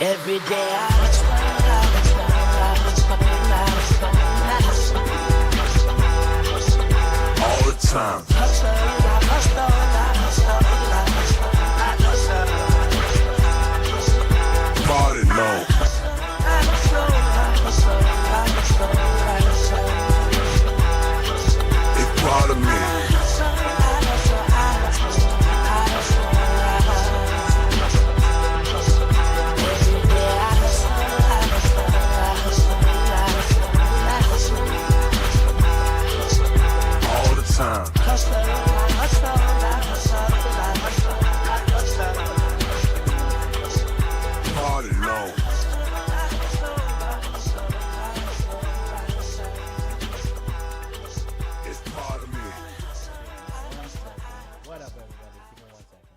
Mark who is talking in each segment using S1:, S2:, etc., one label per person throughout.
S1: Every day I hustle,
S2: all the time. Body know. It's part of me. Time. Party low. It's part of me.
S3: What up, everybody? Give me 1 second.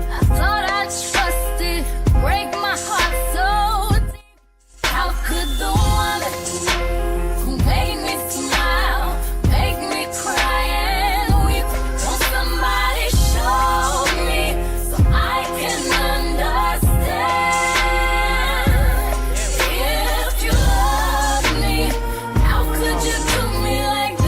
S4: I thought I trusted, break my heart so deep. How could the one who made me smile, make me cry and weep, won't somebody show me so I can understand? If you love me, how could you do me like that?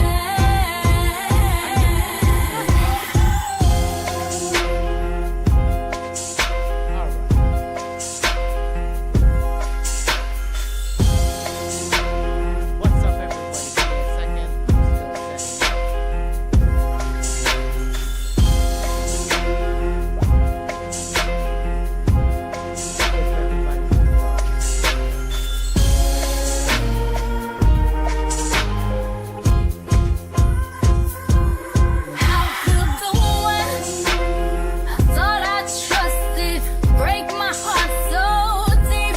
S3: What's up, everybody? Give me a second. I'm still setting.
S4: How could the one I thought I trusted break my heart so deep?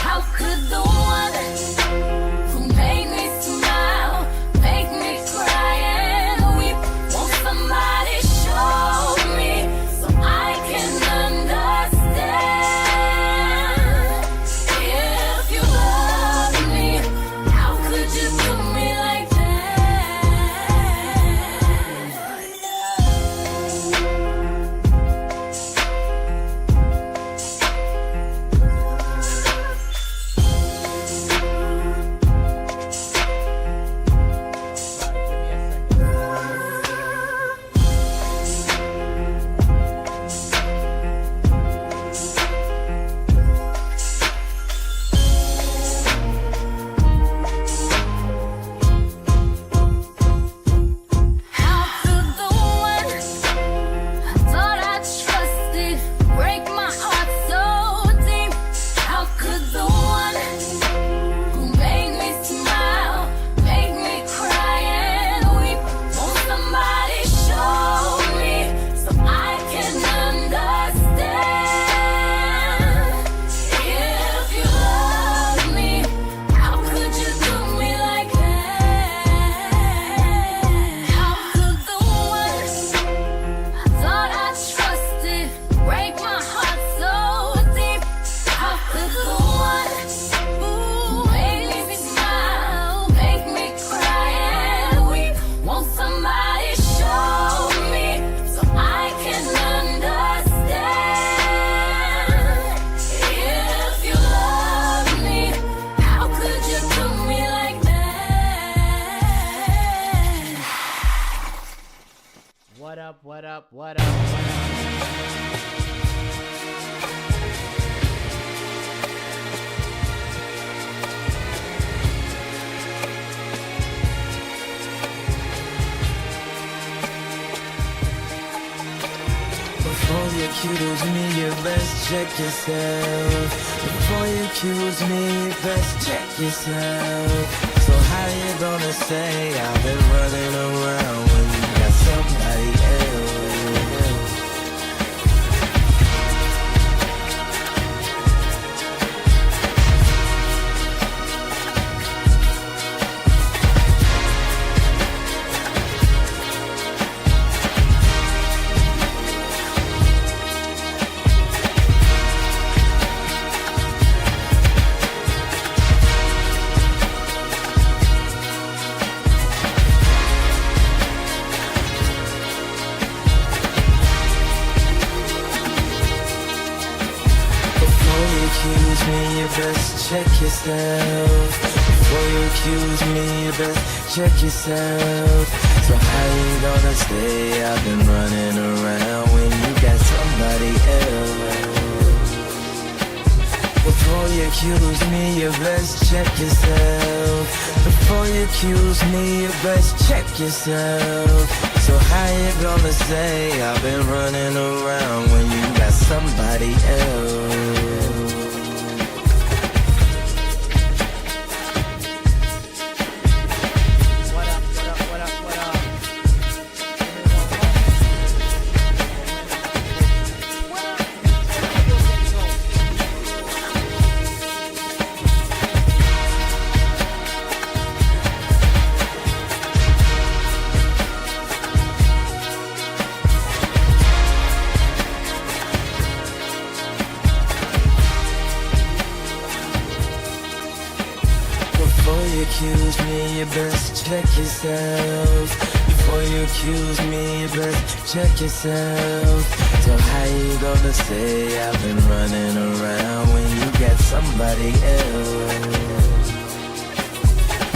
S4: How could the one who made me smile, make me cry and weep, won't somebody show me so I can understand? If you love me, how could you do me like that? How could the one I thought I trusted break my heart so deep? How could the one who made me smile, make me cry and weep, won't somebody show me so I can understand? If you love me, how could you do me like that? How could the one I thought I trusted break my heart so deep? How could the one who made me smile, make me cry and weep, won't somebody show me so I can understand? If you love me, how could you do me like that?
S3: What up, what up, what up, what up?
S1: Before you accuse me, you best check yourself. Before you accuse me, you best check yourself. So how you gonna say I've been running around when you got somebody else? me, you best check yourself. Before you accuse me, you best check yourself. So how you gonna stay up and running around when you got somebody else? Before you accuse me, you best check yourself. Before you accuse me, you best check yourself. So how you gonna say I've been running around when you got somebody else?
S3: What up, what up, what up, what up?
S1: Before you accuse me, you best check yourself. Before you accuse me, you best check yourself. So how you gonna say I've been running around when you got somebody else?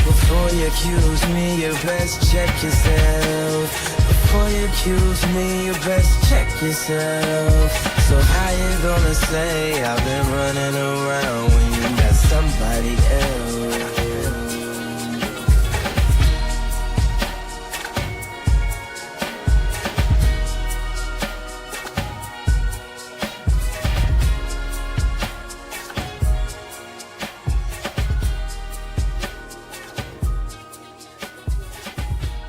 S1: Before you accuse me, you best check yourself. Before you accuse me, you best check yourself. So how you gonna say I've been running around when you got somebody else?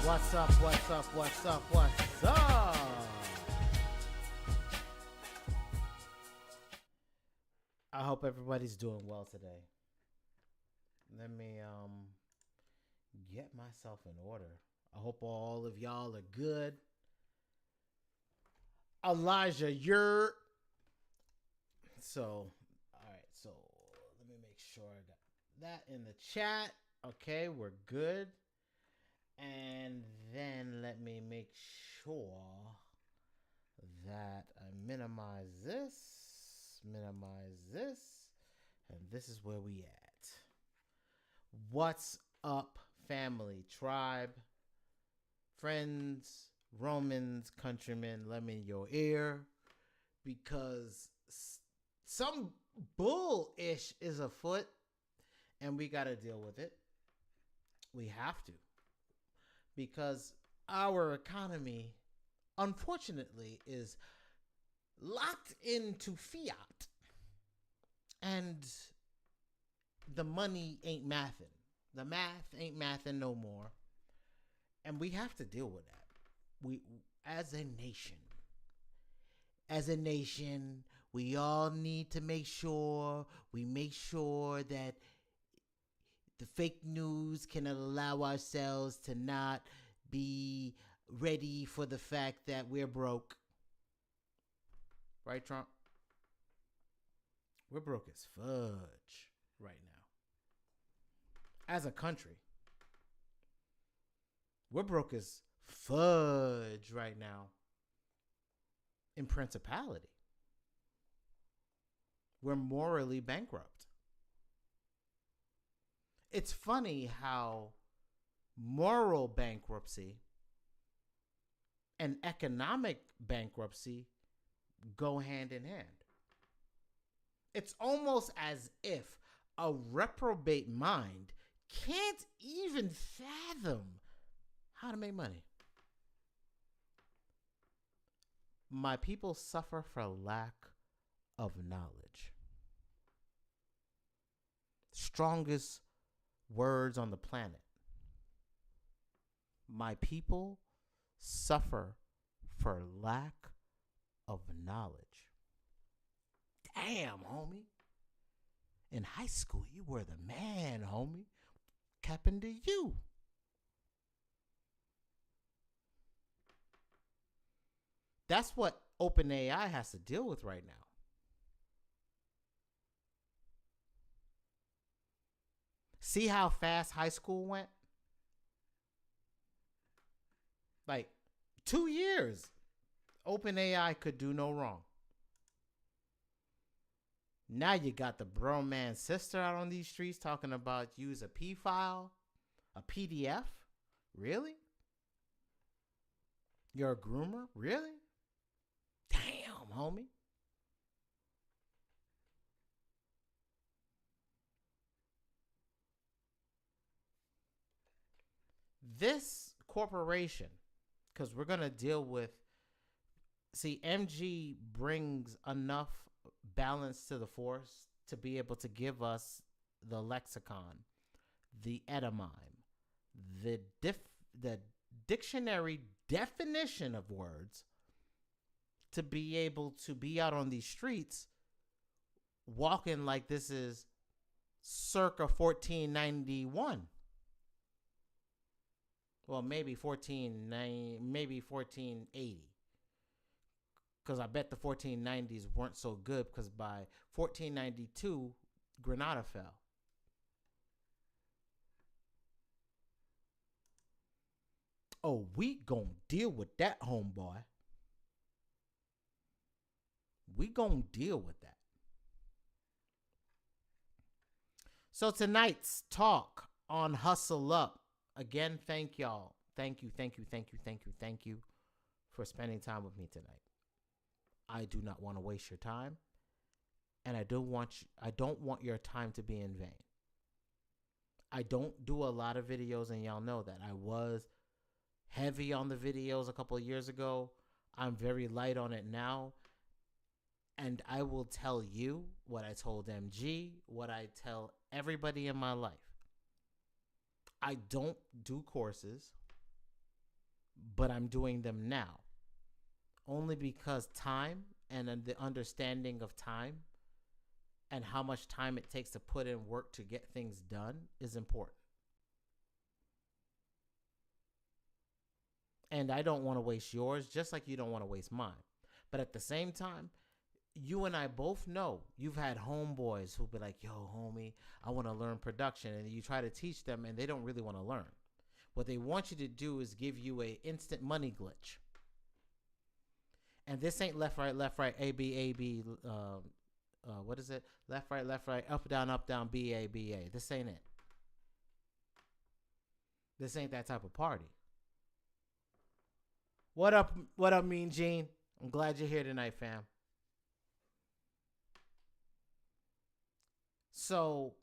S3: What's up, what's up, what's up, what's up? I hope everybody's doing well today. Let me get myself in order. I hope all of y'all are good. Elijah, you're so all right, so let me make sure I got that in the chat. Okay, we're good. And then let me make sure that I minimize this, and this is where we at. What's up, family, tribe, friends, Romans, countrymen, let me in your ear, because some bullish is afoot, and we got to deal with it. We have to. Because our economy, unfortunately, is locked into fiat. And the money ain't mathing. The math ain't mathing no more. And we have to deal with that. We, as a nation, we all need to make sure that the fake news can allow ourselves to not be ready for the fact that we're broke. Right, Trump? We're broke as fudge right now. As a country, we're broke as fudge right now. In principality, we're morally bankrupt. It's funny how moral bankruptcy and economic bankruptcy go hand in hand. It's almost as if a reprobate mind can't even fathom how to make money. My people suffer for lack of knowledge. Strongest words on the planet. My people suffer for lack of knowledge. Damn, homie. In high school, you were the man, homie. Capping to you. That's what OpenAI has to deal with right now. See how fast high school went? Like 2 years. OpenAI could do no wrong. Now you got the bro man sister out on these streets talking about use a P file, a PDF. Really? You're a groomer? Really? Damn, homie. This corporation, because we're going to deal with, see, MG brings enough balance to the force to be able to give us the lexicon, the etymeme, the dictionary definition of words to be able to be out on these streets walking like this is circa 1491. Well, maybe 1480. Because I bet the 1490s weren't so good, because by 1492, Grenada fell. Oh, we gonna deal with that, homeboy. We gonna deal with that. So tonight's talk on Hustle Up. Again, thank y'all. Thank you for spending time with me tonight. I do not want to waste your time, and I don't want your time to be in vain. I don't do a lot of videos, and y'all know that. I was heavy on the videos a couple of years ago. I'm very light on it now. And I will tell you what I told MG, what I tell everybody in my life. I don't do courses, but I'm doing them now. Only because time and the understanding of time and how much time it takes to put in work to get things done is important. And I don't want to waste yours, just like you don't want to waste mine. But at the same time, you and I both know you've had homeboys who'll be like, yo, homie, I want to learn production. And you try to teach them and they don't really want to learn. What they want you to do is give you a instant money glitch. And this ain't left, right, A, B. What is it? Left, right, up, down, B, A. This ain't it. This ain't that type of party. What up, Mean Gene? I'm glad you're here tonight, fam. So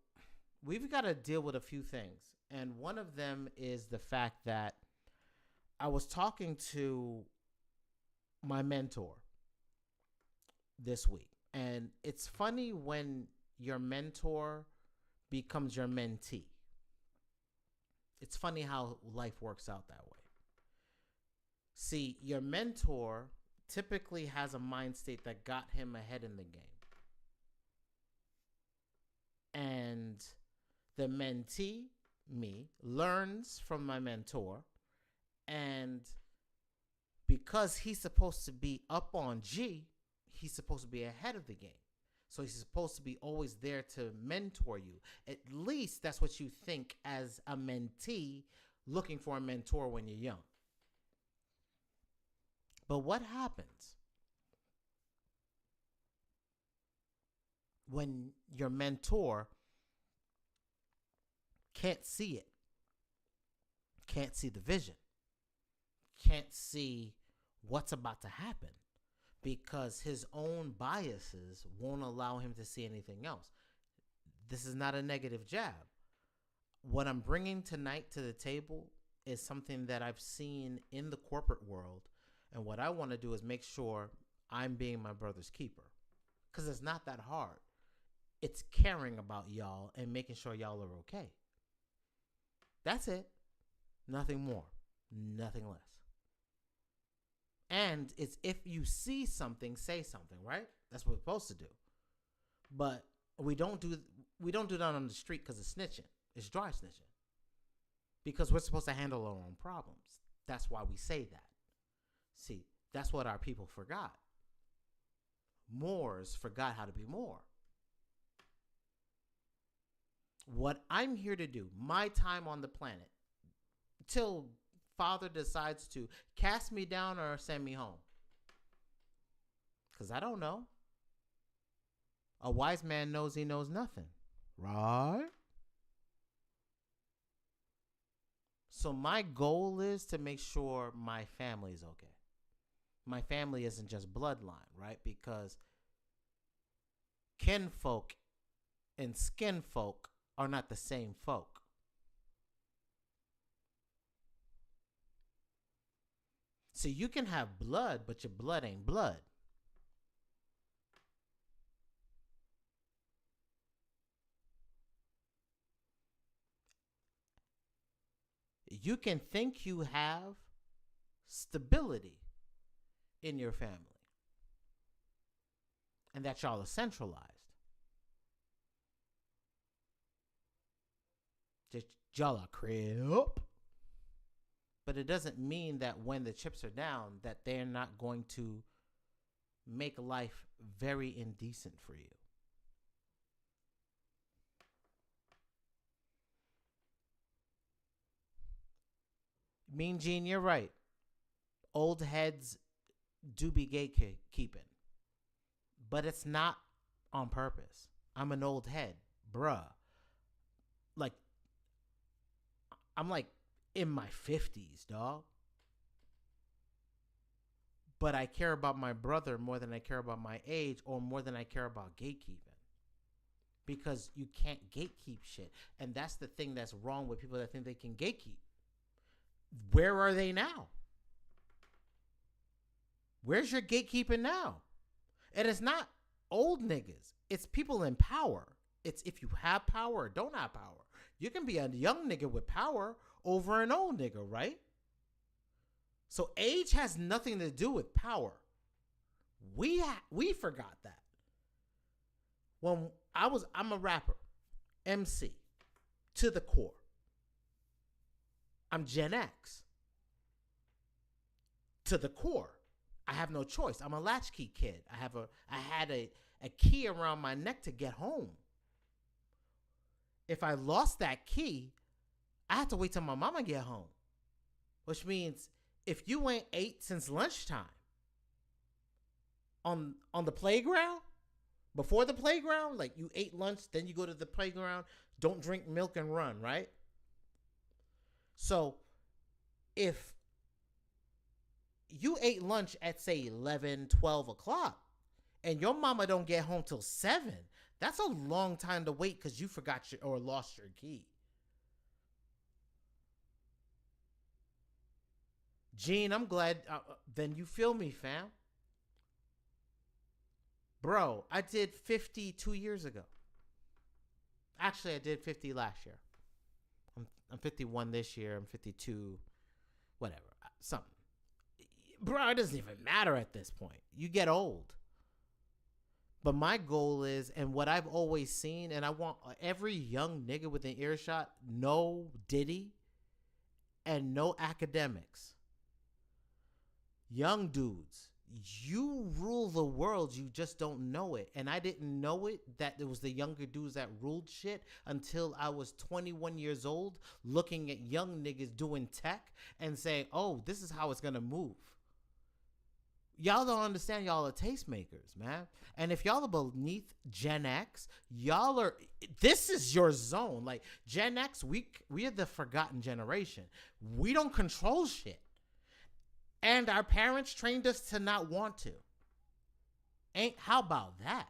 S3: we've got to deal with a few things. And one of them is the fact that I was talking to my mentor this week. And it's funny when your mentor becomes your mentee. It's funny how life works out that way. See, your mentor typically has a mind state that got him ahead in the game. And the mentee, me, learns from my mentor. And because he's supposed to be up on G, he's supposed to be ahead of the game. So he's supposed to be always there to mentor you. At least that's what you think as a mentee looking for a mentor when you're young. But what happens when your mentor can't see it, can't see the vision, can't see what's about to happen because his own biases won't allow him to see anything else? This is not a negative jab. What I'm bringing tonight to the table is something that I've seen in the corporate world. And what I want to do is make sure I'm being my brother's keeper. Because it's not that hard. It's caring about y'all and making sure y'all are okay. That's it. Nothing more. Nothing less. And it's if you see something, say something, right? That's what we're supposed to do. But we don't do that on the street because it's snitching. It's dry snitching. Because we're supposed to handle our own problems. That's why we say that. See, that's what our people forgot. Moors forgot how to be more. What I'm here to do, my time on the planet, till Father decides to cast me down or send me home. Because I don't know. A wise man knows he knows nothing. Right? So my goal is to make sure my family is okay. My family isn't just bloodline, right? Because kinfolk and skinfolk are not the same folk. So you can have blood, but your blood ain't blood. You can think you have stability in your family and that y'all are centralized. Just y'all are crib. But it doesn't mean that when the chips are down that they're not going to make life very indecent for you. Mean Gene, you're right. Old heads do be gatekeeping. But it's not on purpose. I'm an old head, bruh. Like, I'm like in my 50s, dog. But I care about my brother more than I care about my age or more than I care about gatekeeping. Because you can't gatekeep shit. And that's the thing that's wrong with people that think they can gatekeep. Where are they now? Where's your gatekeeping now? And it's not old niggas. It's people in power. It's if you have power or don't have power. You can be a young nigga with power over an old nigga, right? So age has nothing to do with power. We forgot that. When I'm a rapper, MC, to the core. I'm Gen X. To the core. I have no choice. I'm a latchkey kid. I had a key around my neck to get home. If I lost that key, I had to wait till my mama get home. Which means if you ain't ate since lunchtime on the playground, before the playground, like you ate lunch, then you go to the playground, don't drink milk and run, right? So if you ate lunch at, say, 11, 12 o'clock, and your mama don't get home till 7, that's a long time to wait because you forgot or lost your key. Gene, I'm glad. Then you feel me, fam. Bro, I did 50 2 years ago. Actually, I did 50 last year. I'm 51 this year. I'm 52, whatever, something. Bro, it doesn't even matter at this point. You get old. But my goal is, and what I've always seen, and I want every young nigga within earshot, no Diddy and no academics. Young dudes, you rule the world, you just don't know it. And I didn't know it, that it was the younger dudes that ruled shit until I was 21 years old, looking at young niggas doing tech and saying, oh, this is how it's going to move. Y'all don't understand, y'all are tastemakers, man. And if y'all are beneath Gen X, this is your zone. Like Gen X, we are the forgotten generation. We don't control shit. And our parents trained us to not want to. How about that?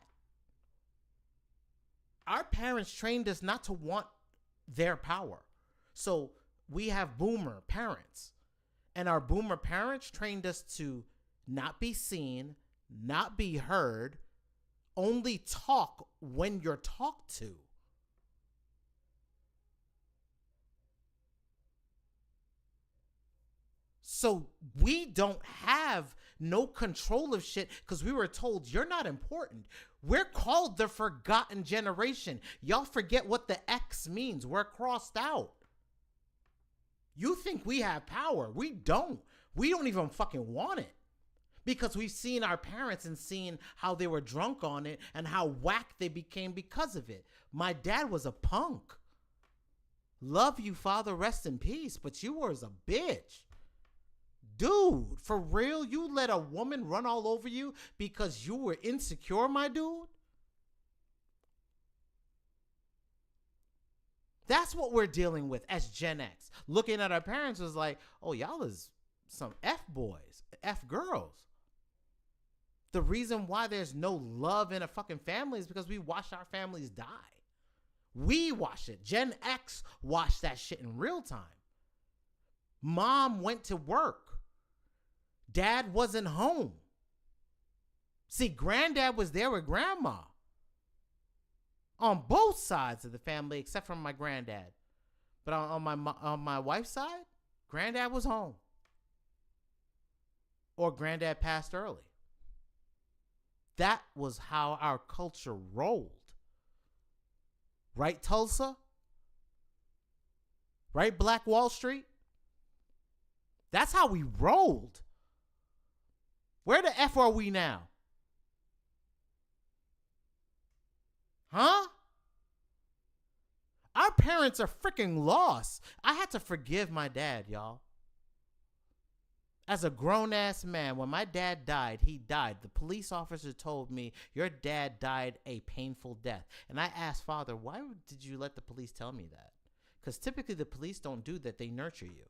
S3: Our parents trained us not to want their power. So we have boomer parents. And our boomer parents trained us to not be seen, not be heard, only talk when you're talked to. So we don't have no control of shit because we were told you're not important. We're called the forgotten generation. Y'all forget what the X means. We're crossed out. You think we have power. We don't. We don't even fucking want it. Because we've seen our parents and seen how they were drunk on it and how whack they became because of it. My dad was a punk. Love you, father, rest in peace. But you was a bitch. Dude, for real? You let a woman run all over you because you were insecure, my dude? That's what we're dealing with as Gen X. Looking at our parents was like, oh, y'all is some F boys, F girls. The reason why there's no love in a fucking family is because we watched our families die. We watched it. Gen X watched that shit in real time. Mom went to work. Dad wasn't home. See, granddad was there with grandma. On both sides of the family, except for my granddad. But on my wife's side, granddad was home. Or granddad passed early. That was how our culture rolled. Right, Tulsa? Right, Black Wall Street? That's how we rolled. Where the F are we now? Huh? Our parents are freaking lost. I had to forgive my dad, y'all. As a grown-ass man, when my dad died, he died. The police officer told me, your dad died a painful death. And I asked, Father, why did you let the police tell me that? Because typically the police don't do that. They nurture you.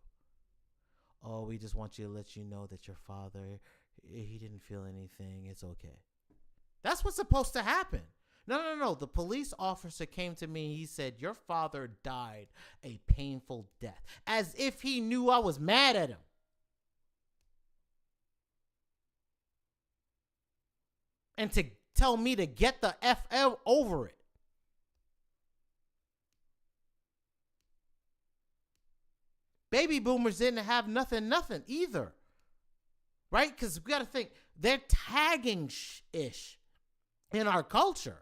S3: Oh, we just want you to let you know that your father, he didn't feel anything. It's okay. That's what's supposed to happen. No. The police officer came to me. He said, your father died a painful death. As if he knew I was mad at him. And to tell me to get the FL over it. Baby boomers didn't have nothing either. Right? Because we got to think, they're tagging ish in our culture.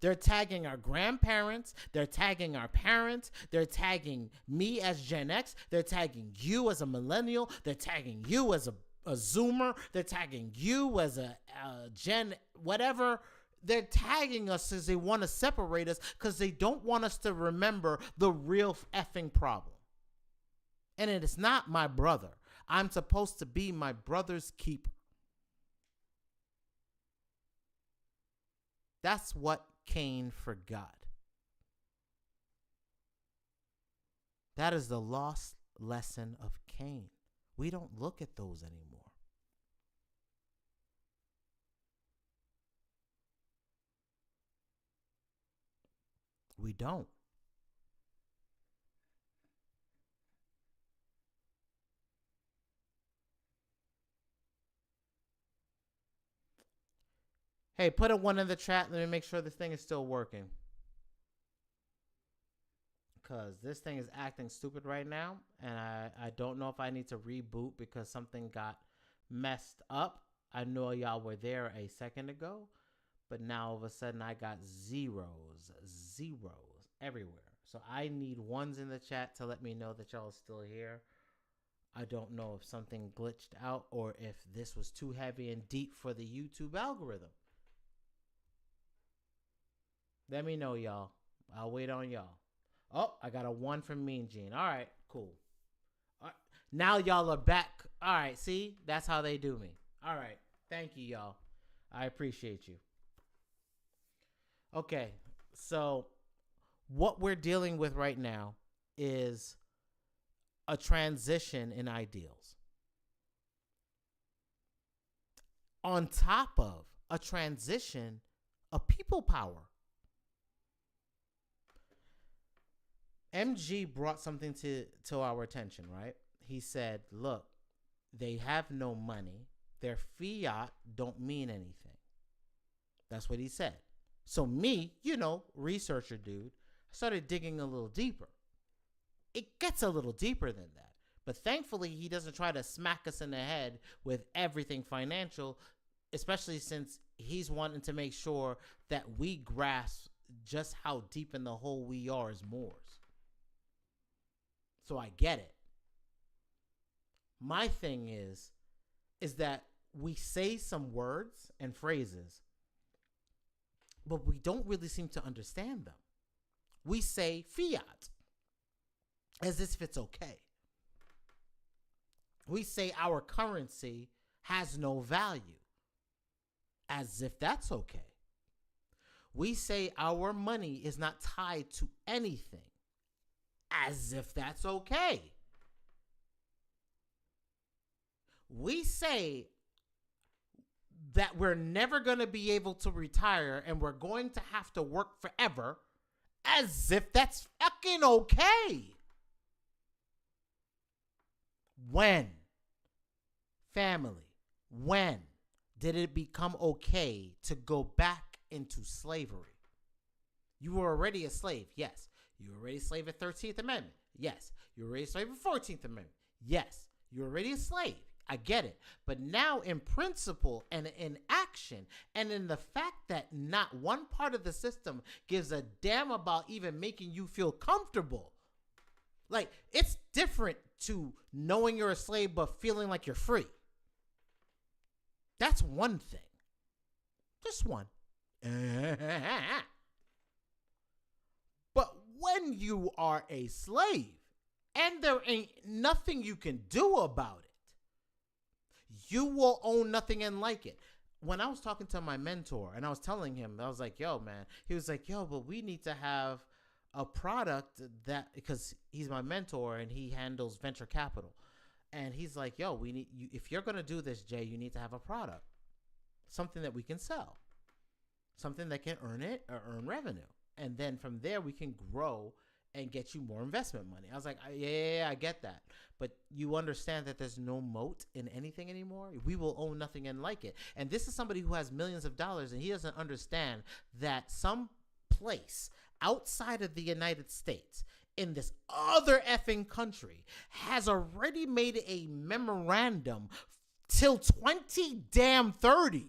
S3: They're tagging our grandparents. They're tagging our parents. They're tagging me as Gen X. They're tagging you as a millennial. They're tagging you as a Zoomer. They're tagging you as a Gen whatever. They're tagging us as they want to separate us because they don't want us to remember the real effing problem. And it is not my brother. I'm supposed to be my brother's keeper. That's what Cain forgot. That is the lost lesson of Cain. We don't look at those anymore. We don't. Hey, put a 1 in the chat. Let me make sure this thing is still working. Because this thing is acting stupid right now. And I don't know if I need to reboot because something got messed up. I know y'all were there a second ago. But now all of a sudden I got zeros everywhere. So I need 1s in the chat to let me know that y'all are still here. I don't know if something glitched out or if this was too heavy and deep for the YouTube algorithm. Let me know, y'all. I'll wait on y'all. Oh, I got a 1 from Mean Gene. All right, cool. All right. Now y'all are back. All right, see? That's how they do me. All right. Thank you, y'all. I appreciate you. Okay, so what we're dealing with right now is a transition in ideals. On top of a transition of people power. MG brought something to our attention, right? He said, look, they have no money. Their fiat don't mean anything. That's what he said. So me, researcher dude, started digging a little deeper. It gets a little deeper than that. But thankfully, he doesn't try to smack us in the head with everything financial, especially since he's wanting to make sure that we grasp just how deep in the hole we are as Moors. So I get it. My thing is that we say some words and phrases, but we don't really seem to understand them. We say fiat as if it's okay. We say our currency has no value as if that's okay. We say our money is not tied to anything as if that's okay. We say that we're never going to be able to retire and we're going to have to work forever as if that's fucking okay. When? Family, when did it become okay to go back into slavery? You were already a slave, yes. You were already a slave at 13th Amendment, yes. You were already a slave at 14th Amendment, yes. You're already a slave. I get it. But now in principle and in action and in the fact that not one part of the system gives a damn about even making you feel comfortable. Like, it's different to knowing you're a slave but feeling like you're free. That's one thing. Just one. But when you are a slave and there ain't nothing you can do about it, you will own nothing and like it. When I was talking to my mentor and I was telling him, I was like, yo, man, he was like, yo, but we need to have a product that, because he's my mentor and he handles venture capital. And he's like, yo, we need you. If you're going to do this, Jay, you need to have a product, something that we can sell, something that can earn revenue. And then from there, we can grow and get you more investment money. I was like, yeah, I get that. But you understand that there's no moat in anything anymore? We will own nothing and like it. And this is somebody who has millions of dollars, and he doesn't understand that some place outside of the United States in this other effing country has already made a memorandum till 2030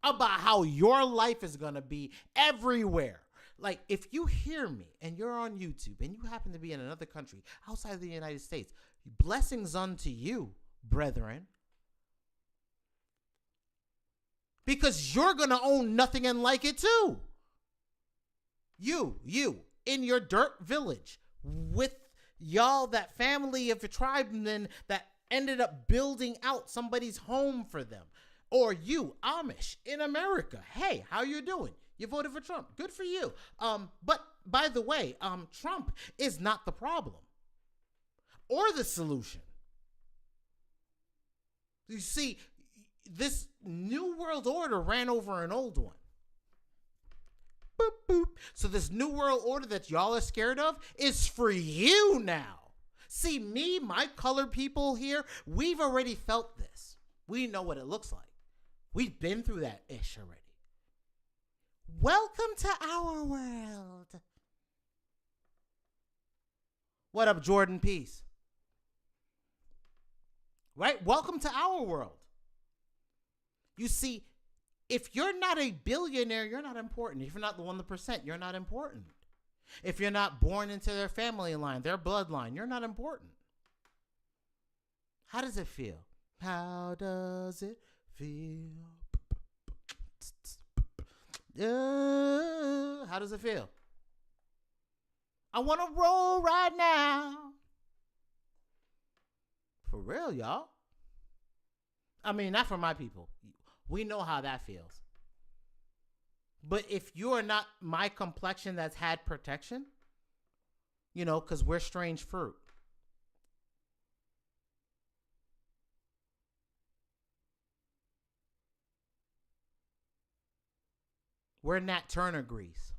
S3: about how your life is going to be everywhere. Like, if you hear me and you're on YouTube and you happen to be in another country outside of the United States, blessings unto you, brethren. Because you're going to own nothing and like it too. You, in your dirt village with y'all, that family of a tribemen that ended up building out somebody's home for them. Or you, Amish, in America. Hey, how you doing? You voted for Trump. Good for you. But by the way, Trump is not the problem or the solution. You see, this new world order ran over an old one. Boop, boop. So this new world order that y'all are scared of is for you now. See, me, my colored people here, we've already felt this. We know what it looks like. We've been through that ish already. Welcome to our world. What up, Jordan? Peace. Right? Welcome to our world. You see, if you're not a billionaire, you're not important. If you're not the 1%, you're not important. If you're not born into their family line, their bloodline, you're not important. How does it feel? How does it feel? How does it feel? I want to roll right now. For real, y'all. I mean, not for my people. We know how that feels. But if you are not my complexion that's had protection, you know, because we're strange fruit. We're Nat Turner grease.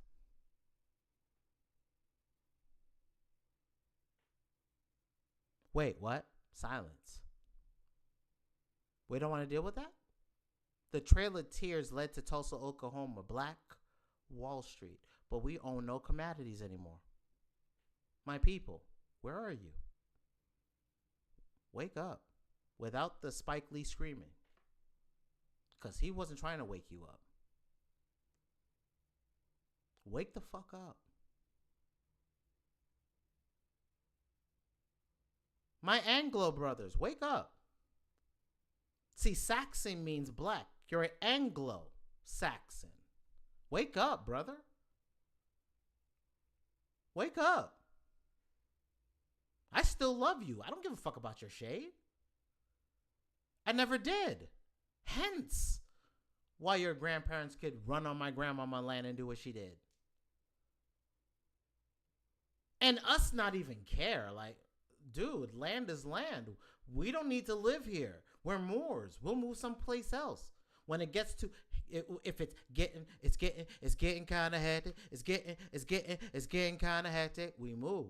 S3: Wait, what? Silence. We don't want to deal with that? The Trail of Tears led to Tulsa, Oklahoma, Black Wall Street, but we own no commodities anymore. My people, where are you? Wake up without the Spike Lee screaming, because he wasn't trying to wake you up. Wake the fuck up. My Anglo brothers, wake up. See, Saxon means black. You're an Anglo-Saxon. Wake up, brother. Wake up. I still love you. I don't give a fuck about your shade. I never did. Hence, why your grandparents could run on my grandmama land and do what she did. And us not even care. Like, dude, land is land. We don't need to live here. We're Moors. We'll move someplace else. When it gets to, if it's getting kind of hectic. It's getting kind of hectic. We move.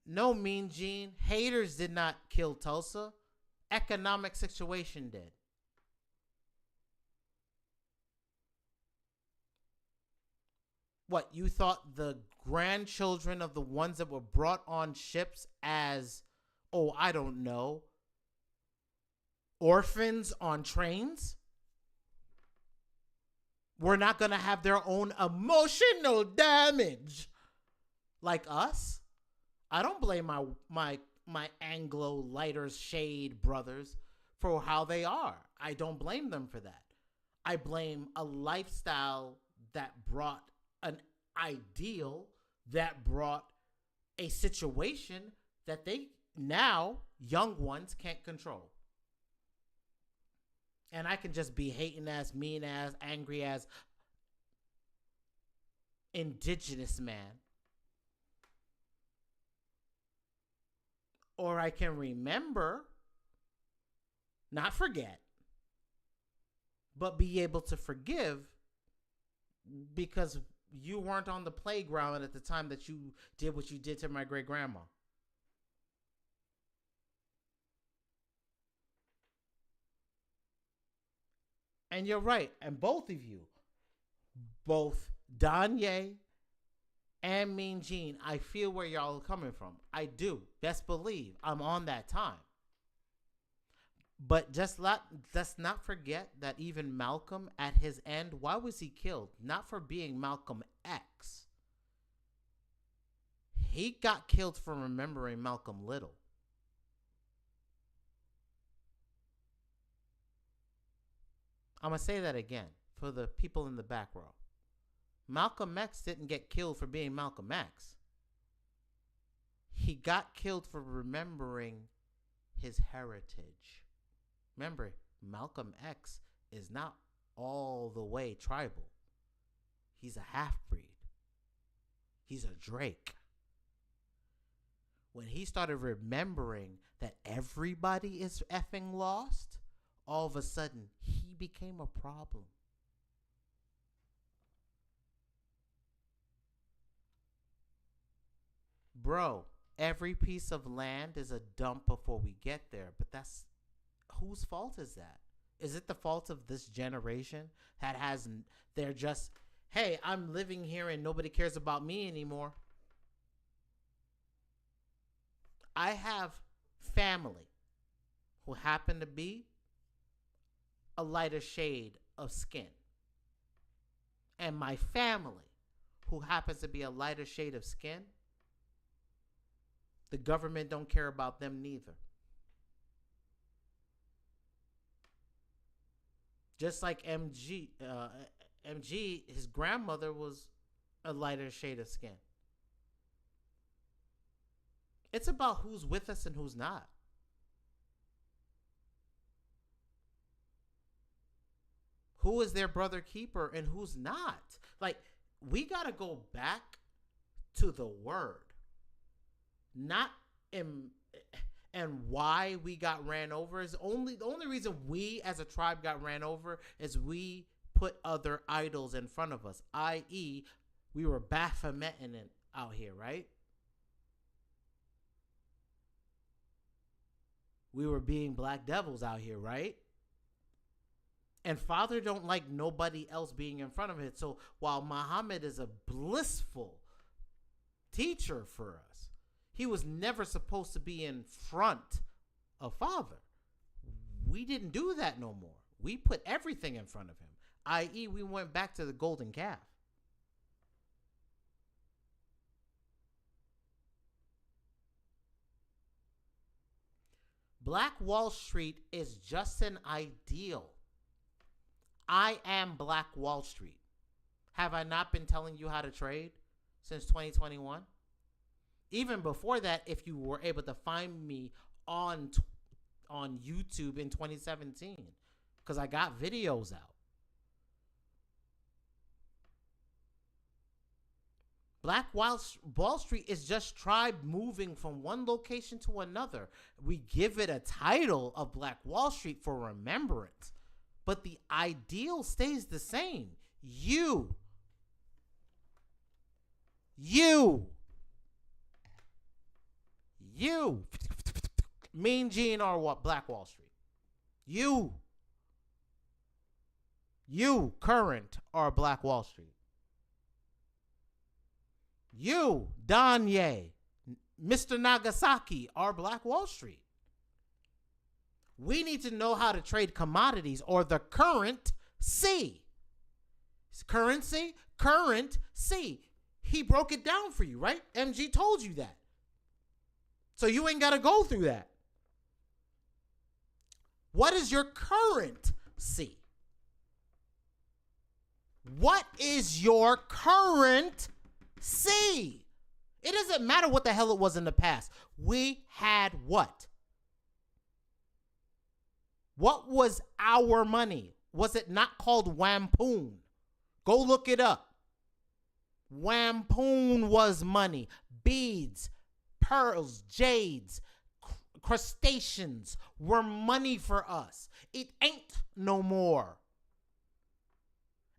S3: No, Mean Gene. Haters did not kill Tulsa. Economic situation did. What, you thought the grandchildren of the ones that were brought on ships as, oh, I don't know, orphans on trains were not going to have their own emotional damage like us? I don't blame my Anglo lighter shade brothers for how they are. I don't blame them for that. I blame a lifestyle that brought an ideal, that brought a situation that they now, young ones, can't control. And I can just be hating ass, mean ass, angry as indigenous man. Or I can remember, not forget, but be able to forgive because you weren't on the playground at the time that you did what you did to my great grandma. And you're right. And both of you, both Danye and Mean Gene, I feel where y'all are coming from. I do. Best believe I'm on that time. But let's not forget that even Malcolm, at his end, why was he killed? Not for being Malcolm X. He got killed for remembering Malcolm Little. I'm going to say that again for the people in the back row. Malcolm X didn't get killed for being Malcolm X. He got killed for remembering his heritage. Remember, Malcolm X is not all the way tribal. He's a half-breed. He's a Drake. When he started remembering that everybody is effing lost, all of a sudden, he became a problem. Bro, every piece of land is a dump before we get there, but that's whose fault is that? Is it the fault of this generation that they're just, hey, I'm living here and nobody cares about me anymore? I have family who happen to be a lighter shade of skin. And my family who happens to be a lighter shade of skin, the government don't care about them neither. Just like MG, his grandmother was a lighter shade of skin. It's about who's with us and who's not. Who is their brother keeper and who's not? Like, we got to go back to the word. Not and why we got ran over is the only reason we as a tribe got ran over is we put other idols in front of us, i.e. we were Baphometing out here, right? We were being black devils out here, right? And Father don't like nobody else being in front of it. So while Muhammad is a blissful teacher for us, he was never supposed to be in front of Father. We didn't do that no more. We put everything in front of him, i.e. we went back to the golden calf. Black Wall Street is just an ideal. I am Black Wall Street. Have I not been telling you how to trade since 2021? Even before that, if you were able to find me on YouTube in 2017, because I got videos out. Wall Street is just tribe moving from one location to another. We give it a title of Black Wall Street for remembrance, but the ideal stays the same. You, Mean Gene or what? Black Wall Street. You, Current or Black Wall Street. You, Danye, Mr. Nagasaki are Black Wall Street. We need to know how to trade commodities or the currency. Currency. He broke it down for you, right? MG told you that. So you ain't got to go through that. What is your currency? What is your currency? It doesn't matter what the hell it was in the past. We had what? What was our money? Was it not called wampoon? Go look it up. Wampoon was money. Beads, pearls, jades, crustaceans were money for us. It ain't no more.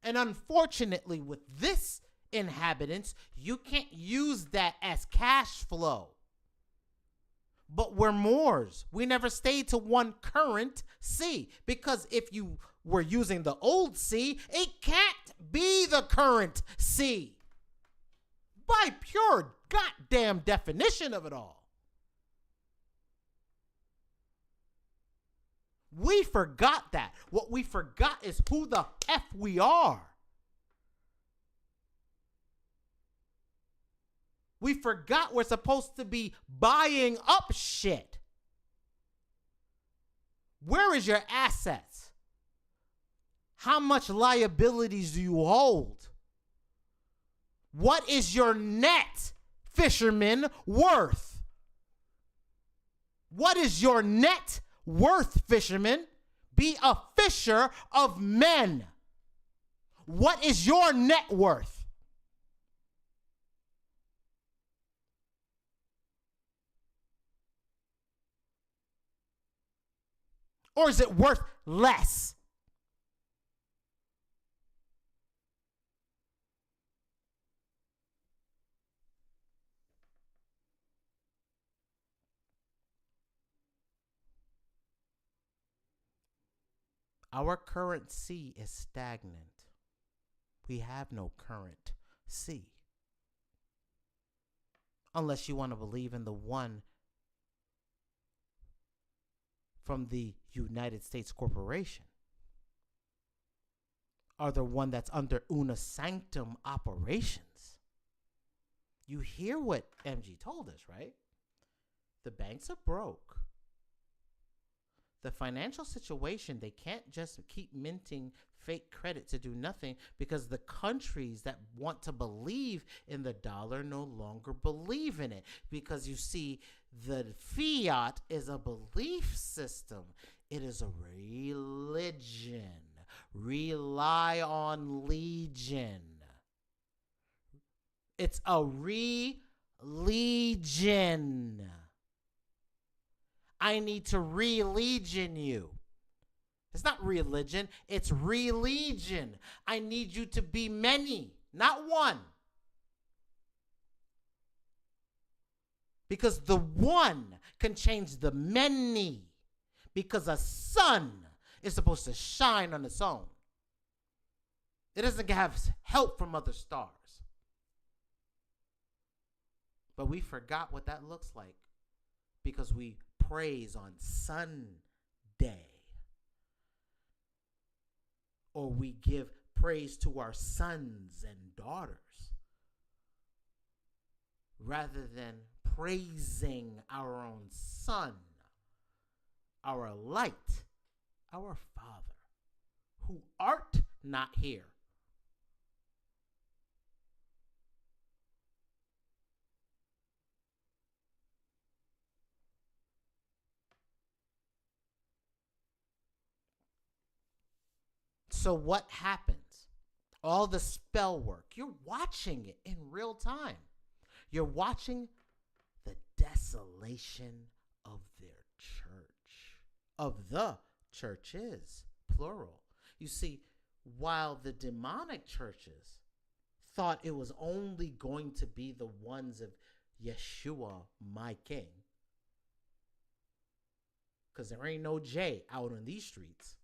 S3: And unfortunately, with this inhabitants, you can't use that as cash flow. But we're Moors. We never stayed to one currency, because if you were using the old C, it can't be the current C by pure goddamn definition of it all. We forgot that. What we forgot is who the F we are. We forgot we're supposed to be buying up shit. Where is your assets? How much liabilities do you hold? What is your net, fisherman, worth? What is your net worth, fisherman? Be a fisher of men. What is your net worth? Or is it worth less? Our currency is stagnant. We have no currency. Unless you want to believe in the one from the United States Corporation, or the one that's under una sanctum operations. You hear what MG told us, right? The banks are broke. The financial situation, they can't just keep minting fake credit to do nothing, because the countries that want to believe in the dollar no longer believe in it. Because you see, the fiat is a belief system. It is a religion. Rely on legion. It's a religion. I need to religion you. It's not religion, it's religion. I need you to be many, not one. Because the one can change the many. Because a sun is supposed to shine on its own. It doesn't have help from other stars. But we forgot what that looks like, because we praise on Sunday. Or we give praise to our sons and daughters, rather than praising our own Son, our light, our Father, who art not here. So what happens? all the spell work. You're watching it in real time. You're watching the desolation of their church, of the churches, plural. You see, while the demonic churches thought it was only going to be the ones of Yeshua, my king, because there ain't no J out on these streets.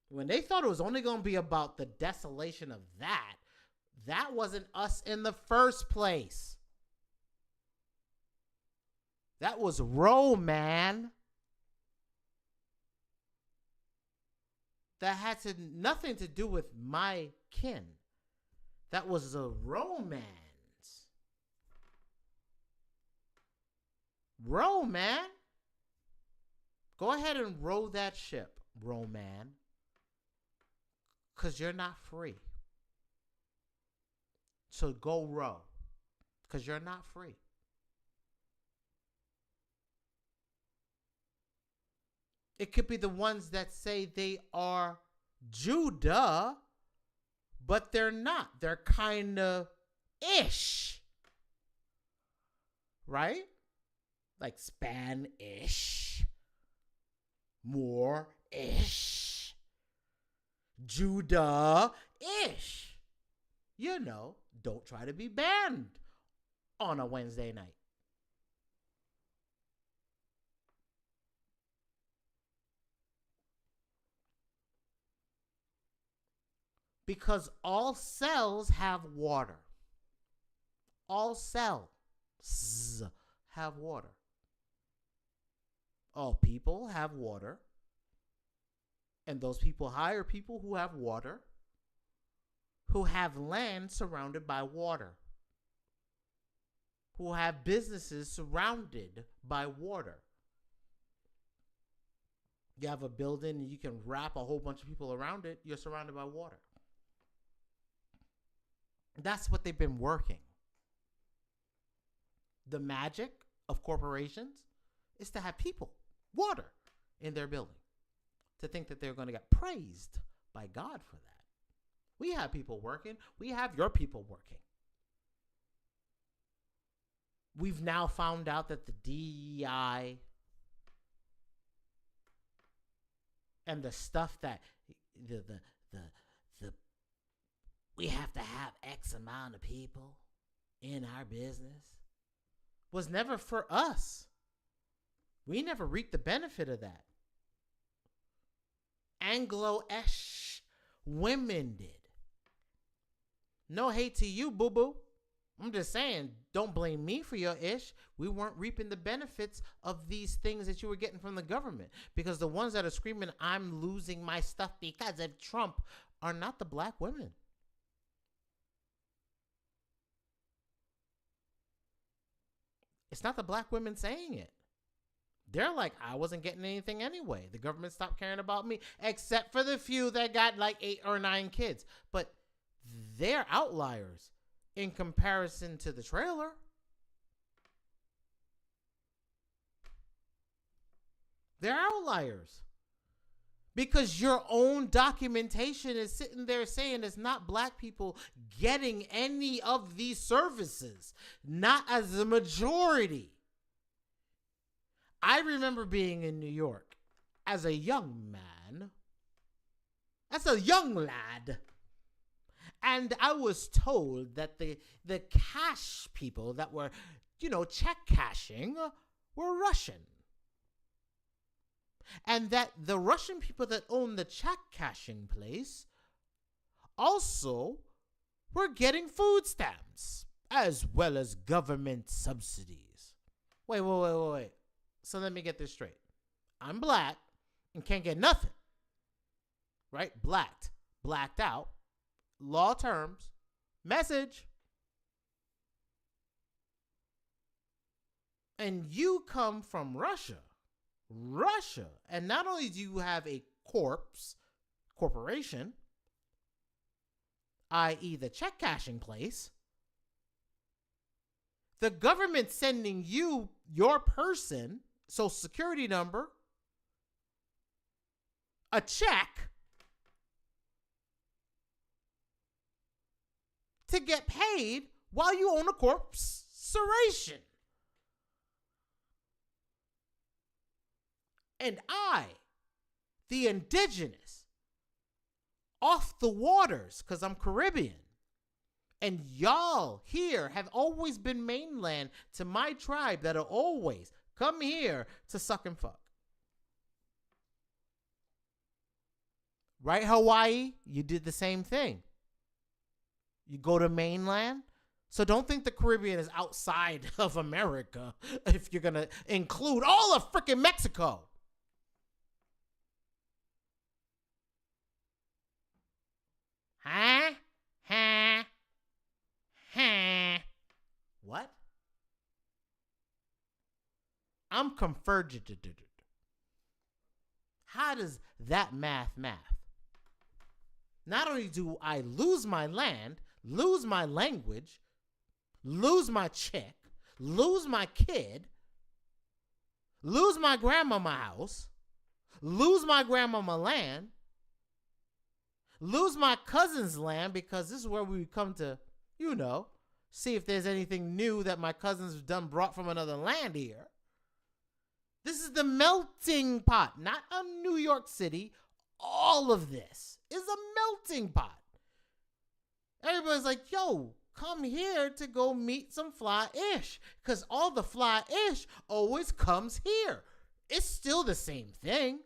S3: When they thought it was only going to be about the desolation of that wasn't us in the first place. That was Roman. That had nothing to do with my kin. That was a romance. Roman. Go ahead and row that ship, Roman. Because you're not free. So go row. Because you're not free. It could be the ones that say they are Judah, but they're not. They're kind of ish. Right? Like Spanish. More-ish. Judah-ish. You know, don't try to be banned on a Wednesday night. Because all cells have water. All cells have water. All people have water. And those people hire people who have water, who have land surrounded by water, who have businesses surrounded by water. You have a building and you can wrap a whole bunch of people around it, you're surrounded by water. That's what they've been working. The magic of corporations is to have people, water, in their building. To think that they're going to get praised by God for that. We have people working. We have your people working. We've now found out that the DEI and the stuff that the we have to have X amount of people in our business was never for us. We never reaped the benefit of that. Anglo-ish women did. No hate to you, boo-boo. I'm just saying, don't blame me for your ish. We weren't reaping the benefits of these things that you were getting from the government. Because the ones that are screaming, I'm losing my stuff because of Trump, are not the black women. It's not the black women saying it. They're like, I wasn't getting anything anyway. The government stopped caring about me, except for the few that got like 8 or 9 kids. But they're outliers in comparison to the trailer. They're outliers. Because your own documentation is sitting there saying it's not black people getting any of these services. Not as a majority. I remember being in New York as a young man, as a young lad, and I was told that the cash people that were, check cashing were Russian. And that the Russian people that own the check cashing place also were getting food stamps as well as government subsidies. Wait. So let me get this straight. I'm black and can't get nothing. Right? Blacked out. Law terms. Message. And you come from Russia. And not only do you have a corporation, i.e. the check cashing place, the government sending you, your person, Social Security number, a check to get paid while you own a corporation. And I, the indigenous, off the waters, because I'm Caribbean, and y'all here have always been mainland to my tribe that'll always come here to suck and fuck. Right, Hawaii? You did the same thing. You go to mainland. So don't think the Caribbean is outside of America if you're going to include all of freaking Mexico. Huh? Huh? Huh? What? I'm convergent. How does that math? Not only do I lose my land, lose my language, lose my chick, lose my kid, lose my grandmama house, lose my grandmama land, lose my cousin's land, because this is where we come to, see if there's anything new that my cousins have done brought from another land here. This is the melting pot, not a New York City. All of this is a melting pot. Everybody's like, yo, come here to go meet some fly-ish, because all the fly-ish always comes here. It's still the same thing.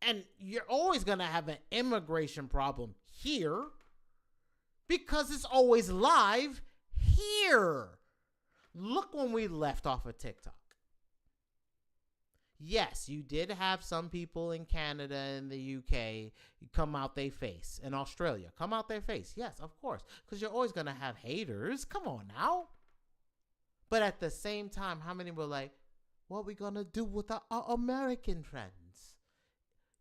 S3: And you're always going to have an immigration problem here because it's always live here. Look when we left off of TikTok. Yes, you did have some people in Canada and the UK come out their face. In Australia, come out their face. Yes, of course. Because you're always going to have haters. Come on now. But at the same time, how many were like, what are we going to do with our American friends?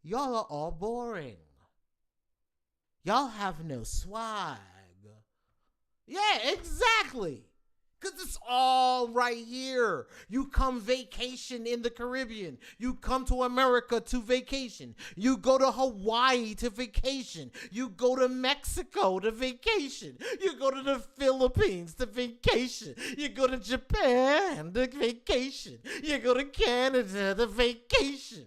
S3: Y'all are all boring. Y'all have no swag. Yeah, exactly. Because it's all right here. You come vacation in the Caribbean. You come to America to vacation. You go to Hawaii to vacation. You go to Mexico to vacation. You go to the Philippines to vacation. You go to Japan to vacation. You go to Canada to vacation.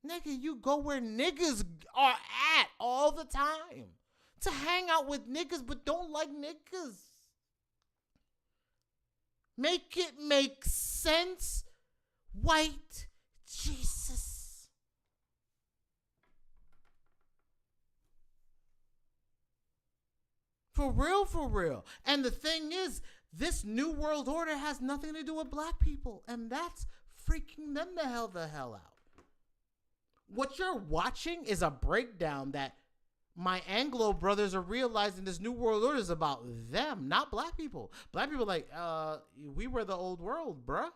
S3: Nigga, you go where niggas are at all the time. To hang out with niggas, but don't like niggas. Make it make sense, white Jesus. For real, for real. And the thing is, this new world order has nothing to do with black people. And that's freaking them the hell out. What you're watching is a breakdown that my Anglo brothers are realizing this new world order is about them, not black people. Black people are like, we were the old world, bruh.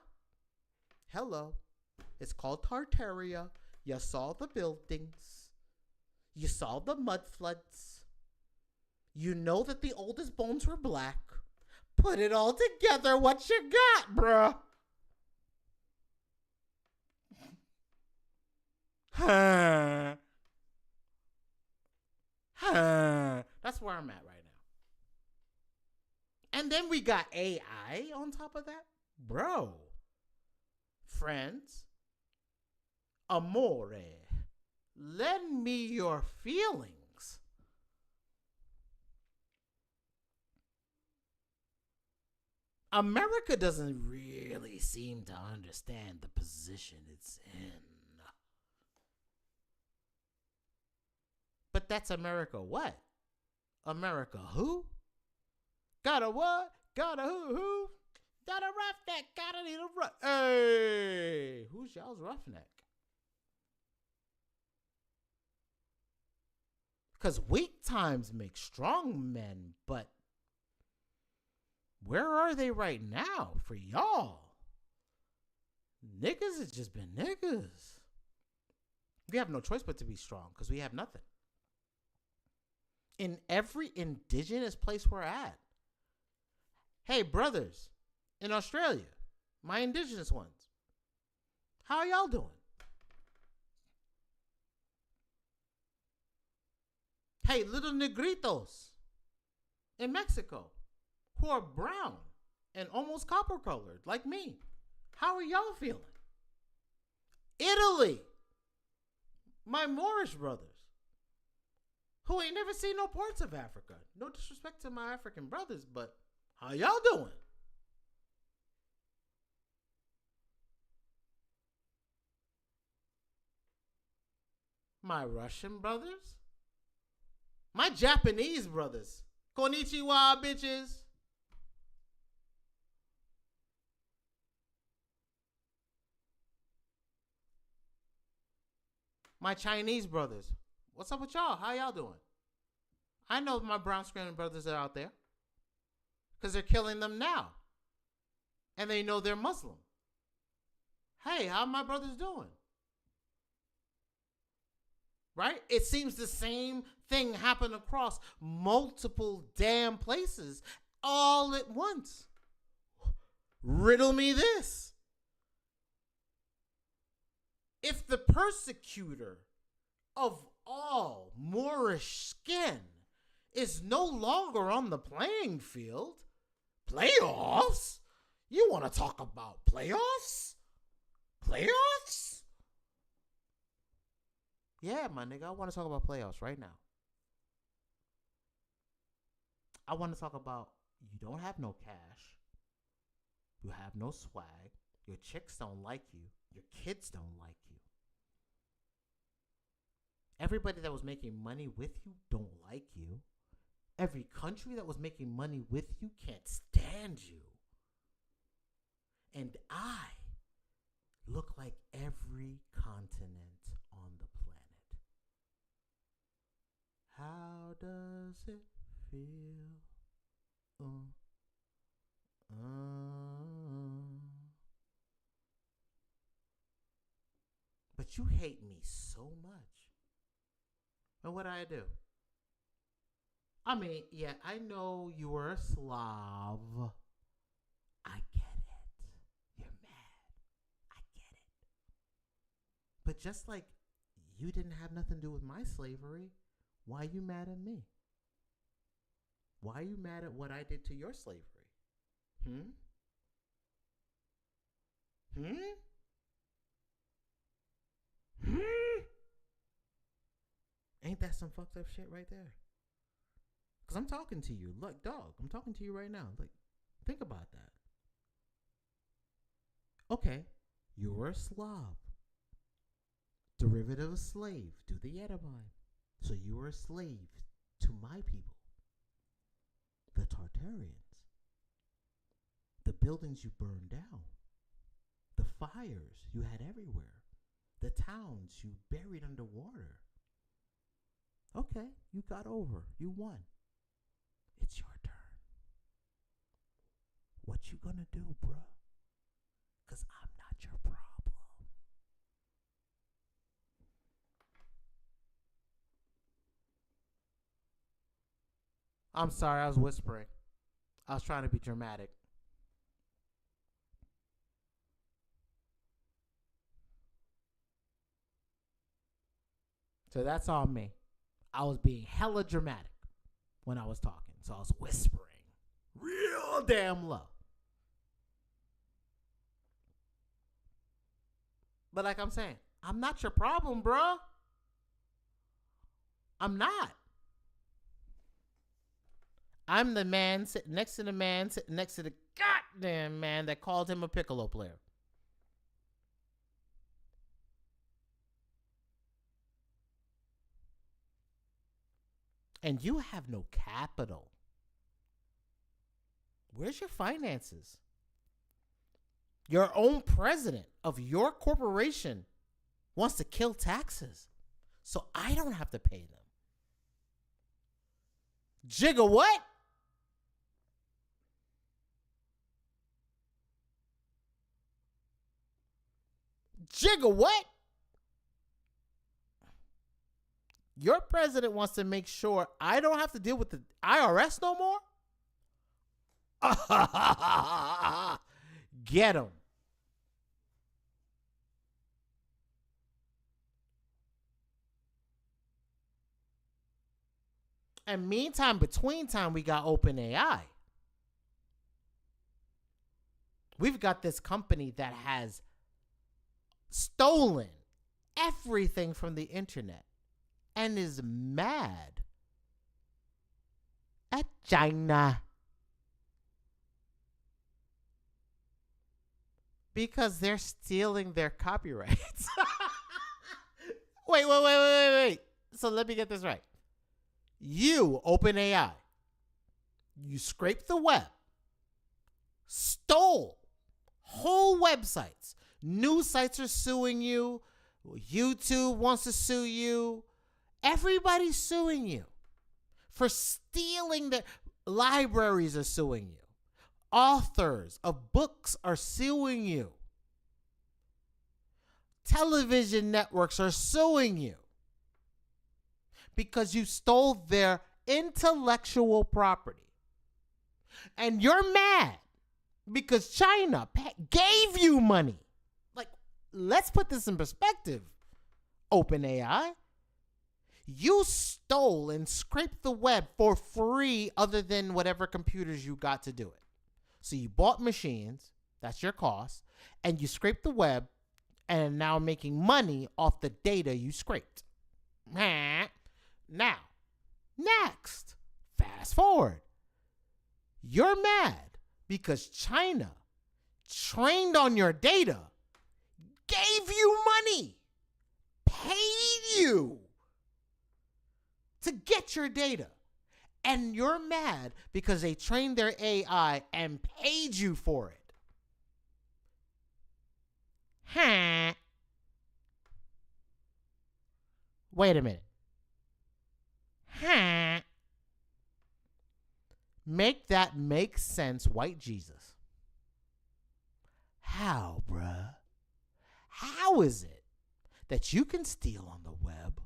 S3: Hello. It's called Tartaria. You saw the buildings. You saw the mud floods. You know that the oldest bones were black. Put it all together. What you got, bruh? Huh. That's where I'm at right now. And then we got AI on top of that. Bro. Friends. Amore. Lend me your feelings. America doesn't really seem to understand the position it's in. But that's America what? America who? Gotta what? Gotta who? Gotta roughneck. Gotta need a rough. Hey, who's y'all's roughneck? Because weak times make strong men, but where are they right now for y'all? Niggas has just been niggas. We have no choice but to be strong because we have nothing. In every indigenous place we're at. Hey, brothers in Australia, my indigenous ones, how are y'all doing? Hey, little negritos in Mexico who are brown and almost copper colored like me. How are y'all feeling? Italy, my Moorish brothers who ain't never seen no parts of Africa. No disrespect to my African brothers, but how y'all doing? My Russian brothers? My Japanese brothers. Konnichiwa, bitches. My Chinese brothers. What's up with y'all? How y'all doing? I know my brown skinned brothers are out there because they're killing them now. And they know they're Muslim. Hey, how my brothers doing? Right? It seems the same thing happened across multiple damn places all at once. Riddle me this. If the persecutor of all Moorish skin is no longer on the playing field, playoffs? You want to talk about playoffs? Playoffs? Yeah, my nigga, I want to talk about playoffs right now. I want to talk about you don't have no cash. You have no swag. Your chicks don't like you. Your kids don't like you. Everybody that was making money with you don't like you. Every country that was making money with you can't stand you. And I look like every continent on the planet. How does it feel? But you hate me so much. And what I do? I mean, yeah, I know you were a Slav. I get it. You're mad. I get it. But just like you didn't have nothing to do with my slavery, why are you mad at me? Why are you mad at what I did to your slavery? Ain't that some fucked up shit right there? Because I'm talking to you. Look, dog, I'm talking to you right now. Like, think about that. Okay, you were a Slav. Derivative of slave. Do the Yerevan. So you were a slave to my people. The Tartarians. The buildings you burned down. The fires you had everywhere. The towns you buried underwater. Okay, you got over. You won. It's your turn. What you gonna do, bruh? Because I'm not your problem. I'm sorry, I was whispering. I was trying to be dramatic. So that's on me. I was being hella dramatic when I was talking. So I was whispering real damn low. But like I'm saying, I'm not your problem, bro. I'm not. I'm the man sitting next to the man sitting next to the goddamn man that called him a piccolo player. And you have no capital. Where's your finances? Your own president of your corporation wants to kill taxes, so I don't have to pay them. Jigga what? Jigga what? Your president wants to make sure I don't have to deal with the IRS no more? Get him. And meantime, between time, we got OpenAI. We've got this company that has stolen everything from the internet and is mad at China because they're stealing their copyrights. Wait. So let me get this right. You, OpenAI, you scraped the web, stole whole websites. News sites are suing you. YouTube wants to sue you. Everybody's suing you for stealing their libraries are suing you. Authors of books are suing you. Television networks are suing you because you stole their intellectual property. And you're mad because China gave you money. Like, let's put this in perspective, OpenAI. You stole and scraped the web for free other than whatever computers you got to do it. So you bought machines, that's your cost, and you scraped the web and are now making money off the data you scraped. Now, next, fast forward. You're mad because China trained on your data, gave you money, paid you to get your data. And you're mad because they trained their AI and paid you for it. Huh? Wait a minute. Huh? Make that make sense, white Jesus. How, bruh? How is it that you can steal on the web,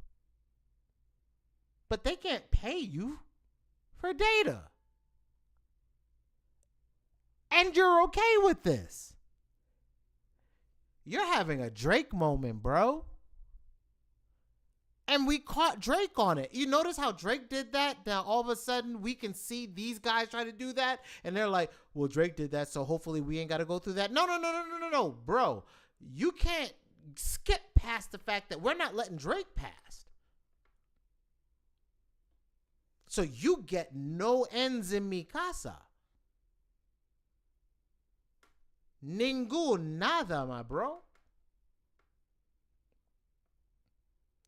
S3: but they can't pay you for data? And you're okay with this? You're having a Drake moment, bro. And we caught Drake on it. You notice how Drake did that? Now, all of a sudden, we can see these guys try to do that. And they're like, well, Drake did that, so hopefully we ain't got to go through that. No. Bro, you can't skip past the fact that we're not letting Drake pass. So you get no ends in mi casa. Nada, my bro.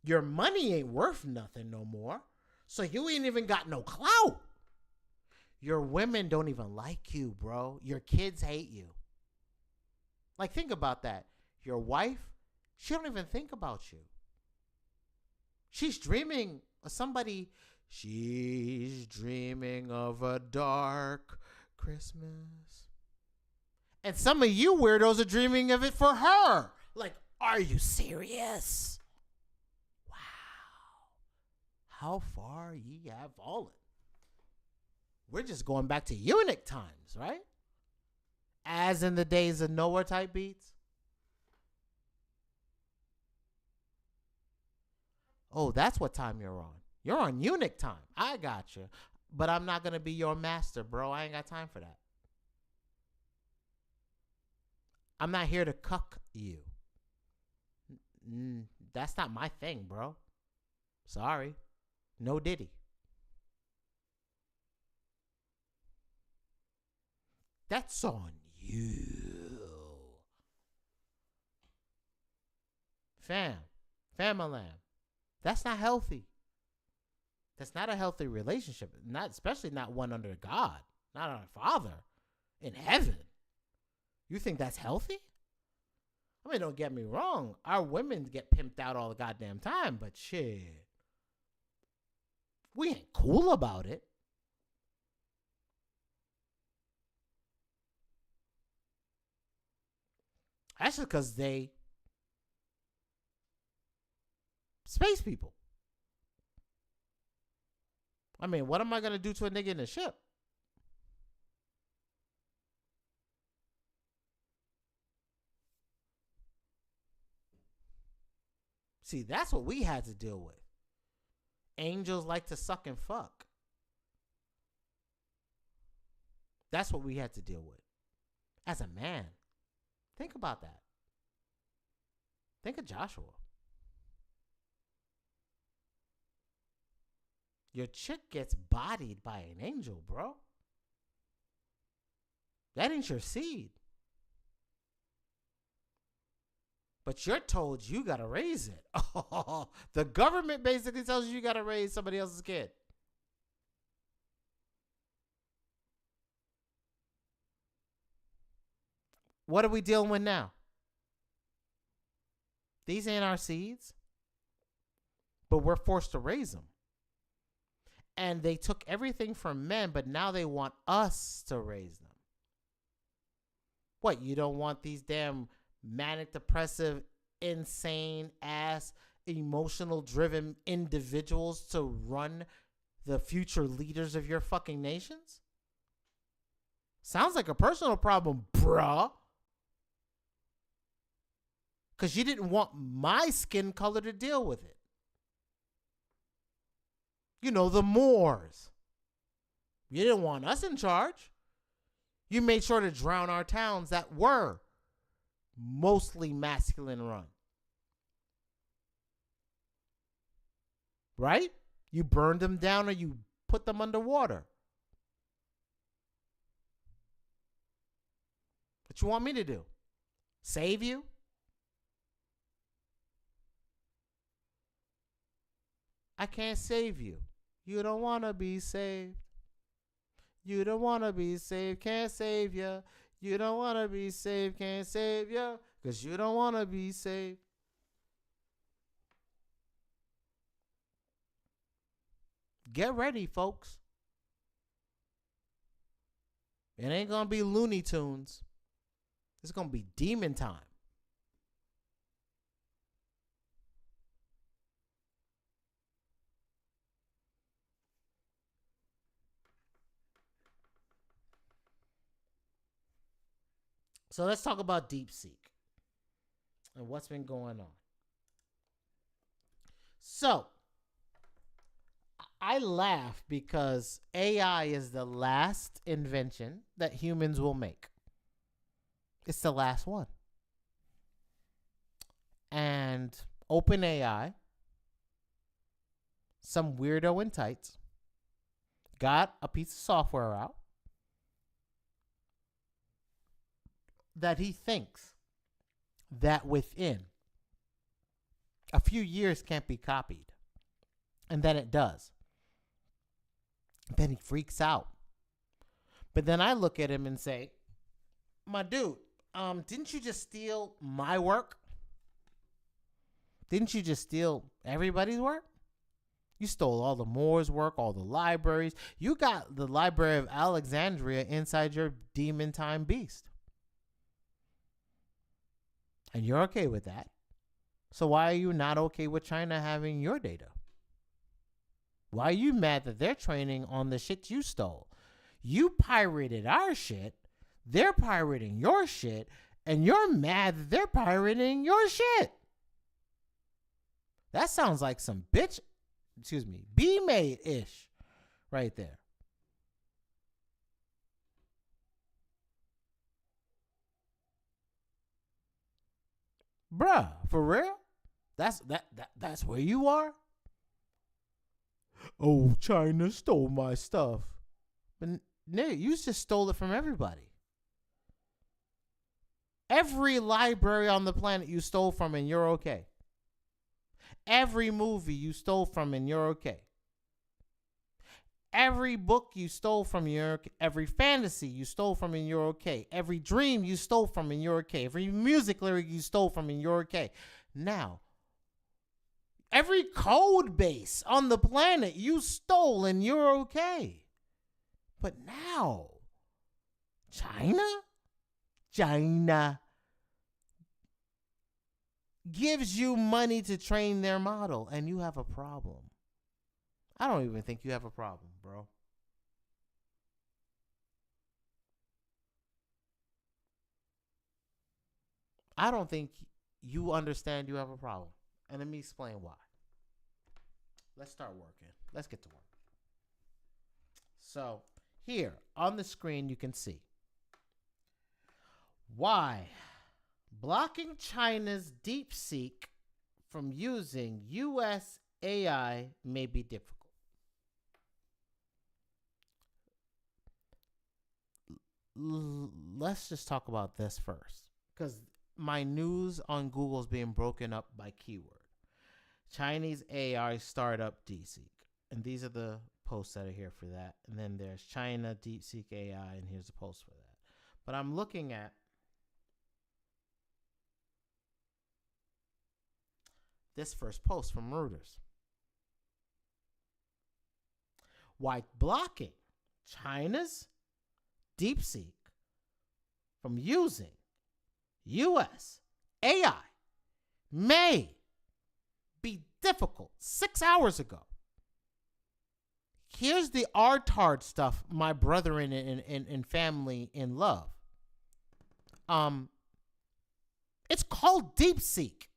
S3: Your money ain't worth nothing no more. So you ain't even got no clout. Your women don't even like you, bro. Your kids hate you. Like, think about that. Your wife, she don't even think about you. She's dreaming of somebody. She's dreaming of a dark Christmas. And some of you weirdos are dreaming of it for her. Like, are you serious? How far ye have fallen. We're just going back to eunuch times, right? As in the days of Noah type beats. Oh, that's what time you're on. You're on eunuch time. I got you. But I'm not going to be your master, bro. I ain't got time for that. I'm not here to cuck you. That's not my thing, bro. Sorry. No diddy. That's on you. Fam-a-lam. That's not healthy. That's not a healthy relationship. Not, especially not one under God. Not our Father in heaven. You think that's healthy? I mean, don't get me wrong. Our women get pimped out all the goddamn time, but shit. We ain't cool about it. That's just because they space people. I mean, what am I going to do to a nigga in a ship? See, that's what we had to deal with. Angels like to suck and fuck. That's what we had to deal with. As a man, think about that. Think of Joshua. Your chick gets bodied by an angel, bro. That ain't your seed. But you're told you got to raise it. The government basically tells you got to raise somebody else's kid. What are we dealing with now? These ain't our seeds, but we're forced to raise them. And they took everything from men, but now they want us to raise them. What, you don't want these damn manic depressive, insane ass, emotional driven individuals to run the future leaders of your fucking nations? Sounds like a personal problem, bruh. Because you didn't want my skin color to deal with it. You know, the Moors. You didn't want us in charge. You made sure to drown our towns that were mostly masculine run. Right? You burned them down or you put them underwater. What you want me to do? Save you? I can't save you. You don't want to be saved. You don't want to be saved, can't save you. You don't want to be saved, can't save you. Because you don't want to be saved. Get ready, folks. It ain't going to be Looney Tunes. It's going to be demon time. So let's talk about DeepSeek and what's been going on. So I laugh because AI is the last invention that humans will make. It's the last one. And OpenAI, some weirdo in tights, got a piece of software out that he thinks that within a few years can't be copied. And then it does. Then he freaks out. But then I look at him and say, my dude, didn't you just steal my work? Didn't you just steal everybody's work? You stole all the Moore's work, all the libraries. You got the Library of Alexandria inside your demon time beast. And you're okay with that. So why are you not okay with China having your data? Why are you mad that they're training on the shit you stole? You pirated our shit. They're pirating your shit. And you're mad that they're pirating your shit. That sounds like some B-made-ish right there. Bruh, for real? That's where you are? Oh, China stole my stuff. But nigga, you just stole it from everybody. Every library on the planet you stole from and you're okay. Every movie you stole from and you're okay. Every book you stole from and you're okay. Every fantasy you stole from and you're okay. Every dream you stole from and you're okay. Every music lyric you stole from and you're okay. Now, every code base on the planet you stole and you're okay. But now, China gives you money to train their model and you have a problem. I don't even think you have a problem, bro. I don't think you understand you have a problem. And let me explain why. Let's start working. Let's get to work. So Here on the screen, you can see why blocking China's DeepSeek from using U.S. AI may be difficult. Let's just talk about this first, because my news on Google is being broken up by keyword. Chinese AI startup DeepSeek. And these are the posts that are here for that. And then there's China DeepSeek AI, and here's a post for that. But I'm looking at this first post from Reuters. Why blocking China's DeepSeek from using U.S. AI may be difficult. 6 hours ago. Here's the R-tard stuff, my brethren and family in love. It's called DeepSeek.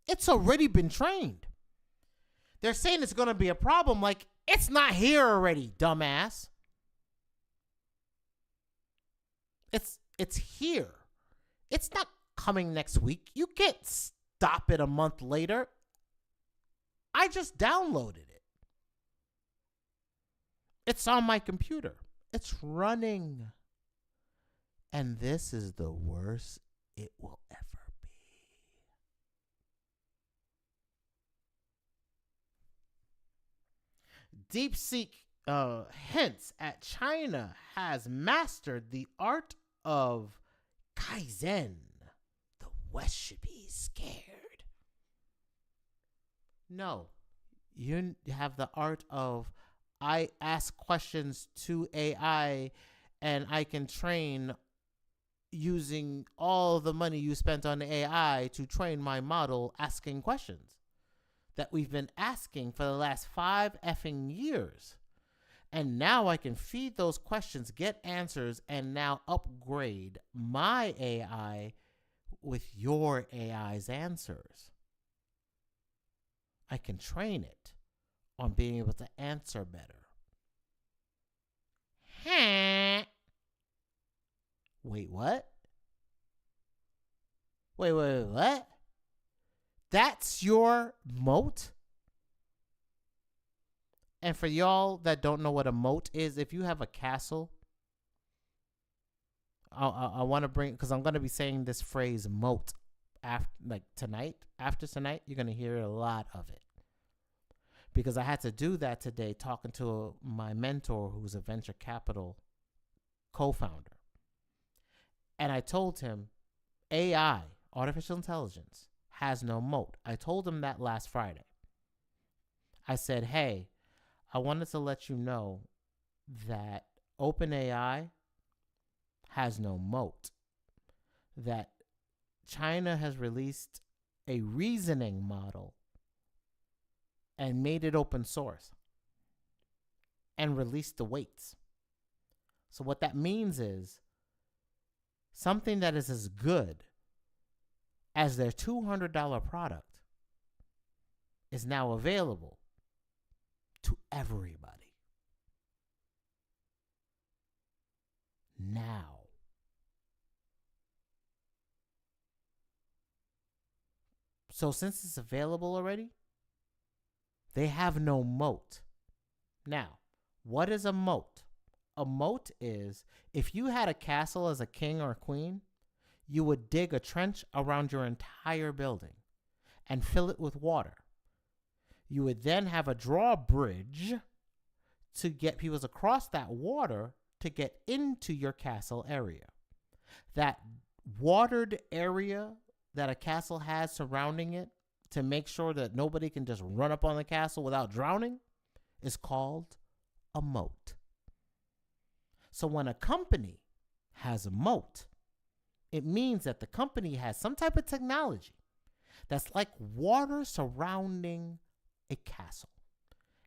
S3: It's already been trained. They're saying it's going to be a problem. Like, it's not here already, dumbass. It's here. It's not coming next week. You can't stop it a month later. I just downloaded it. It's on my computer. It's running. And this is the worst it will ever be. DeepSeek hints at China has mastered the art of Kaizen. The West should be scared. No. You have the art of I ask questions to AI and I can train using all the money you spent on AI to train my model asking questions that we've been asking for the last 5 effing years. And now I can feed those questions, get answers, and now upgrade my AI with your AI's answers. I can train it on being able to answer better. Wait, what? Wait, what? That's your moat? And for y'all that don't know what a moat is, if you have a castle, I want to bring, because I'm going to be saying this phrase moat after, like tonight. After tonight, you're going to hear a lot of it. Because I had to do that today talking to my mentor who's a venture capital co-founder. And I told him AI, artificial intelligence, has no moat. I told him that last Friday. I said, hey, I wanted to let you know that OpenAI has no moat. That China has released a reasoning model and made it open source and released the weights. So what that means is something that is as good as their $200 product is now available to everybody. Now. So since it's available already, they have no moat. Now, what is a moat? A moat is if you had a castle as a king or a queen, you would dig a trench around your entire building and fill it with water. You would then have a drawbridge to get people across that water to get into your castle area. That watered area that a castle has surrounding it to make sure that nobody can just run up on the castle without drowning is called a moat. So when a company has a moat, it means that the company has some type of technology that's like water surrounding a castle.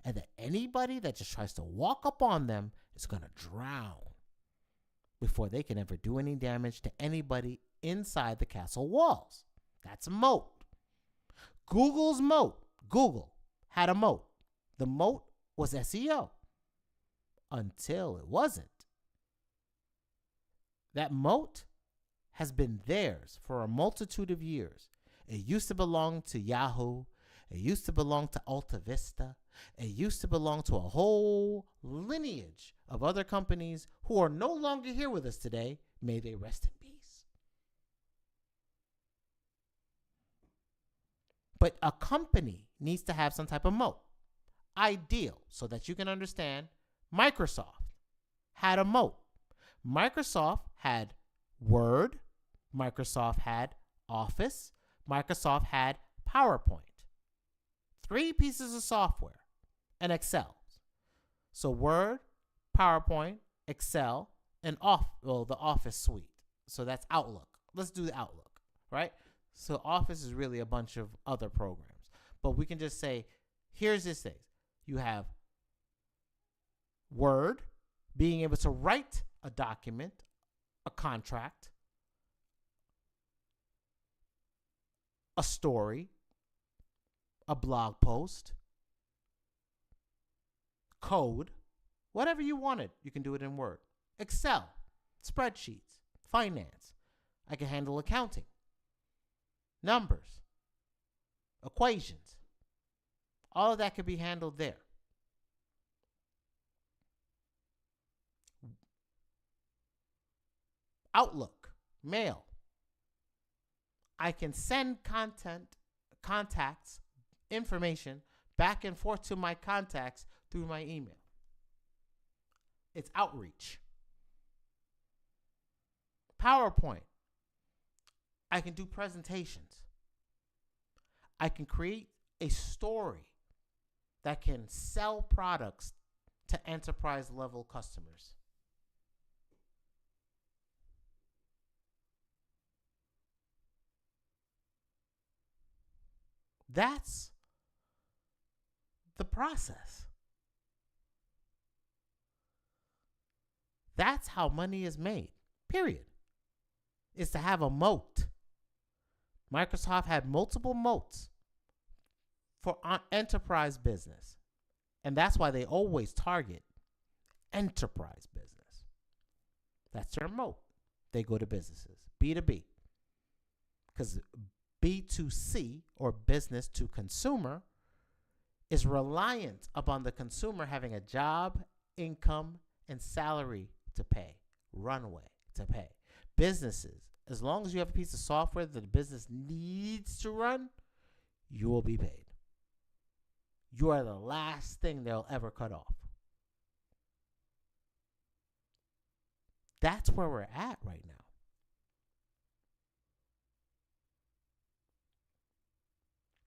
S3: And that anybody that just tries to walk up on them is going to drown before they can ever do any damage to anybody inside the castle walls. That's a moat. Google's moat. Google had a moat. The moat was SEO. until it wasn't. That moat has been theirs for a multitude of years. It used to belong to Yahoo. It used to belong to Alta Vista. It used to belong to a whole lineage of other companies who are no longer here with us today. May they rest in peace. But a company needs to have some type of moat. Ideal, so that you can understand, Microsoft had a moat. Microsoft had Word. Microsoft had Office. Microsoft had PowerPoint. 3 pieces of software and Excel. So Word, PowerPoint, Excel, and the Office suite. So that's Outlook. Let's do the Outlook, right? So Office is really a bunch of other programs. But we can just say, here's this thing. You have Word, being able to write a document, a contract, a story, a blog post, code, whatever you wanted, you can do it in Word. Excel, spreadsheets, finance. I can handle accounting, numbers, equations. All of that can be handled there. Outlook, mail. I can send contacts, information back and forth to my contacts through my email. It's outreach. PowerPoint. I can do presentations. I can create a story that can sell products to enterprise level customers. That's the process. That's how money is made, period. Is to have a moat. Microsoft had multiple moats for enterprise business. And that's why they always target enterprise business. That's their moat. They go to businesses, B2B. Because B2C, or business to consumer, is reliant upon the consumer having a job, income, and salary to pay, runway to pay. Businesses, as long as you have a piece of software that the business needs to run, you will be paid. You are the last thing they'll ever cut off. That's where we're at right now.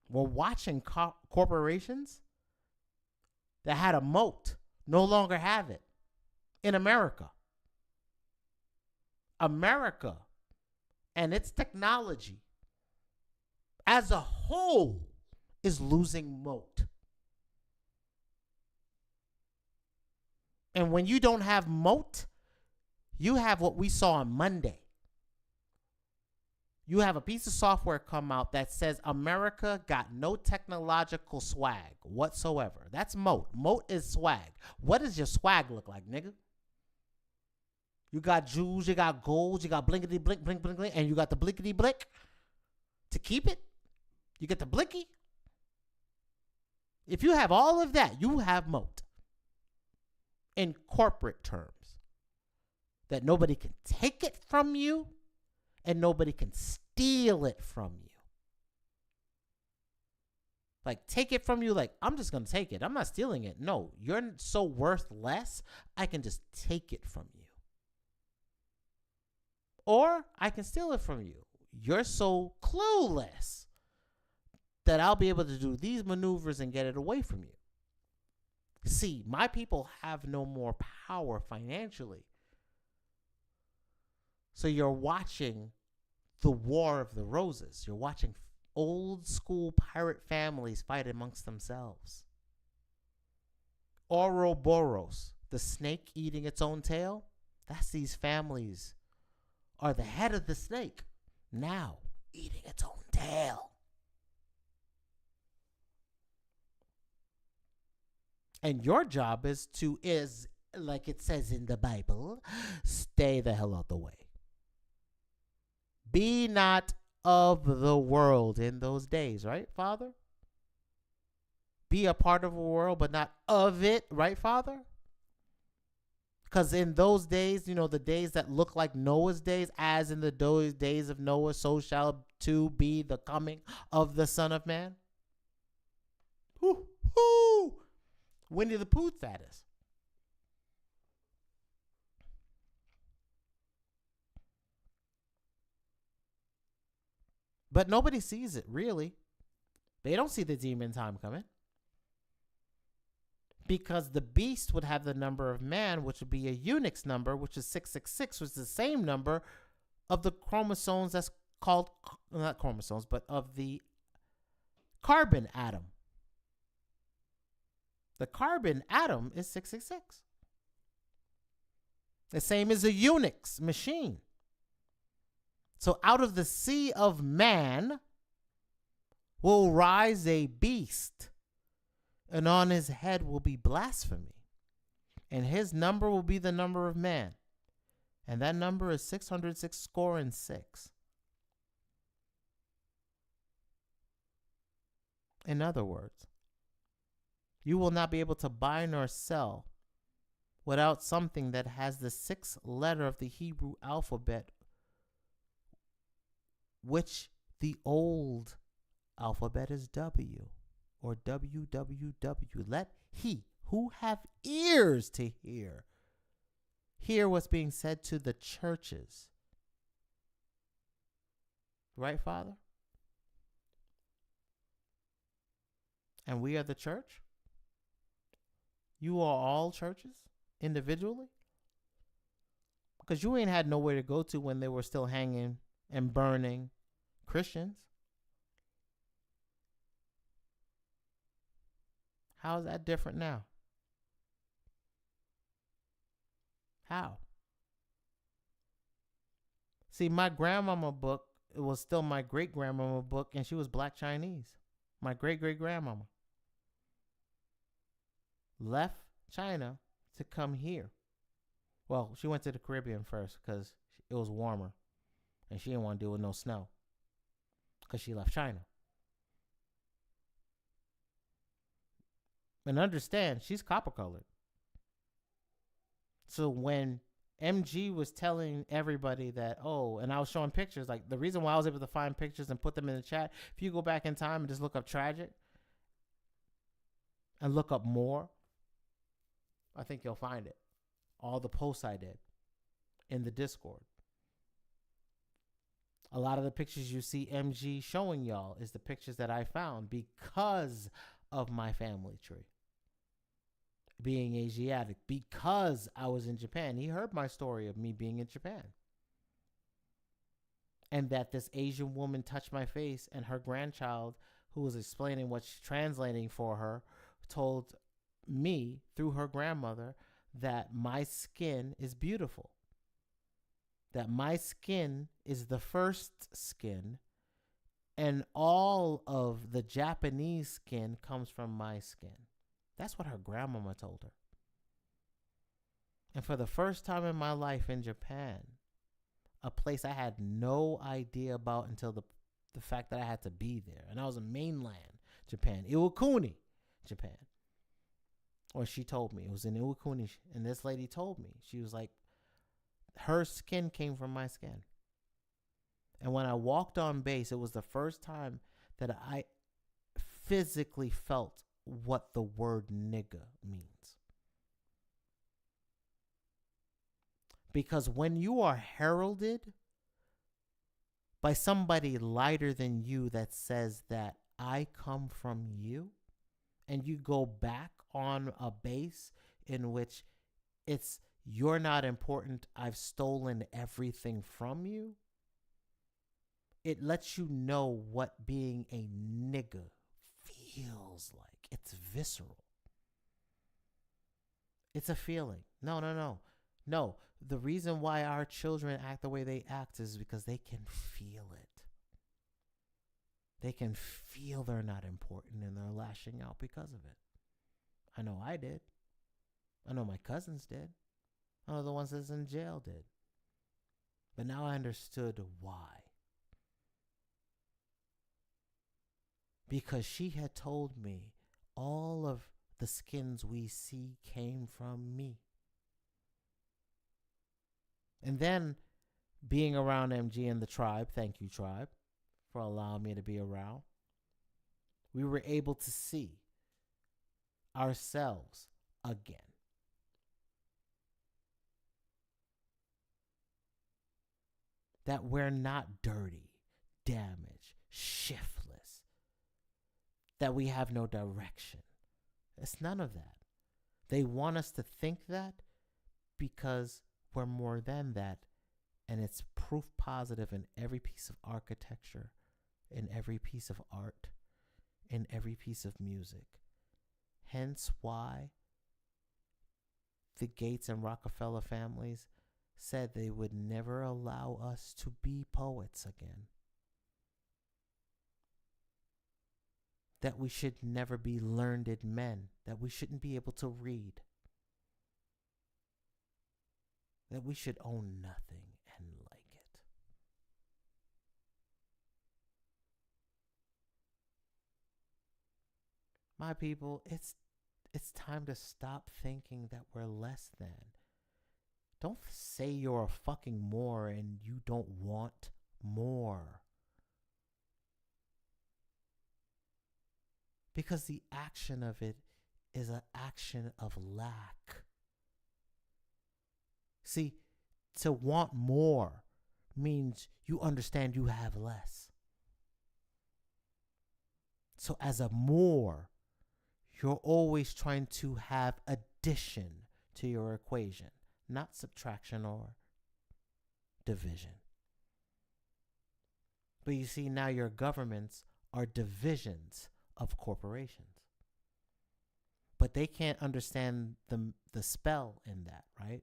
S3: We're watching corporations that had a moat no longer have it in America. America and its technology as a whole is losing moat. And when you don't have moat, you have what we saw on Monday. You have a piece of software come out that says America got no technological swag whatsoever. That's moat. Moat is swag. What does your swag look like, nigga? You got jewels, you got golds, you got blinkety blink, blink, blink, blink, and you got the blinkety blink to keep it. You get the blinky. If you have all of that, you have moat. In corporate terms, that nobody can take it from you and nobody can steal it from you. Like, take it from you, like, I'm just going to take it. I'm not stealing it. No, you're so worth less, I can just take it from you. Or I can steal it from you. You're so clueless that I'll be able to do these maneuvers and get it away from you. See, my people have no more power financially. So you're watching the War of the Roses. You're watching old school pirate families fight amongst themselves. Ouroboros, the snake eating its own tail. That's these families are the head of the snake now eating its own tail. And your job is like it says in the Bible, stay the hell out the way. Be not of the world in those days, right, Father? Be a part of a world, but not of it, right, Father? Because in those days, the days that look like Noah's days, as in the days of Noah, so shall too be the coming of the Son of Man. Whoo! Winnie the Pooh status. But nobody sees it, really. They don't see the demon time coming. Because the beast would have the number of man, which would be a unix number, which is 666, which is the same number of the chromosomes that's called, not chromosomes, but of the carbon atom. The carbon atom is 666. The same as a Unix machine. So out of the sea of man will rise a beast, and on his head will be blasphemy, and his number will be the number of man, and that number is 606 score and 6. In other words, you will not be able to buy nor sell without something that has the 6th letter of the Hebrew alphabet, which the old alphabet is W, or WWW. Let he who have ears to hear what's being said to the churches. Right, Father? And we are the church? You are all churches individually? Because you ain't had nowhere to go to when they were still hanging and burning Christians. How is that different now? How? See, my grandmama book, it was still my great-grandmama book, and she was Black Chinese. My great-great-grandmama left China to come here. Well, she went to the Caribbean first because it was warmer, and she didn't want to deal with no snow because she left China. And understand, she's copper-colored. So when MG was telling everybody that, and I was showing pictures, like the reason why I was able to find pictures and put them in the chat, if you go back in time and just look up tragic and look up more, I think you'll find it. All the posts I did in the Discord. A lot of the pictures you see MG showing y'all is the pictures that I found because of my family tree. Being Asiatic, because I was in Japan. He heard my story of me being in Japan. And that this Asian woman touched my face, and her grandchild, who was explaining what she's translating for her, told me through her grandmother that my skin is beautiful. That my skin is the first skin, and all of the Japanese skin comes from my skin. That's what her grandmama told her. And for the first time in my life in Japan, a place I had no idea about until the fact that I had to be there. And I was in mainland Japan, Iwakuni, Japan. Or she told me, it was in Iwakuni. And this lady told me, she was like, her skin came from my skin. And when I walked on base, it was the first time that I physically felt what the word nigga means. Because when you are heralded by somebody lighter than you that says that I come from you, and you go back on a base in which it's you're not important, I've stolen everything from you, it lets you know what being a nigga feels like. It's visceral. It's a feeling. No. The reason why our children act the way they act is because they can feel it. They can feel they're not important, and they're lashing out because of it. I know I did. I know my cousins did. I know the ones that's in jail did. But now I understood why. Because she had told me all of the skins we see came from me. And then being around MG and the tribe, thank you, tribe, for allowing me to be around, we were able to see ourselves again. That we're not dirty, damaged, shiftless, that we have no direction. It's none of that. They want us to think that because we're more than that. And it's proof positive in every piece of architecture, in every piece of art, in every piece of music. Hence why the Gates and Rockefeller families said they would never allow us to be poets again. That we should never be learned men, that we shouldn't be able to read, that we should own nothing and like it. My people, it's time to stop thinking that we're less than. Don't say you're a fucking more and you don't want more. Because the action of it is an action of lack. See, to want more means you understand you have less. So as a more, you're always trying to have addition to your equation, not subtraction or division. But you see, now your governments are divisions of corporations. But they can't understand the spell in that, right?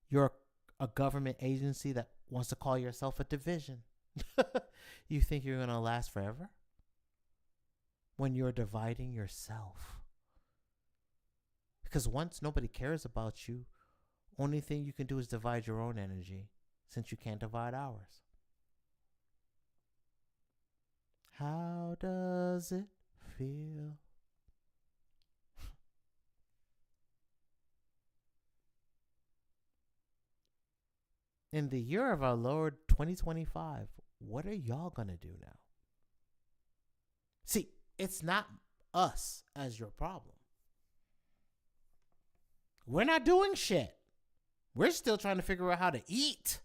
S3: You're a government agency that wants to call yourself a division. You think you're going to last forever? When you're dividing yourself. Because once nobody cares about you, only thing you can do is divide your own energy, since you can't divide ours. How does it feel? In the year of our Lord 2025, what are y'all going to do now? See, it's not us as your problem. We're not doing shit. We're still trying to figure out how to eat.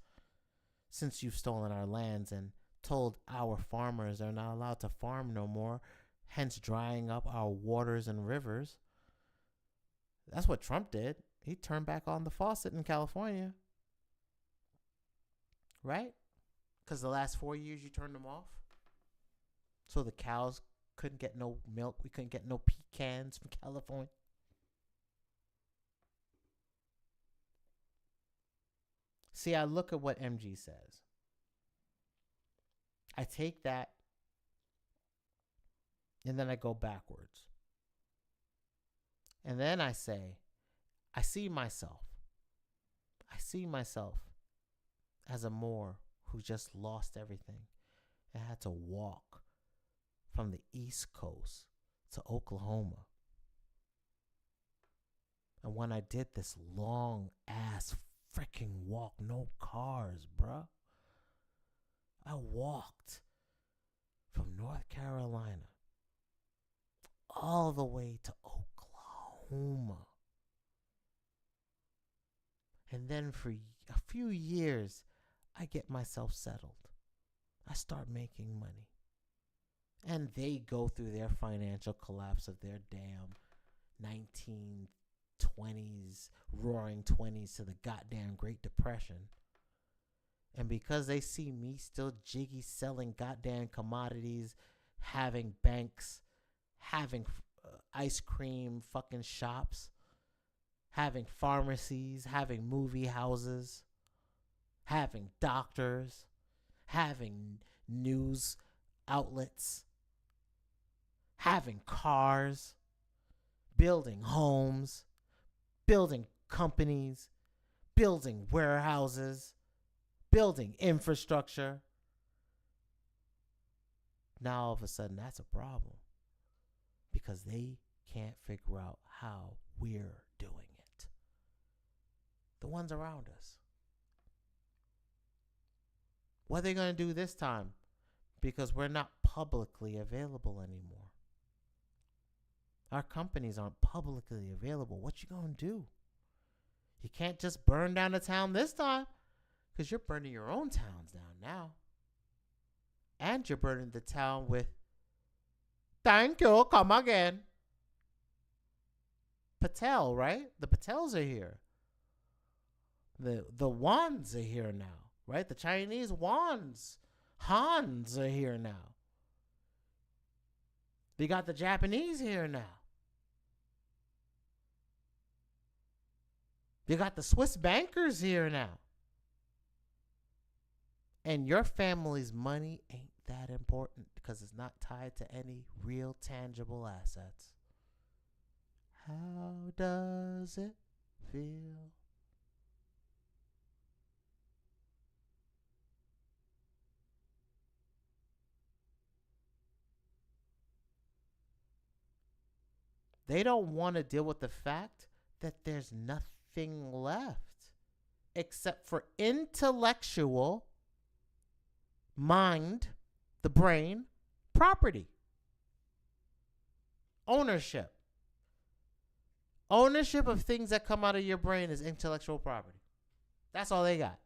S3: Since you've stolen our lands and told our farmers they're not allowed to farm no more, hence drying up our waters and rivers. That's what Trump did. He turned back on the faucet in California. Right? Because the last 4 years you turned them off. So the cows couldn't get no milk. We couldn't get no pecans from California. See, I look at what MG says. I take that and then I go backwards. And then I say, I see myself. I see myself as a Moor who just lost everything and had to walk from the East Coast to Oklahoma. And when I did this long ass freaking walk, no cars, bruh. I walked from North Carolina all the way to Oklahoma. And then for a few years, I get myself settled. I start making money. And they go through their financial collapse of their damn 1920s, roaring 20s to the goddamn Great Depression. And because they see me still jiggy selling goddamn commodities, having banks, having ice cream fucking shops, having pharmacies, having movie houses, having doctors, having news outlets, having cars, building homes, building companies, building warehouses, building infrastructure. Now all of a sudden that's a problem because they can't figure out how we're doing it. The ones around us. What are they going to do this time? Because we're not publicly available anymore. Our companies aren't publicly available. What you going to do? You can't just burn down the town this time because you're burning your own towns down now. And you're burning the town with, thank you, come again. Patel, right? The Patels are here. The Wans are here now, right? The Chinese Wans, Hans are here now. They got the Japanese here now. They got the Swiss bankers here now. And your family's money ain't that important because it's not tied to any real tangible assets. How does it feel? They don't want to deal with the fact that there's nothing left except for intellectual mind, the brain, property, ownership. Ownership of things that come out of your brain is intellectual property. That's all they got.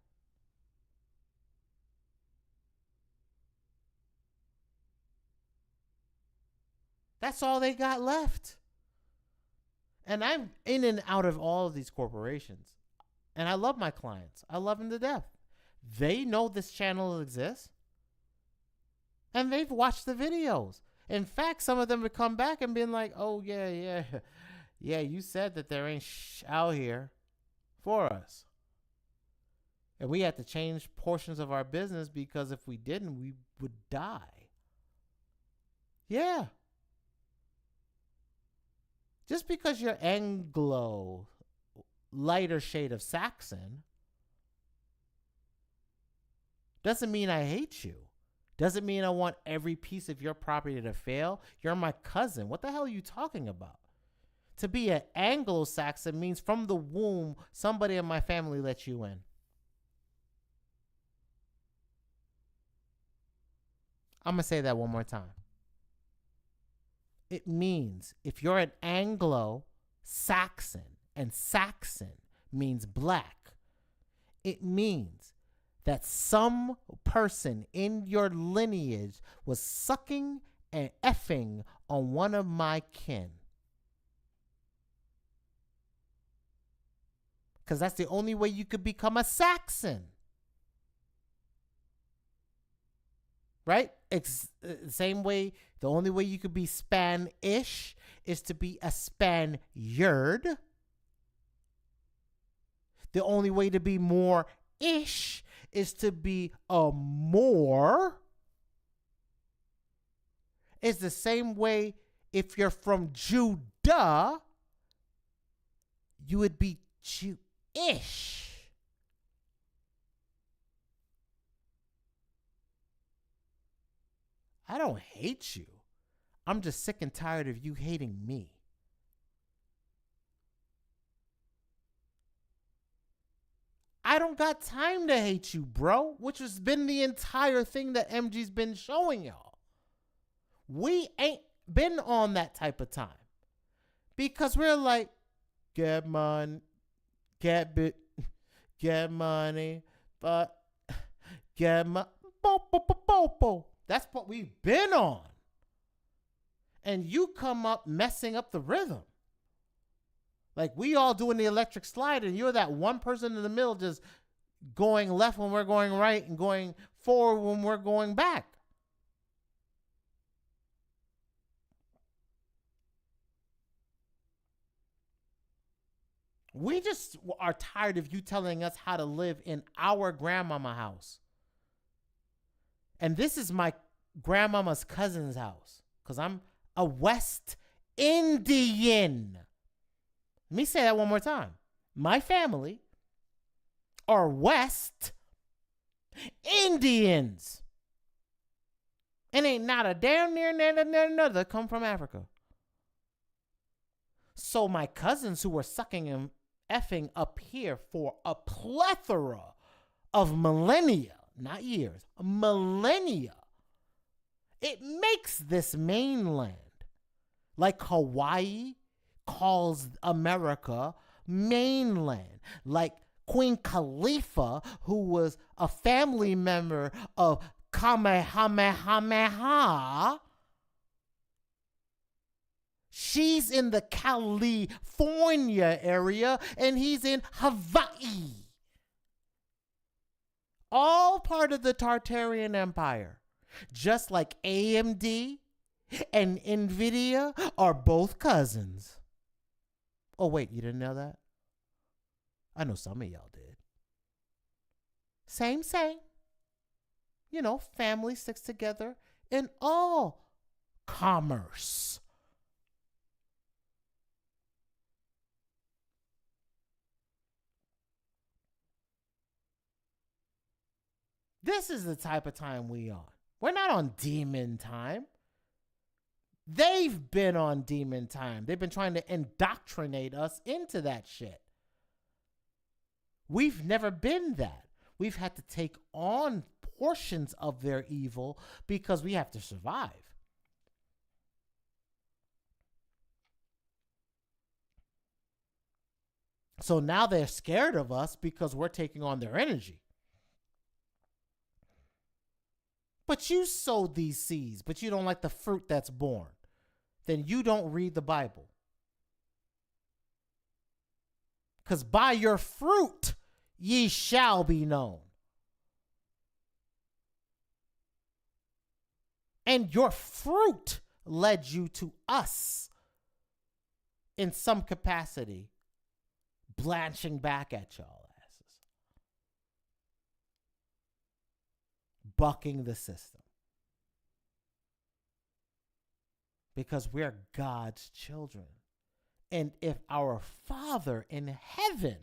S3: That's all they got left. And I'm in and out of all of these corporations. And I love my clients. I love them to death. They know this channel exists. And they've watched the videos. In fact, some of them would come back and be like, oh, yeah, you said that there ain't out here for us. And we had to change portions of our business because if we didn't, we would die. Yeah. Just because you're Anglo, lighter shade of Saxon, doesn't mean I hate you. Doesn't mean I want every piece of your property to fail. You're my cousin. What the hell are you talking about? To be an Anglo-Saxon means from the womb, somebody in my family let you in. I'm going to say that one more time. It means if you're an Anglo-Saxon, and Saxon means black, it means that some person in your lineage was sucking and effing on one of my kin. Because that's the only way you could become a Saxon. Right? Same way, the only way you could be Spanish is to be a Spaniard. The only way to be more-ish is to be a Moor. It's the same way if you're from Judah, you would be Jewish. I don't hate you. I'm just sick and tired of you hating me. I don't got time to hate you, bro, which has been the entire thing that MG's been showing y'all. We ain't been on that type of time because we're like, get money, get money, but get money. That's what we've been on. And you come up messing up the rhythm. Like we all doing the electric slide and you're that one person in the middle just going left when we're going right and going forward when we're going back. We just are tired of you telling us how to live in our grandmama house. And this is my grandmama's cousin's house because I'm a West Indian. Let me say that one more time. My family are West Indians. And ain't not a damn near another come from Africa. So my cousins who were sucking and effing up here for a plethora of millennia, not years, millennia, it makes this mainland, like Hawaii calls America mainland, like Queen Khalifa, who was a family member of Kamehameha, she's in the California area and he's in Hawaii. All part of the Tartarian Empire. Just like AMD and NVIDIA are both cousins. Oh, wait, you didn't know that? I know some of y'all did. Same. You know, family sticks together in all commerce. This is the type of time we on. We're not on demon time. They've been on demon time. They've been trying to indoctrinate us into that shit. We've never been that. We've had to take on portions of their evil because we have to survive. So now they're scared of us because we're taking on their energy. But you sowed these seeds, but you don't like the fruit that's born. Then you don't read the Bible. Because by your fruit ye shall be known. And your fruit led you to us in some capacity, blanching back at y'all asses. Bucking the system. Because we're God's children. And if our Father in heaven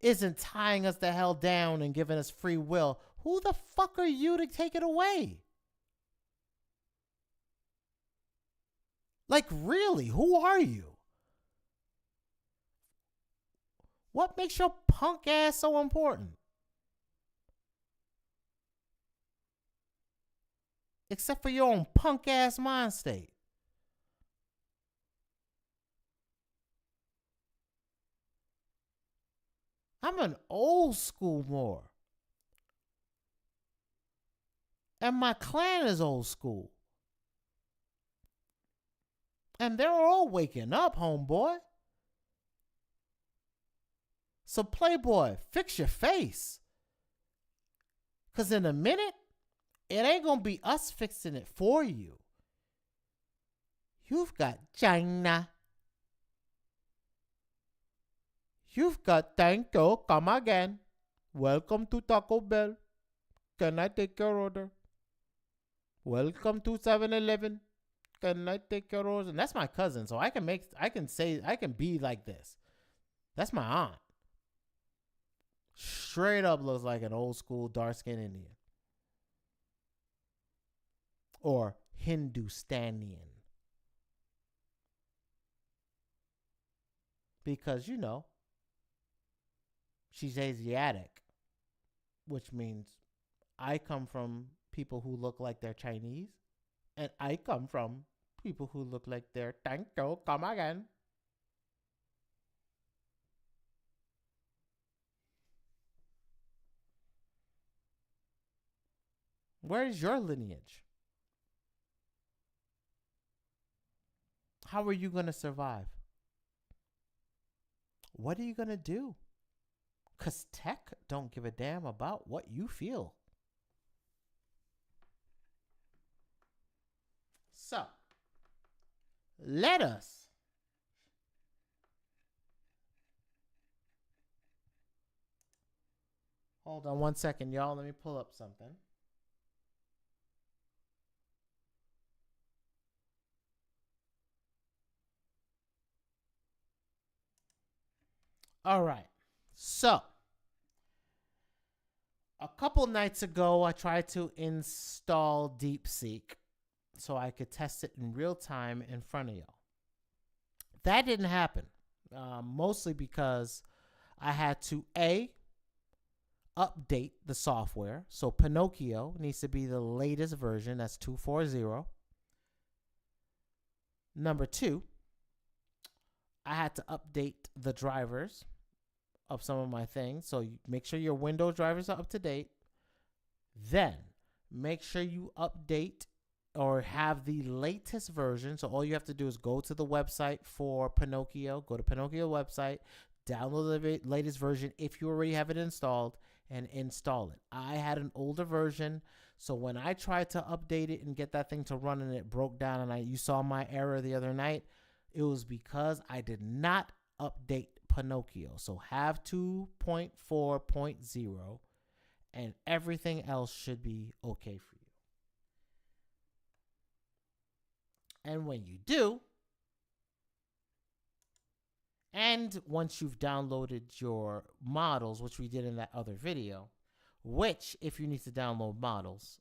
S3: isn't tying us the hell down and giving us free will, who the fuck are you to take it away? Like, really, who are you? What makes your punk ass so important? Except for your own punk ass mind state. I'm an old school Moor. And my clan is old school. And they're all waking up, homeboy. So, Playboy, fix your face. Because in a minute, it ain't going to be us fixing it for you. You've got China. You've got thank you, come again. Welcome to Taco Bell. Can I take your order? Welcome to 7-Eleven. Can I take your order? And that's my cousin, so I can be like this. That's my aunt. Straight up looks like an old school dark-skinned Indian. Or Hindustanian. Because, you know, she's Asiatic, which means I come from people who look like they're Chinese, and I come from people who look like they're thank you, come again. Where is your lineage? How are you going to survive? What are you going to do? Because tech don't give a damn about what you feel. So, let us hold on one second, y'all. Let me pull up something. All right. So, a couple nights ago, I tried to install DeepSeek so I could test it in real time in front of y'all. That didn't happen, mostly because I had to update the software. So Pinocchio needs to be the latest version. That's 2.40. Number 2, I had to update the drivers of some of my things. So you make sure your Windows drivers are up to date. Then make sure you update or have the latest version. So all you have to do is go to the website for Pinocchio, go to Pinocchio website, download the latest version if you already have it installed, and install it. I had an older version, so when I tried to update it and get that thing to run and it broke down, and you saw my error the other night, it was because I did not update Pinocchio. So have 2.4.0 and everything else should be okay for you. And when you do, and once you've downloaded your models, which we did in that other video, which if you need to download models,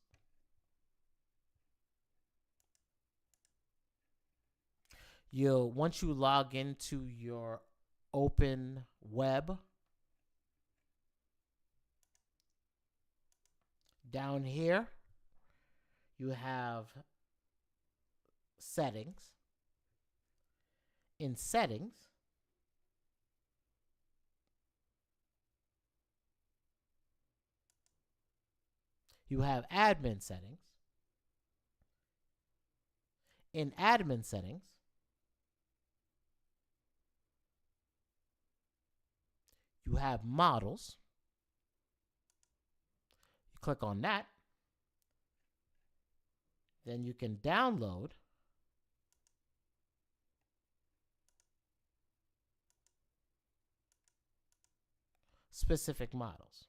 S3: once you log into your open web, down here you have settings. In settings, you have admin settings. In admin settings, you have models. You click on that. Then you can download specific models.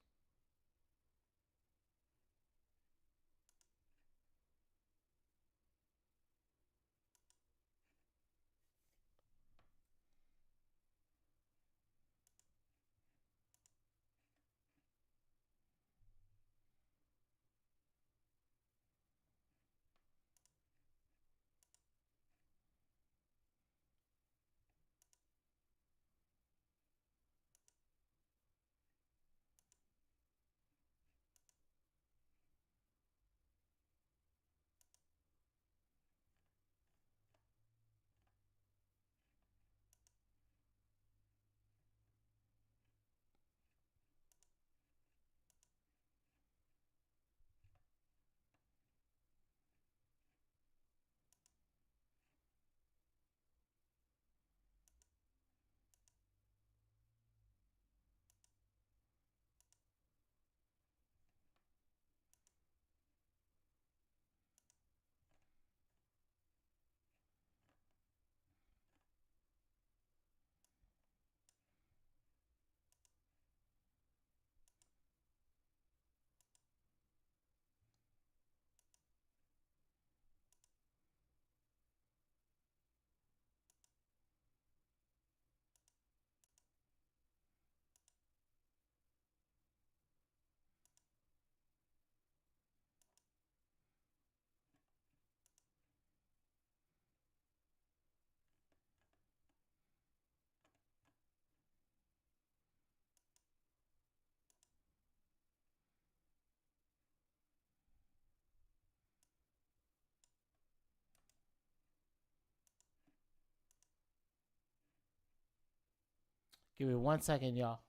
S3: Give me 1 second, y'all.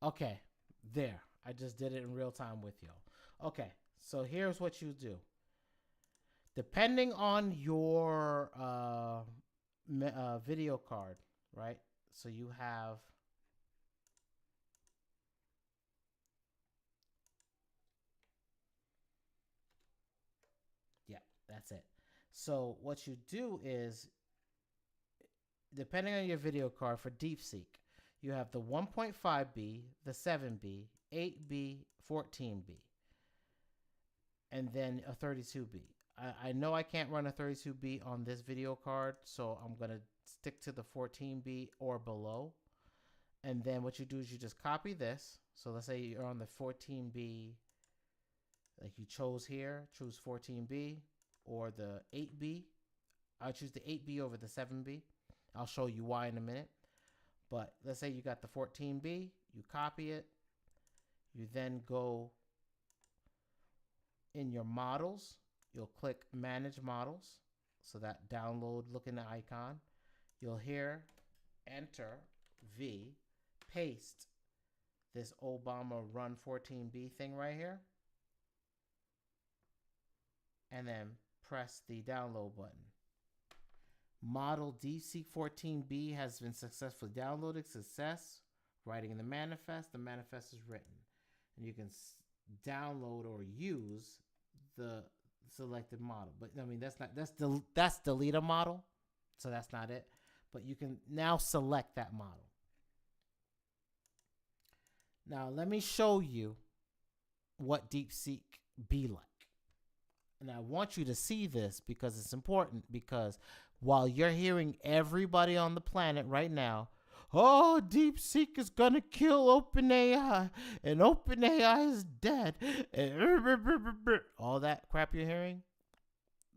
S3: Okay, there. I just did it in real time with y'all. Okay, so here's what you do. Depending on your video card, right? So you have that's it. So what you do is, depending on your video card for DeepSeek, you have the 1.5B, the 7B, 8B, 14B, and then a 32B. I know I can't run a 32B on this video card, so I'm going to stick to the 14B or below. And then what you do is you just copy this. So let's say you're on the 14B, like you chose here, choose 14B. Or the 8B. I'll choose the 8B over the 7B. I'll show you why in a minute. But let's say you got the 14B, you copy it. You then go in your models. You'll click Manage Models. So that download looking icon. You'll hear Enter V, paste this Obama Run 14B thing right here. And then press the download button. Model DeepSeek 14B has been successfully downloaded. Success. Writing in the manifest. The manifest is written. And you can download or use the selected model. But I mean, that's delete a model. So that's not it. But you can now select that model. Now let me show you what DeepSeek be like. And I want you to see this because it's important, because while you're hearing everybody on the planet right now, oh, DeepSeek is going to kill OpenAI and OpenAI is dead, and all that crap you're hearing,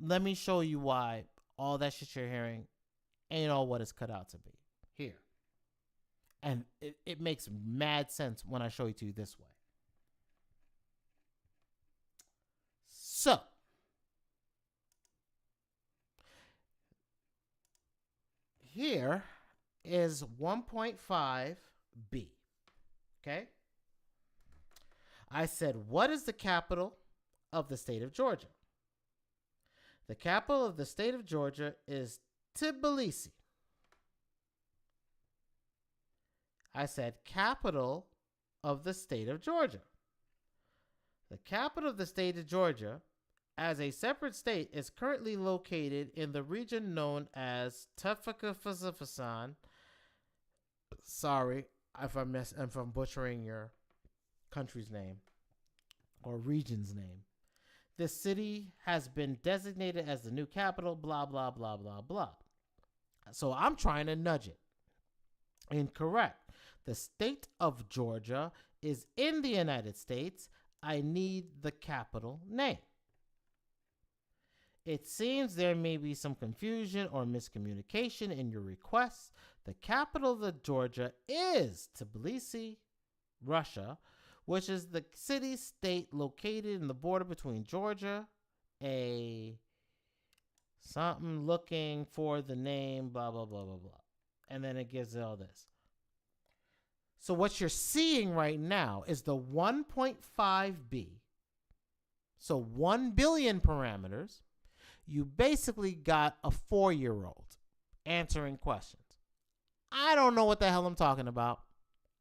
S3: let me show you why all that shit you're hearing ain't all what it's cut out to be here. And it makes mad sense when I show it to you this way. So, here is 1.5B. Okay? I said, what is the capital of the state of Georgia? The capital of the state of Georgia is Tbilisi. I said, capital of the state of Georgia. The capital of the state of Georgia, as a separate state, is currently located in the region known as Tufakafazafassan. Sorry if I'm butchering your country's name or region's name. This city has been designated as the new capital, blah, blah, blah, blah, blah. So I'm trying to nudge it. Incorrect. The state of Georgia is in the United States. I need the capital name. It seems there may be some confusion or miscommunication in your request. The capital of the Georgia is Tbilisi, Russia, which is the city-state located in the border between Georgia, something looking for the name, blah, blah, blah, blah, blah. And then it gives all this. So what you're seeing right now is the 1.5B. So 1 billion parameters. You basically got a 4-year-old answering questions. I don't know what the hell I'm talking about.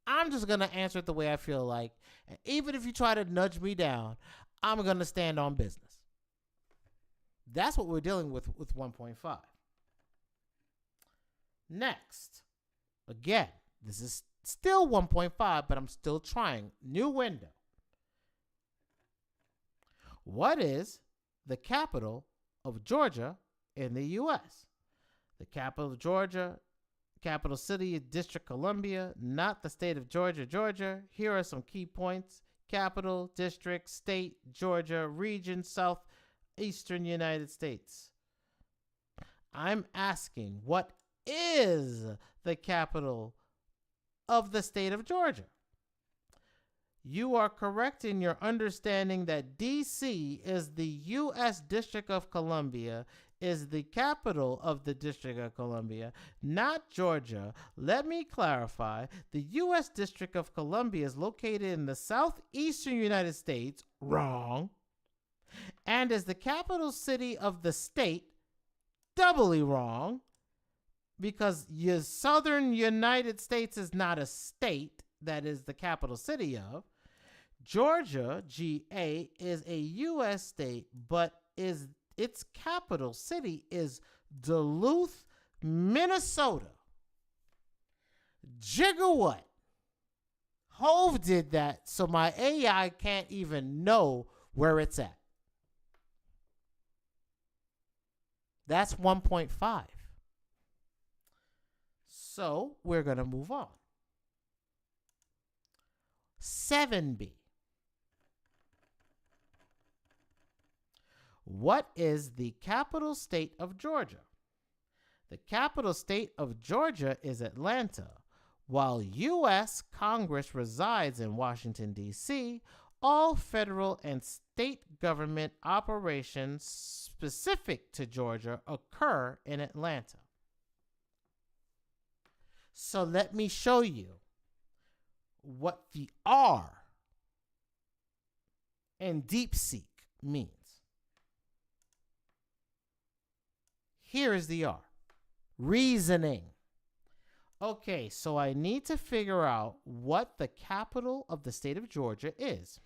S3: I'm just going to answer it the way I feel like. And even if you try to nudge me down, I'm going to stand on business. That's what we're dealing with 1.5. Next. Again, this is still 1.5, but I'm still trying. New window. What is the capital of Georgia in the U.S.? The capital of Georgia, capital city, District Columbia, not the state of Georgia, Georgia. Here are some key points. Capital, district, state, Georgia, region, southeastern United States. I'm asking, what is the capital of the state of Georgia? You are correct in your understanding that D.C. is the U.S. District of Columbia, is the capital of the District of Columbia, not Georgia. Let me clarify. The U.S. District of Columbia is located in the southeastern United States. Wrong. and is the capital city of the state, doubly wrong, because your southern United States is not a state that is the capital city of. Georgia, GA, is a U.S. state, but its capital city is Duluth, Minnesota. Jigga what? Hove did that, so my AI can't even know where it's at. That's 1.5. So we're going to move on. 7B. What is the capital state of Georgia? The capital state of Georgia is Atlanta. While U.S. Congress resides in Washington, D.C., all federal and state government operations specific to Georgia occur in Atlanta. So let me show you what the R in DeepSeek means. Here is the R. Reasoning. Okay, so I need to figure out what the capital of the state of Georgia is.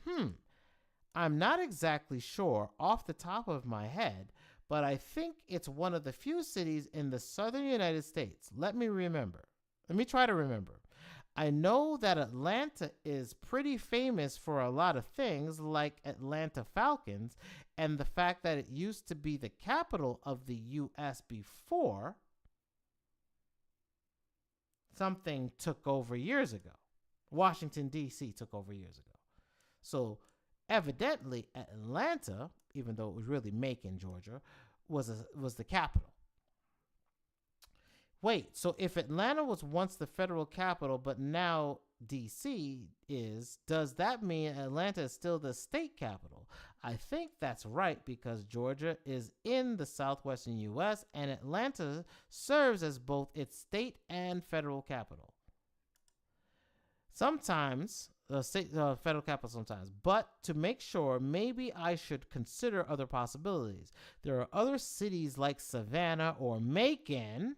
S3: I'm not exactly sure off the top of my head, but I think it's one of the few cities in the southern United States. Let me try to remember. I know that Atlanta is pretty famous for a lot of things, like Atlanta Falcons, and the fact that it used to be the capital of the U.S. before something took over years ago. Washington, D.C. took over years ago. So evidently Atlanta, even though it was really Macon, Georgia, was the capital. Wait, so if Atlanta was once the federal capital, but now D.C. is, does that mean Atlanta is still the state capital? I think that's right, because Georgia is in the southwestern U.S. and Atlanta serves as both its state and federal capital. Sometimes, federal capital sometimes, but to make sure, maybe I should consider other possibilities. There are other cities like Savannah or Macon,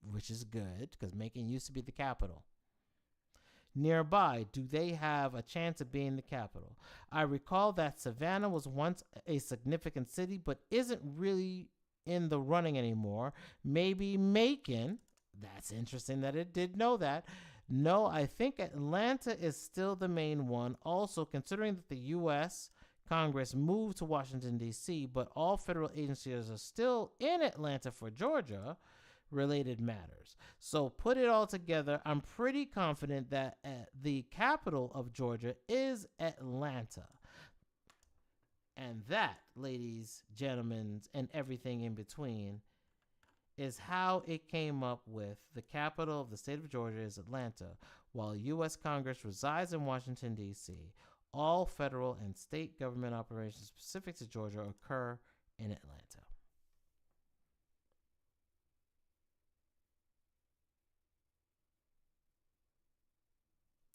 S3: which is good because Macon used to be the capital. Nearby, do they have a chance of being the capital? I recall that Savannah was once a significant city, but isn't really in the running anymore. Maybe Macon. That's interesting that it did know that. No, I think Atlanta is still the main one. Also, considering that the U.S. Congress moved to Washington, D.C., but all federal agencies are still in Atlanta for Georgia related matters. So put it all together, I'm pretty confident that the capital of Georgia is Atlanta. And that, ladies, gentlemen, and everything in between, is how it came up with the capital of the state of Georgia is Atlanta, while U.S. Congress resides in Washington, D.C. All federal and state government operations specific to Georgia occur in Atlanta.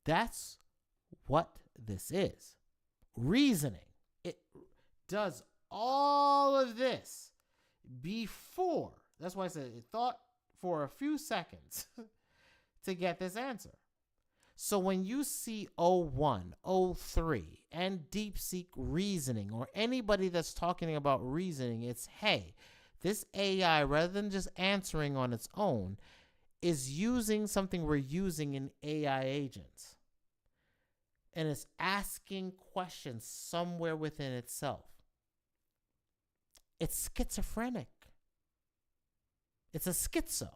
S3: That's what this is. Reasoning. It does all of this before. That's why I said it thought for a few seconds to get this answer. So when you see O1, O3, and DeepSeek reasoning, or anybody that's talking about reasoning, it's, hey, this AI, rather than just answering on its own, is using something we're using in AI agents. And it's asking questions somewhere within itself. It's schizophrenic. It's a schizo.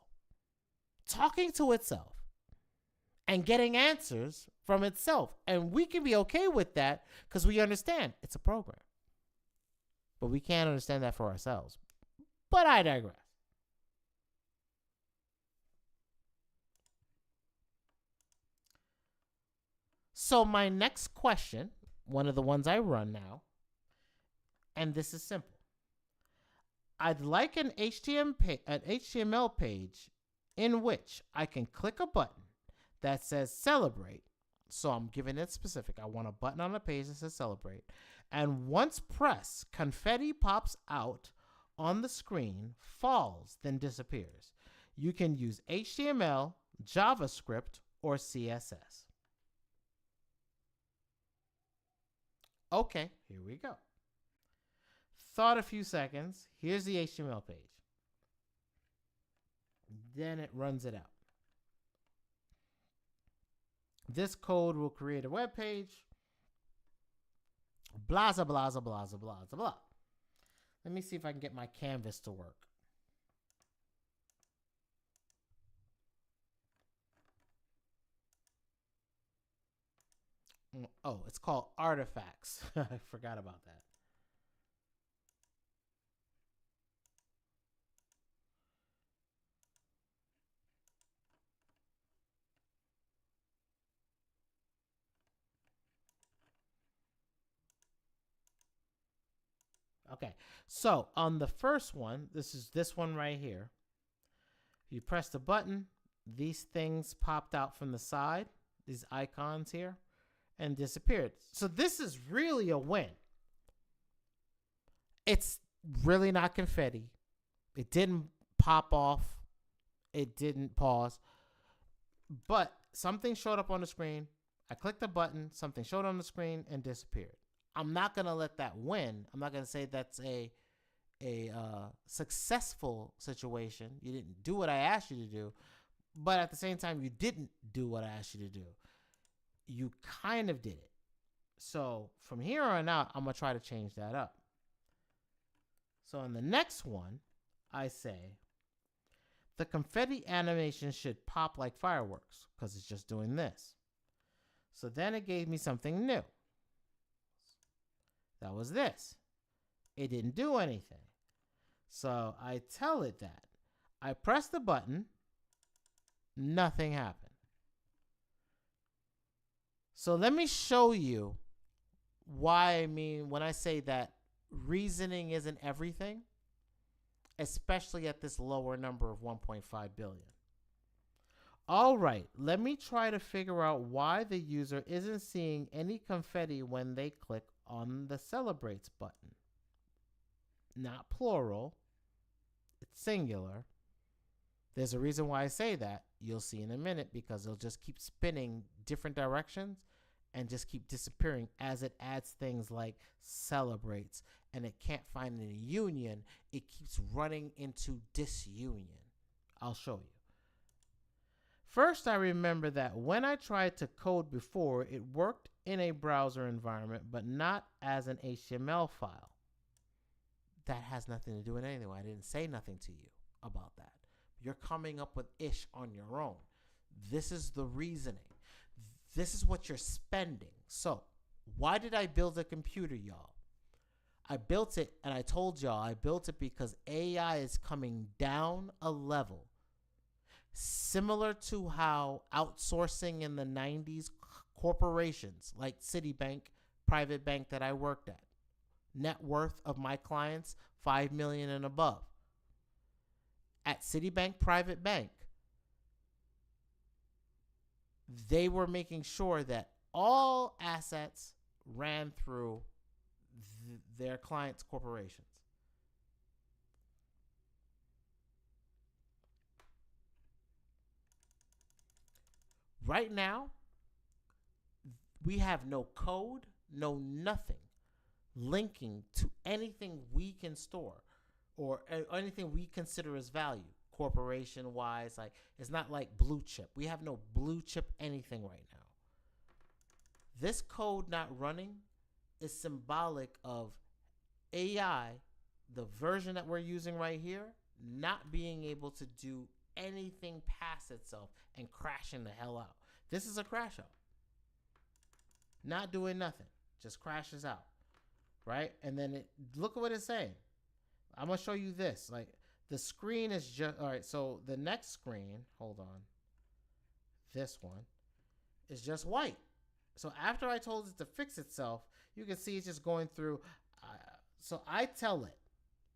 S3: Talking to itself and getting answers from itself. And we can be okay with that because we understand it's a program. But we can't understand that for ourselves. But I digress. So my next question, one of the ones I run now, and this is simple. I'd like an HTML page in which I can click a button that says celebrate. So I'm giving it specific. I want a button on a page that says celebrate. And once pressed, confetti pops out on the screen, falls, then disappears. You can use HTML, JavaScript, or CSS. Okay, here we go. Thought a few seconds. Here's the HTML page. Then it runs it out. This code will create a web page. Blah, blah, blah, blah, blah, blah, blah. Let me see if I can get my canvas to work. Oh, it's called artifacts. I forgot about that. Okay, so on the first one, this is this one right here. You press the button, these things popped out from the side, these icons here, and disappeared. So this is really a win. It's really not confetti. It didn't pop off. It didn't pause. But something showed up on the screen. I clicked the button, something showed on the screen and disappeared. I'm not going to let that win. I'm not going to say that's a successful situation. You didn't do what I asked you to do, but at the same time, you didn't do what I asked you to do. You kind of did it. So from here on out, I'm going to try to change that up. So in the next one, I say the confetti animation should pop like fireworks because it's just doing this. So then it gave me something new. That was this. It didn't do anything. So I tell it that. I press the button. Nothing happened. So let me show you why I mean when I say that reasoning isn't everything, especially at this lower number of 1.5 billion. All right, let me try to figure out why the user isn't seeing any confetti when they click on the celebrates button. Not plural, it's singular. There's a reason why I say that. You'll see in a minute because it'll just keep spinning different directions and just keep disappearing as it adds things like celebrates and it can't find any union. It keeps running into disunion. I'll show you. First, I remember that when I tried to code before, it worked in a browser environment, but not as an HTML file. That has nothing to do with anything. I didn't say nothing to you about that. You're coming up with ish on your own. This is the reasoning. This is what you're spending. So, why did I build a computer, y'all? I built it, and I told y'all I built it because AI is coming down a level. Similar to how outsourcing in the 90s, corporations like Citibank, private bank that I worked at, net worth of my clients, 5 million and above. At Citibank private bank, they were making sure that all assets ran through their clients' corporations. Right now, we have no code, no nothing linking to anything we can store or anything we consider as value, corporation-wise. Like, it's not like blue chip. We have no blue chip anything right now. This code not running is symbolic of AI, the version that we're using right here, not being able to do anything past itself and crashing the hell out. This is a crash out. Not doing nothing. Just crashes out. Right? And then look at what it's saying. I'm going to show you this. Like, the screen is just, all right, so the next screen, hold on. This one is just white. So after I told it to fix itself, you can see it's just going through. So I tell it.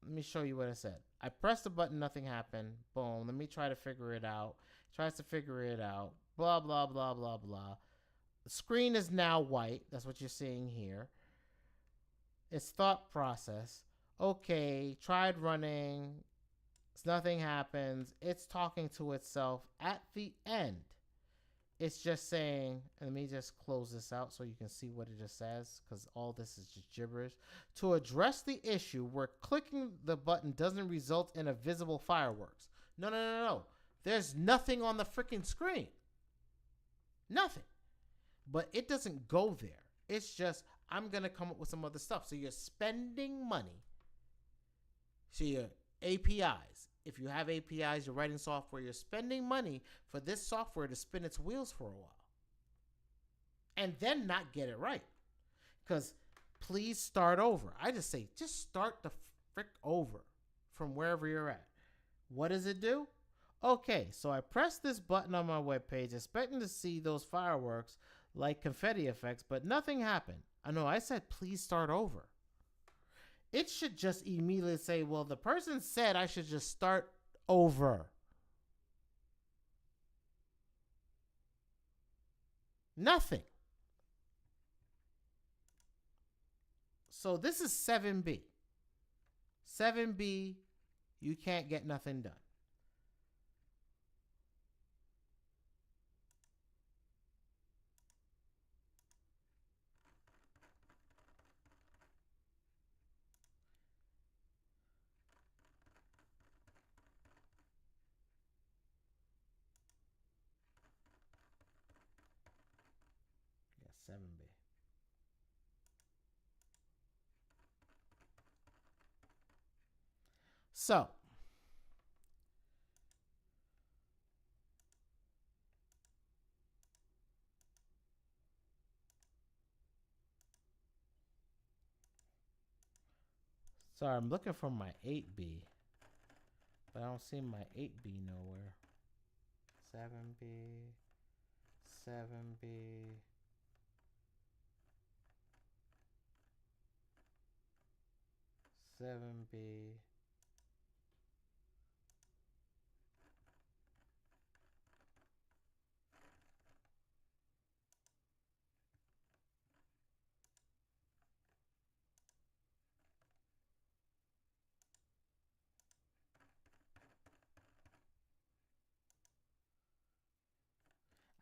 S3: Let me show you what I said. I pressed the button, nothing happened. Boom. Let me try to figure it out. Tries to figure it out. Blah, blah, blah, blah, blah. The screen is now white. That's what you're seeing here. its thought process. Okay, tried running, nothing happens. It's talking to itself. At the end, it's just saying, and let me just close this out so you can see what it just says, because all this is just gibberish. To address the issue where clicking the button doesn't result in a visible fireworks. No. There's nothing on the freaking screen. Nothing. But it doesn't go there. It's just, I'm going to come up with some other stuff. So you're spending money. So your APIs. If you have APIs, you're writing software, you're spending money for this software to spin its wheels for a while. And then not get it right. Because please start over. I just say, just start the frick over from wherever you're at. What does it do? Okay, so I press this button on my webpage, expecting to see those fireworks like confetti effects, but nothing happened. I know I said, please start over. It should just immediately say, well, the person said I should just start over. Nothing. So this is 7B. 7B, you can't get nothing done. Yeah, 7B. So, sorry, I'm looking for my 8B, but I don't see my 8B nowhere. 7B, 7B. Seven B.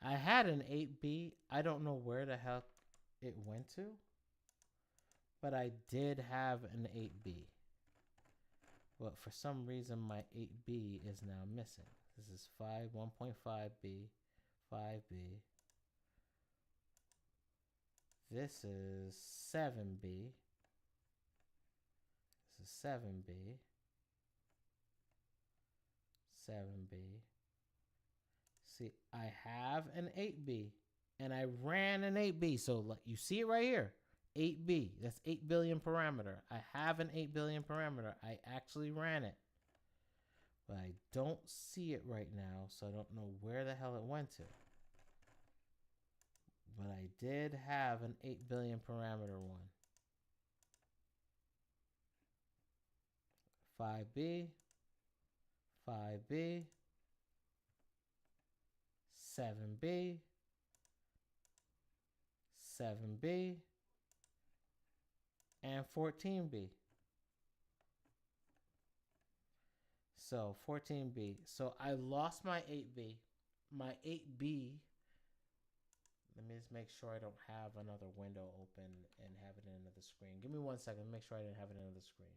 S3: I had an 8B. I don't know where the hell it went to, but I did have an 8B. But for some reason, my 8B is now missing. This is 1.5B, 5B. This is 7B. This is 7B. 7B. See, I have an 8B, and I ran an 8B. So you see it right here. 8B, that's 8 billion parameter. I have an 8 billion parameter. I actually ran it. But I don't see it right now, so I don't know where the hell it went to. But I did have an 8 billion parameter one. 5B, 5B, 7B, 7B, and 14B. So 14B. So I lost my 8B. My 8B. Let me just make sure I don't have another window open and have it in another screen. Give me 1 second. Make sure I didn't have it in another screen.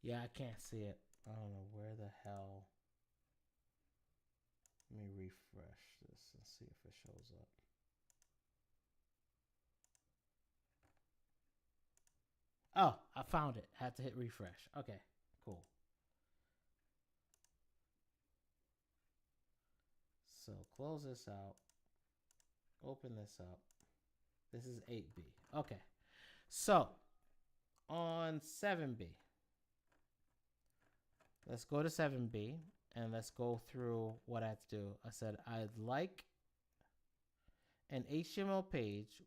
S3: Yeah, I can't see it. I don't know where the hell. Let me refresh this and see if it shows up. Oh, I found it. Had to hit refresh. Okay, cool. So close this out. Open this up. This is 8B. Okay. So on 7B, let's go to 7B and let's go through what I have to do. I said I'd like an HTML page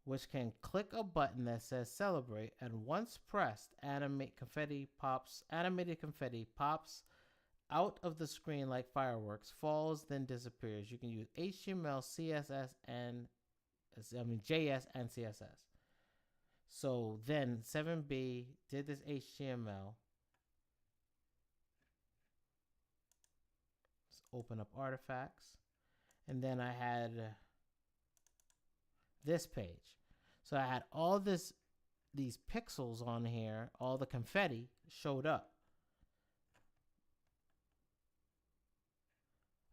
S3: which can click a button that says celebrate, and once pressed, animated confetti pops out of the screen like fireworks, falls, then disappears. You can use HTML, CSS, and JS and CSS. So then 7B did this HTML. Let's open up artifacts. And then I had this page. So I had all these pixels on here, all the confetti showed up.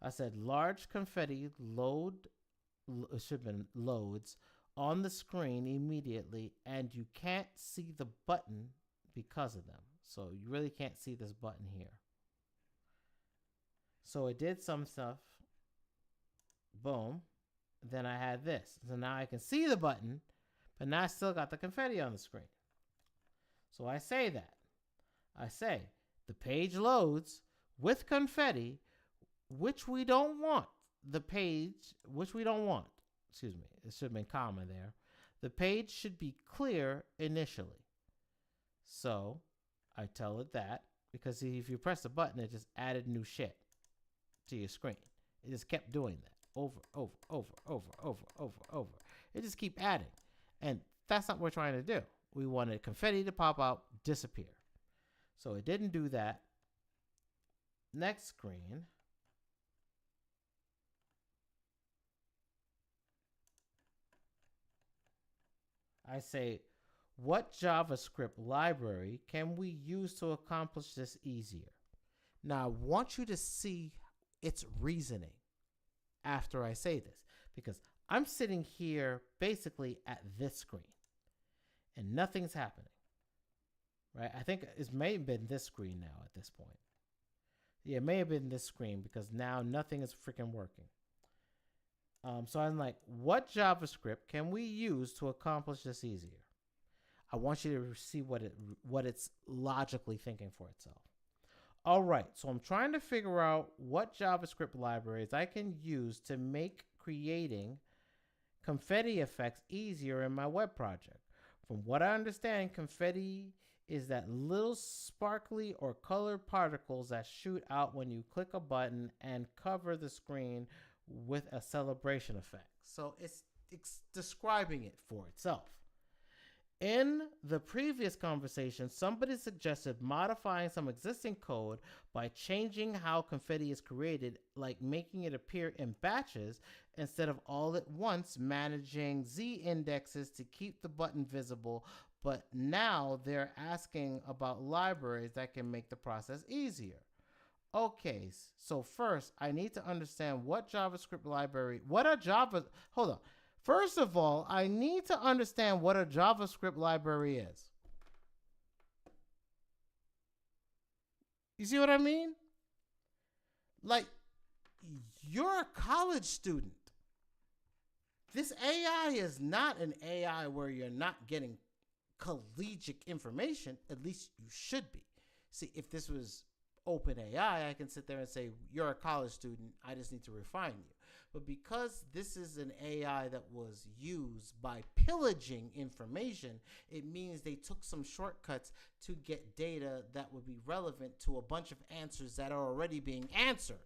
S3: I said large confetti loads on the screen immediately, and you can't see the button because of them. So you really can't see this button here. So it did some stuff. Boom. Then I had this. So now I can see the button, but now I still got the confetti on the screen. So I say that. I say the page loads with confetti, which we don't want. The page, which we don't want. Excuse me. It should have been comma there. The page should be clear initially. So I tell it that, because if you press the button, it just added new shit to your screen. It just kept doing that over. It just keep adding. And that's not what we're trying to do. We wanted confetti to pop out, disappear. So it didn't do that. Next screen. I say, what JavaScript library can we use to accomplish this easier? Now, I want you to see its reasoning after I say this, because I'm sitting here basically at this screen and nothing's happening, right? I think it may have been this screen now at this point. Yeah, it may have been this screen, because now nothing is freaking working. So I'm like, what JavaScript can we use to accomplish this easier? I want you to see what it's logically thinking for itself. All right, so I'm trying to figure out what JavaScript libraries I can use to make creating confetti effects easier in my web project. From what I understand, confetti is that little sparkly or colored particles that shoot out when you click a button and cover the screen with a celebration effect. So it's describing it for itself. In the previous conversation, somebody suggested modifying some existing code by changing how confetti is created, like making it appear in batches instead of all at once, managing Z indexes to keep the button visible. But now they're asking about libraries that can make the process easier. Okay, so first I need to understand what JavaScript library, hold on. First of all, I need to understand what a JavaScript library is. You see what I mean? Like, you're a college student. This AI is not an AI where you're not getting collegiate information. At least you should be. See, if this was open AI, I can sit there and say, you're a college student, I just need to refine you. But because this is an AI that was used by pillaging information, it means they took some shortcuts to get data that would be relevant to a bunch of answers that are already being answered.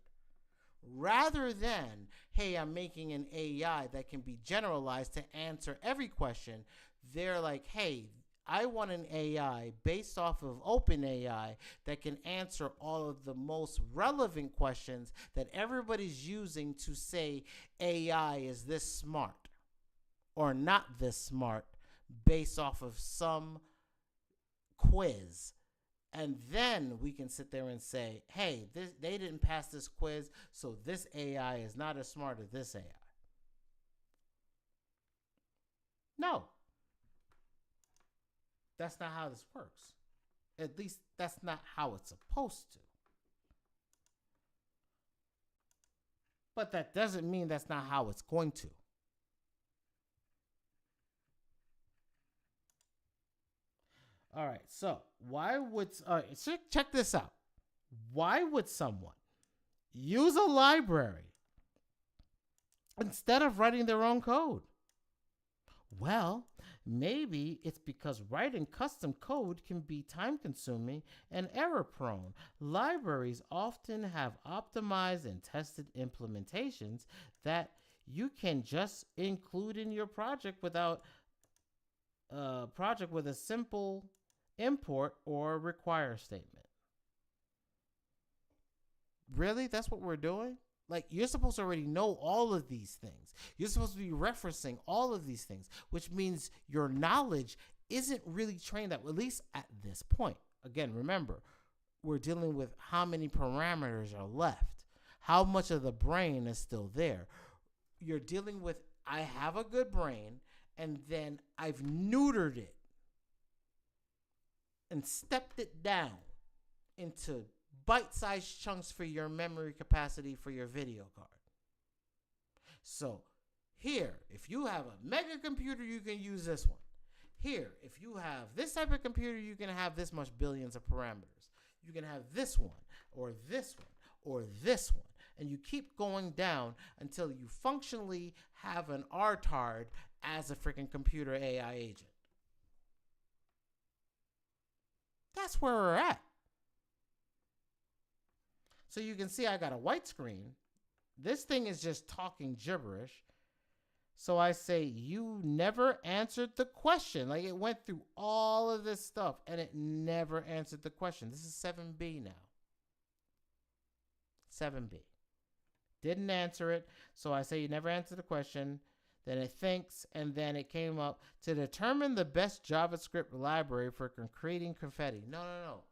S3: Rather than, hey, I'm making an AI that can be generalized to answer every question, they're like, hey, I want an AI based off of OpenAI that can answer all of the most relevant questions that everybody's using to say AI is this smart or not this smart based off of some quiz. And then we can sit there and say, hey, they didn't pass this quiz, so this AI is not as smart as this AI. No. That's not how this works. At least that's not how it's supposed to. But that doesn't mean that's not how it's going to. All right. So check this out. Why would someone use a library instead of writing their own code? Well, maybe it's because writing custom code can be time consuming and error prone. Libraries often have optimized and tested implementations that you can just include in your project without with a simple import or require statement. Really? That's what we're doing? Like, you're supposed to already know all of these things. You're supposed to be referencing all of these things, which means your knowledge isn't really trained at least at this point. Again, remember, we're dealing with how many parameters are left, how much of the brain is still there. You're dealing with, I have a good brain, and then I've neutered it and stepped it down into bite-sized chunks for your memory capacity for your video card. So here, if you have a mega computer, you can use this one. Here, if you have this type of computer, you can have this much billions of parameters. You can have this one, or this one, or this one. And you keep going down until you functionally have an RTARD as a freaking computer AI agent. That's where we're at. So you can see I got a white screen. This thing is just talking gibberish. So I say, you never answered the question. Like, it went through all of this stuff and it never answered the question. This is 7B now. 7B. Didn't answer it. So I say, you never answered the question. Then it thinks, and then it came up to determine the best JavaScript library for creating confetti. No.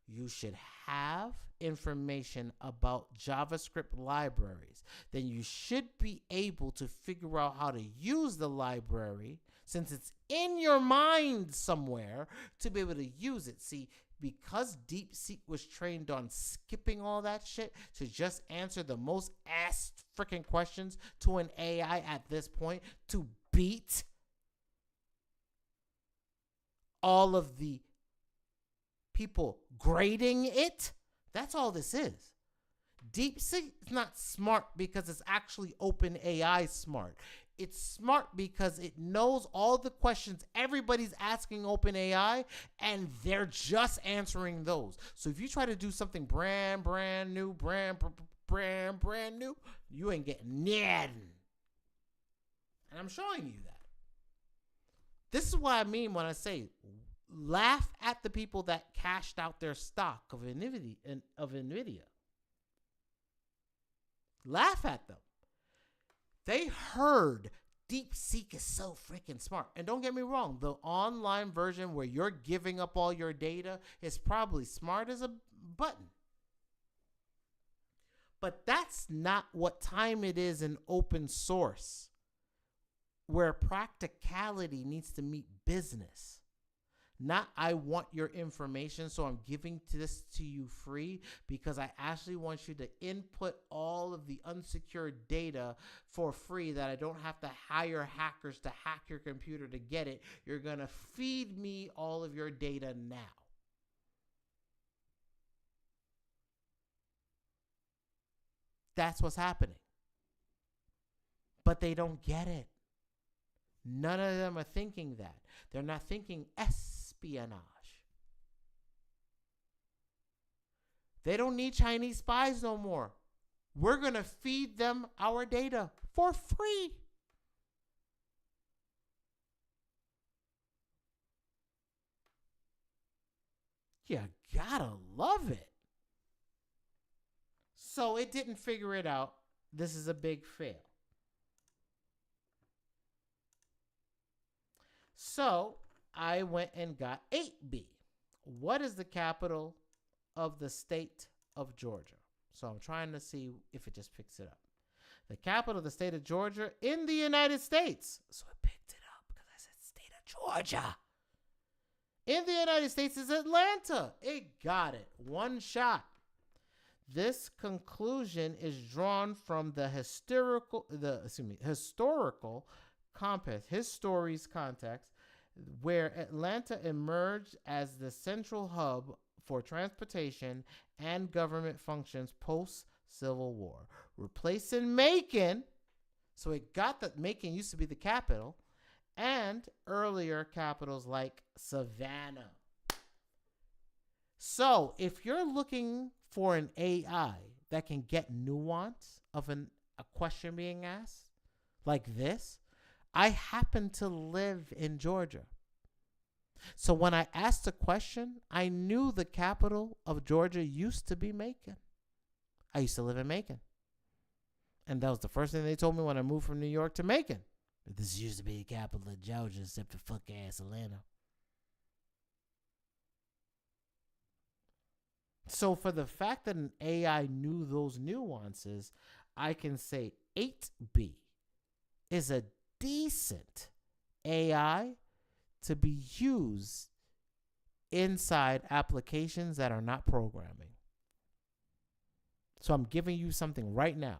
S3: You should have information about JavaScript libraries. Then you should be able to figure out how to use the library, since it's in your mind somewhere, to be able to use it. See, because DeepSeek was trained on skipping all that shit to just answer the most ass freaking questions to an AI at this point to beat all of the people grading it. That's all this is. DeepSeek is not smart because it's actually OpenAI smart. It's smart because it knows all the questions everybody's asking OpenAI, and they're just answering those. So if you try to do something brand new, you ain't getting nothing. And I'm showing you that. This is what I mean when I say laugh at the people that cashed out their stock of NVIDIA. Laugh at them. They heard DeepSeek is so freaking smart. And don't get me wrong, the online version where you're giving up all your data is probably smart as a button. But that's not what time it is in open source, where practicality needs to meet business. Not, I want your information, so I'm giving this to you free, because I actually want you to input all of the unsecured data for free that I don't have to hire hackers to hack your computer to get it. You're going to feed me all of your data now. That's what's happening. But they don't get it. None of them are thinking that. They're not thinking espionage. They don't need Chinese spies no more. We're going to feed them our data for free. You gotta love it. So it didn't figure it out. This is a big fail. So I went and got 8B. What is the capital of the state of Georgia? So I'm trying to see if it just picks it up. The capital of the state of Georgia in the United States. So it picked it up because I said state of Georgia. In the United States is Atlanta. It got it. One shot. This conclusion is drawn from the historical context where Atlanta emerged as the central hub for transportation and government functions post-Civil War, replacing Macon. So it got that Macon used to be the capital, and earlier capitals like Savannah. So if you're looking for an AI that can get nuance of a question being asked, like this, I happen to live in Georgia. So when I asked a question, I knew the capital of Georgia used to be Macon. I used to live in Macon. And that was the first thing they told me when I moved from New York to Macon. This used to be the capital of Georgia, except for fuck ass Atlanta. So for the fact that an AI knew those nuances, I can say 8B is a decent AI to be used inside applications that are not programming. So I'm giving you something right now.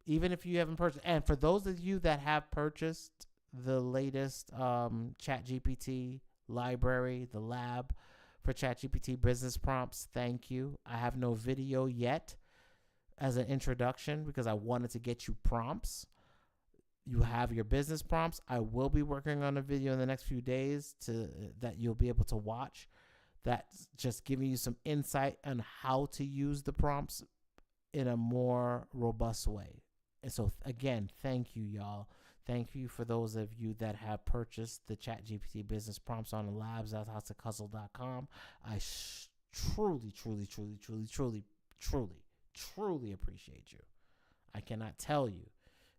S3: Even if you haven't purchased, and for those of you that have purchased the latest ChatGPT library, the lab for ChatGPT business prompts, thank you. I have no video yet as an introduction because I wanted to get you prompts. You have your business prompts. I will be working on a video in the next few days that you'll be able to watch. That's just giving you some insight on how to use the prompts in a more robust way. And so, again, thank you, y'all. Thank you for those of you that have purchased the ChatGPT business prompts on the labs.hustlecustle.com. I truly appreciate you. I cannot tell you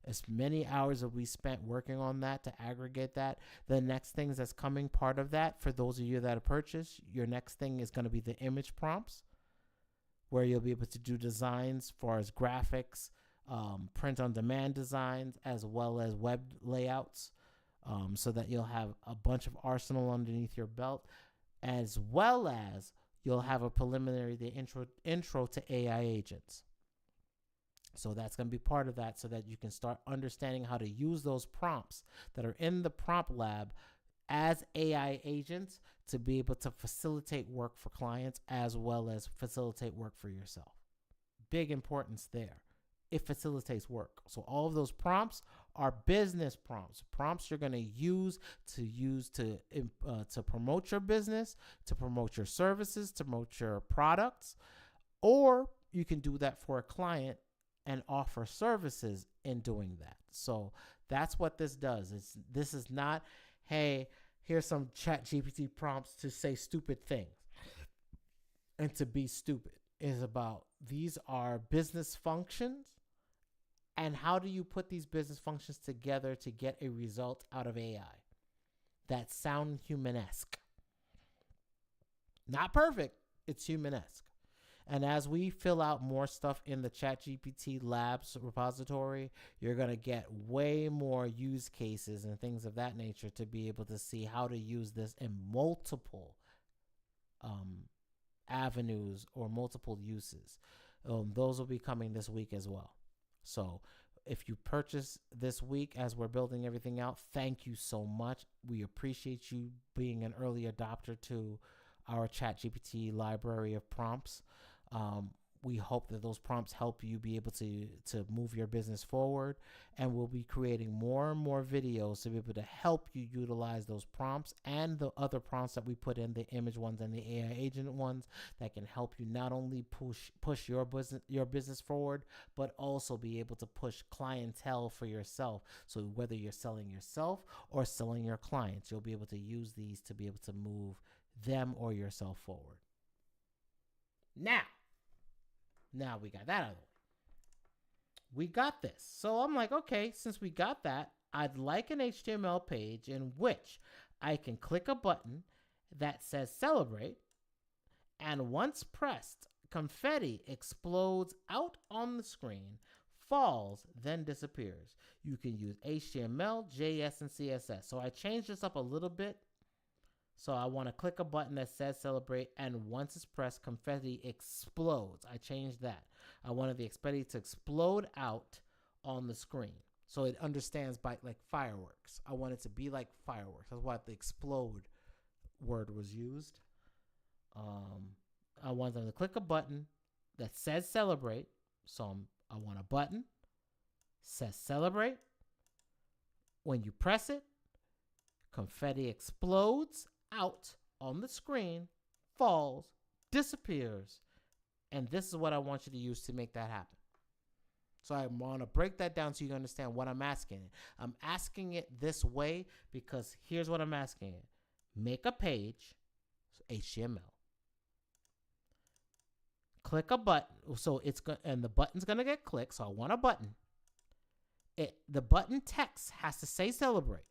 S3: as many hours that we spent working on that to aggregate that. The next things that's coming part of that, for those of you that have purchased, your next thing is going to be the image prompts, where you'll be able to do designs for as graphics, print on demand designs, as well as web layouts, so that you'll have a bunch of arsenal underneath your belt, as well as you'll have a preliminary, the intro to AI agents. So that's going to be part of that, so that you can start understanding how to use those prompts that are in the prompt lab as AI agents to be able to facilitate work for clients as well as facilitate work for yourself. Big importance there. It facilitates work. So all of those prompts are business prompts. Prompts you're going to use to promote your business, to promote your services, to promote your products, or you can do that for a client and offer services in doing that. So that's what this does. This is not, hey, here's some ChatGPT prompts to say stupid things and to be stupid. It's about, these are business functions, and how do you put these business functions together to get a result out of AI that sound human-esque. Not perfect, it's human-esque. And as we fill out more stuff in the ChatGPT Labs repository, you're going to get way more use cases and things of that nature to be able to see how to use this in multiple avenues or multiple uses. Those will be coming this week as well. So if you purchase this week as we're building everything out, thank you so much. We appreciate you being an early adopter to our ChatGPT library of prompts. We hope that those prompts help you be able to move your business forward, and we'll be creating more and more videos to be able to help you utilize those prompts and the other prompts that we put in, the image ones and the AI agent ones, that can help you not only push your business forward, but also be able to push clientele for yourself. So whether you're selling yourself or selling your clients, you'll be able to use these to be able to move them or yourself forward. Now we got that out of the way. We got this. So I'm like, okay, since we got that, I'd like an HTML page in which I can click a button that says celebrate, and once pressed, confetti explodes out on the screen, falls, then disappears. You can use HTML, JS, and CSS. So I changed this up a little bit. So I want to click a button that says celebrate, and once it's pressed, confetti explodes. I changed that. I wanted the confetti to explode out on the screen. So it understands by like fireworks. I want it to be like fireworks. That's why the explode word was used. I want them to click a button that says celebrate. So I want a button says celebrate. When you press it, confetti explodes out on the screen, falls, disappears. And this is what I want you to use to make that happen. So I want to break that down so you understand what I'm asking. I'm asking it this way because here's what I'm asking it. Make a page, HTML. Click a button. So it's going and the button's going to get clicked. So I want a button. The button text has to say celebrate.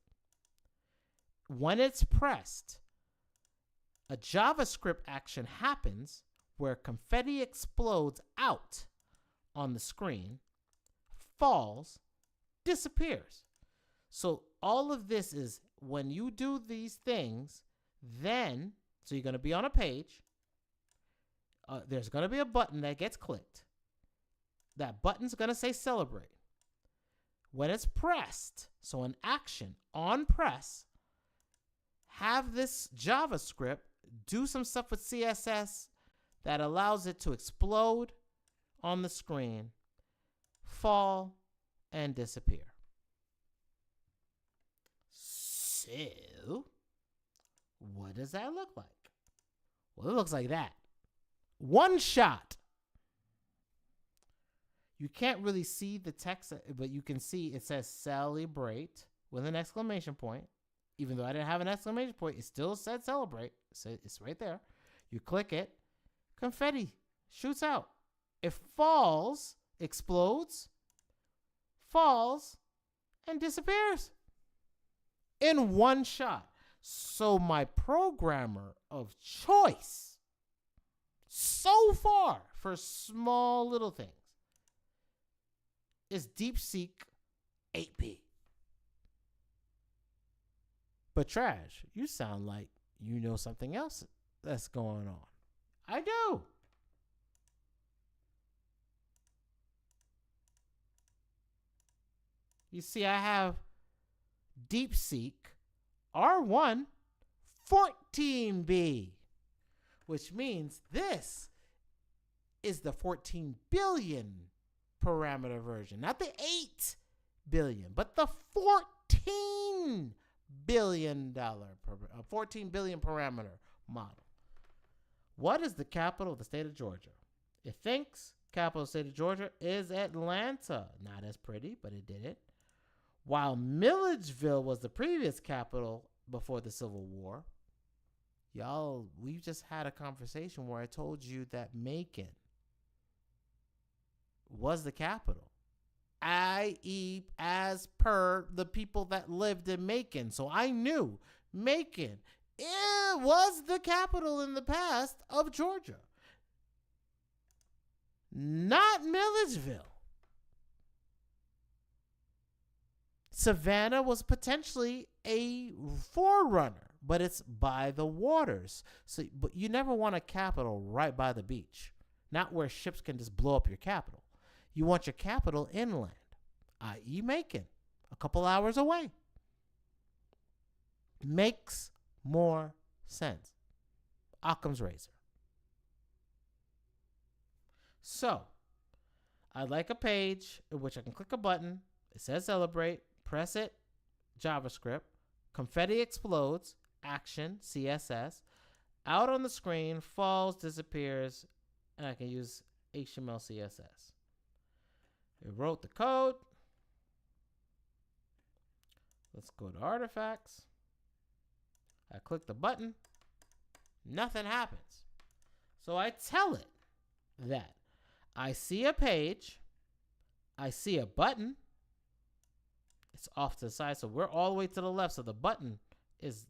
S3: When it's pressed, a JavaScript action happens where confetti explodes out on the screen, falls, disappears. So all of this is when you do these things, then, so you're going to be on a page. There's going to be a button that gets clicked. That button's going to say celebrate. When it's pressed, so an action on press, have this JavaScript do some stuff with CSS that allows it to explode on the screen, fall, and disappear. So, what does that look like? Well, it looks like that. One shot. You can't really see the text, but you can see it says celebrate with an exclamation point. Even though I didn't have an exclamation point, it still said celebrate. So it's right there. You click it, confetti shoots out. It falls, explodes, falls, and disappears in one shot. So my programmer of choice so far for small little things is DeepSeek 8P. But Trash, you sound like you know something else that's going on. I do. You see, I have DeepSeek R1 14B, which means this is the 14 billion parameter version, not the 8 billion, but the 14 billion parameter model. What is the capital of the state of Georgia? It thinks capital of the state of Georgia is Atlanta. Not as pretty, but it did it. While Milledgeville was the previous capital before the Civil War, y'all, we just had a conversation where I told you that Macon was the capital, i.e., as per the people that lived in Macon. So I knew Macon, it was the capital in the past of Georgia, not Milledgeville. Savannah was potentially a forerunner, but it's by the waters. So, but you never want a capital right by the beach, not where ships can just blow up your capital. You want your capital inland, i.e. Macon, a couple hours away. Makes more sense. Occam's razor. So, I'd like a page in which I can click a button. It says celebrate. Press it, JavaScript. Confetti explodes, action, CSS. Out on the screen, falls, disappears, and I can use HTML, CSS. It wrote the code. Let's go to artifacts. I click the button. Nothing happens. So I tell it that I see a page. I see a button. It's off to the side, so we're all the way to the left, so the button is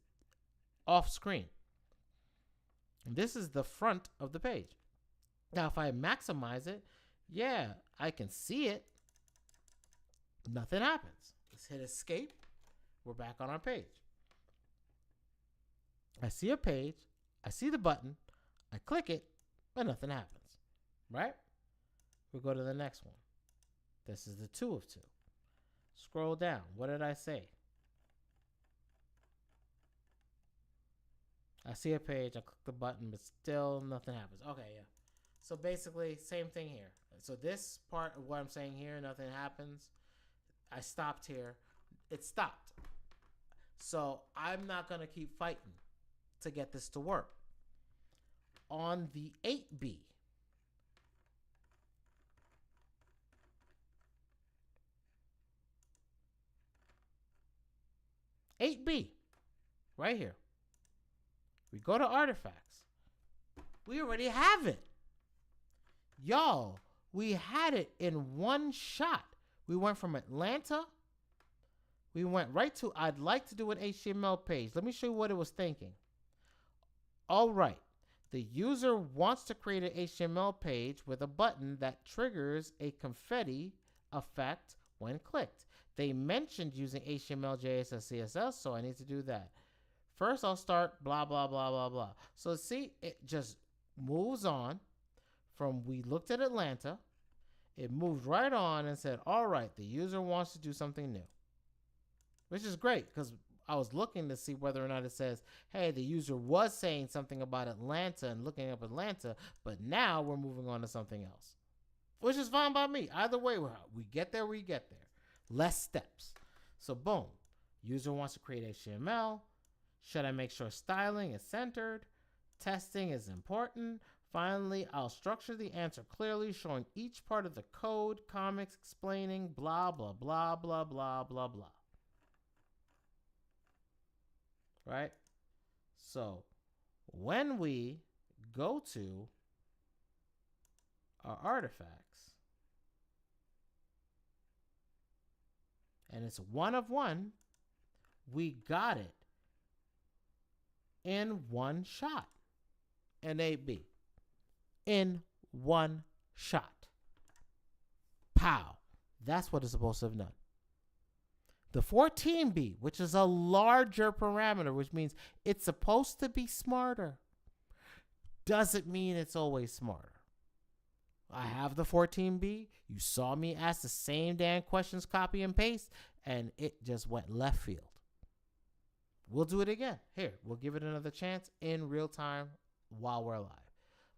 S3: off screen. And this is the front of the page. Now, if I maximize it, yeah, I can see it. Nothing happens. Let's hit escape. We're back on our page. I see a page. I see the button. I click it, but nothing happens. Right? We'll go to the next one. This is the 2 of 2. Scroll down. What did I say? I see a page. I click the button, but still nothing happens. Okay, yeah. So basically, same thing here. So this part of what I'm saying here, nothing happens. I stopped here. It stopped. So I'm not going to keep fighting to get this to work. On the 8B, right here. We go to artifacts. We already have it. Y'all, we had it in one shot. We went from Atlanta. We went right to, I'd like to do an HTML page. Let me show you what it was thinking. All right. The user wants to create an HTML page with a button that triggers a confetti effect when clicked. They mentioned using HTML, JS, and CSS, so I need to do that. First, I'll start blah, blah, blah, blah, blah. So see, it just moves on from we looked at Atlanta. It moved right on and said, all right, the user wants to do something new, which is great because I was looking to see whether or not it says, hey, the user was saying something about Atlanta and looking up Atlanta, but now we're moving on to something else, which is fine by me. Either way, we get there, we get there. Less steps. So boom, user wants to create HTML. Should I make sure styling is centered? Testing is important. Finally, I'll structure the answer clearly, showing each part of the code, comics, explaining blah, blah, blah, blah, blah, blah, blah. Right? So when we go to our artifacts, and it's one of one, we got it in one shot. An 8B. In one shot. Pow. That's what it's supposed to have done. The 14B, which is a larger parameter, which means it's supposed to be smarter, doesn't mean it's always smarter. I have the 14B. You saw me ask the same damn questions, copy and paste, and it just went left field. We'll do it again. Here, we'll give it another chance in real time while we're live.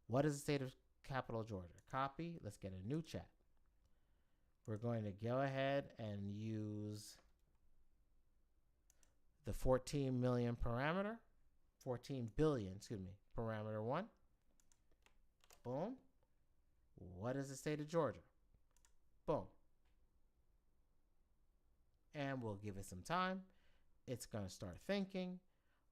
S3: What is the state of capital Georgia? Copy. Let's get a new chat. We're going to go ahead and use the 14 million parameter. 14 billion, excuse me, parameter 1. Boom. What is the state of Georgia? Boom. And we'll give it some time. It's going to start thinking.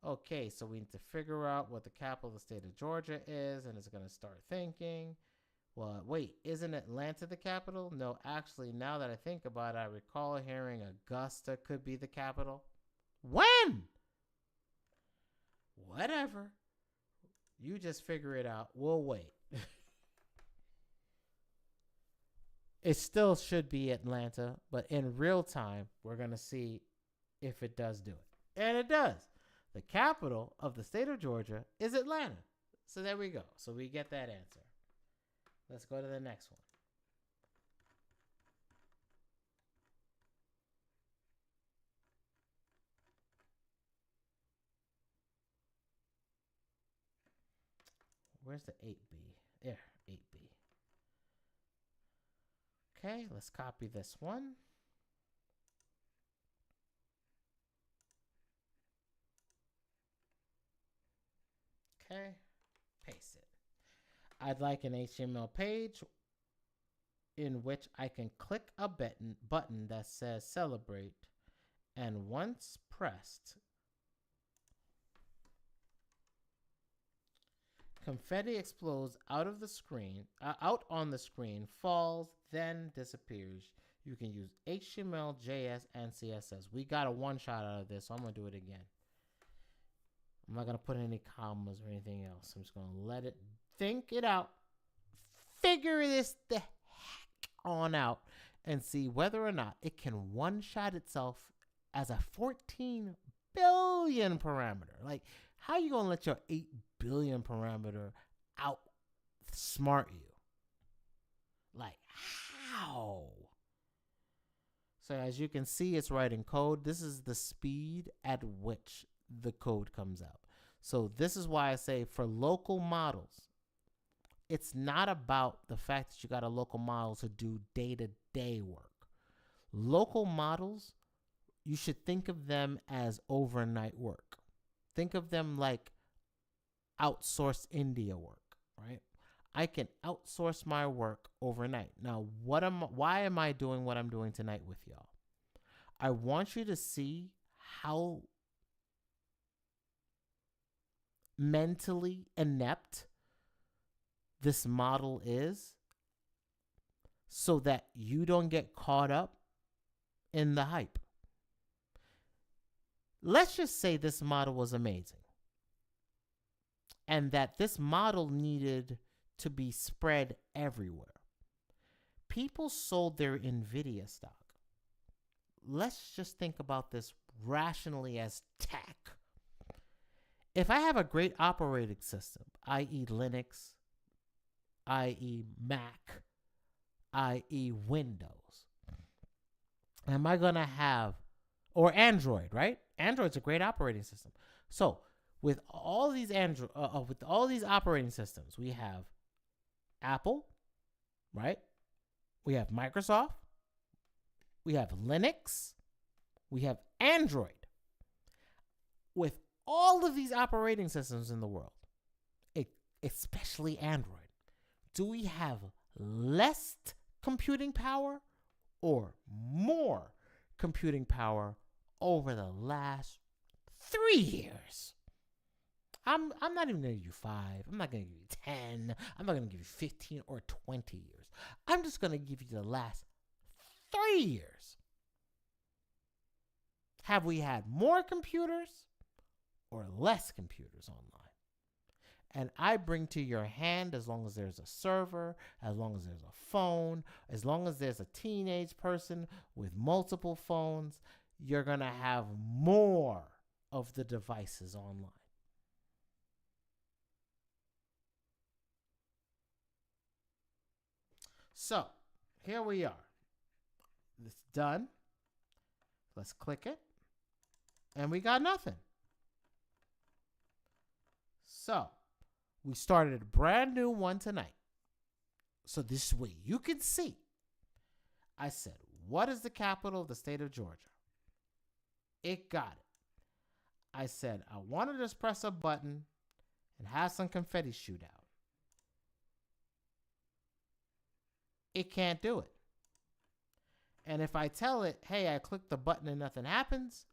S3: Okay, so we need to figure out what the capital of the state of Georgia is, and it's going to start thinking. Well, wait, isn't Atlanta the capital? No, actually, now that I think about it, I recall hearing Augusta could be the capital. When? Whatever. You just figure it out. We'll wait. It still should be Atlanta, but in real time, we're going to see if it does do it. And it does. The capital of the state of Georgia is Atlanta. So there we go. So we get that answer. Let's go to the next one. Where's the 8B? There, 8B. Okay, let's copy this one. Okay, paste it. I'd like an HTML page in which I can click a button that says celebrate, and once pressed, confetti explodes out of the screen, out on the screen, falls, then disappears. You can use HTML, JS, and CSS. We got a one shot out of this, so I'm going to do it again. I'm not going to put any commas or anything else. I'm just going to let it think it out, figure this the heck on out, and see whether or not it can one shot itself as a 14 billion parameter. Like, how are you going to let your 8 billion parameter outsmart you? Like, how? So as you can see, it's writing code. This is the speed at which the code comes out. So this is why I say for local models, it's not about the fact that you got a local model to do day-to-day work. Local models, you should think of them as overnight work. Think of them like outsourced India work, right? I can outsource my work overnight. Now, why am I doing what I'm doing tonight with y'all? I want you to see how mentally inept this model is so that you don't get caught up in the hype. Let's just say this model was amazing and that this model needed to be spread everywhere. People sold their Nvidia stock. Let's just think about this rationally as tech. If I have a great operating system, i.e. Linux, i.e. Mac, i.e. Windows, am I going to have, or Android, right? Android's a great operating system. So with all these operating systems, we have Apple, right? We have Microsoft, we have Linux, we have Android. With all of these operating systems in the world, especially Android, do we have less computing power or more computing power over the last 3 years? I'm not even going to give you 5. I'm not going to give you 10. I'm not going to give you 15 or 20 years. I'm just going to give you the last 3 years. Have we had more computers or less computers online? And I bring to your hand, as long as there's a server, as long as there's a phone, as long as there's a teenage person with multiple phones, you're going to have more of the devices online. So here we are. It's done. Let's click it. And we got nothing. So we started a brand new one tonight. So this way you can see. I said, what is the capital of the state of Georgia? It got it. I said, I want to just press a button and have some confetti shoot out. It can't do it. And if I tell it, hey, I clicked the button and nothing happens,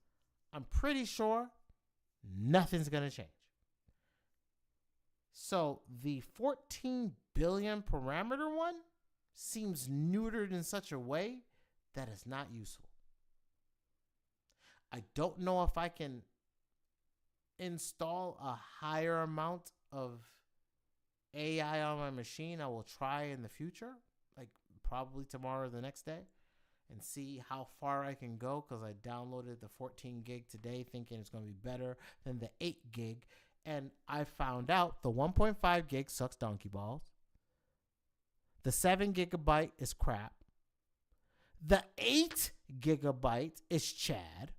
S3: I'm pretty sure nothing's going to change. So the 14 billion parameter one seems neutered in such a way that it's not useful. I don't know if I can install a higher amount of AI on my machine. I will try in the future, like probably tomorrow or the next day, and see how far I can go, because I downloaded the 14 gig today thinking it's going to be better than the 8 gig. And I found out the 1.5 gig sucks donkey balls. The 7 gigabyte is crap. The 8 gigabyte is Chad.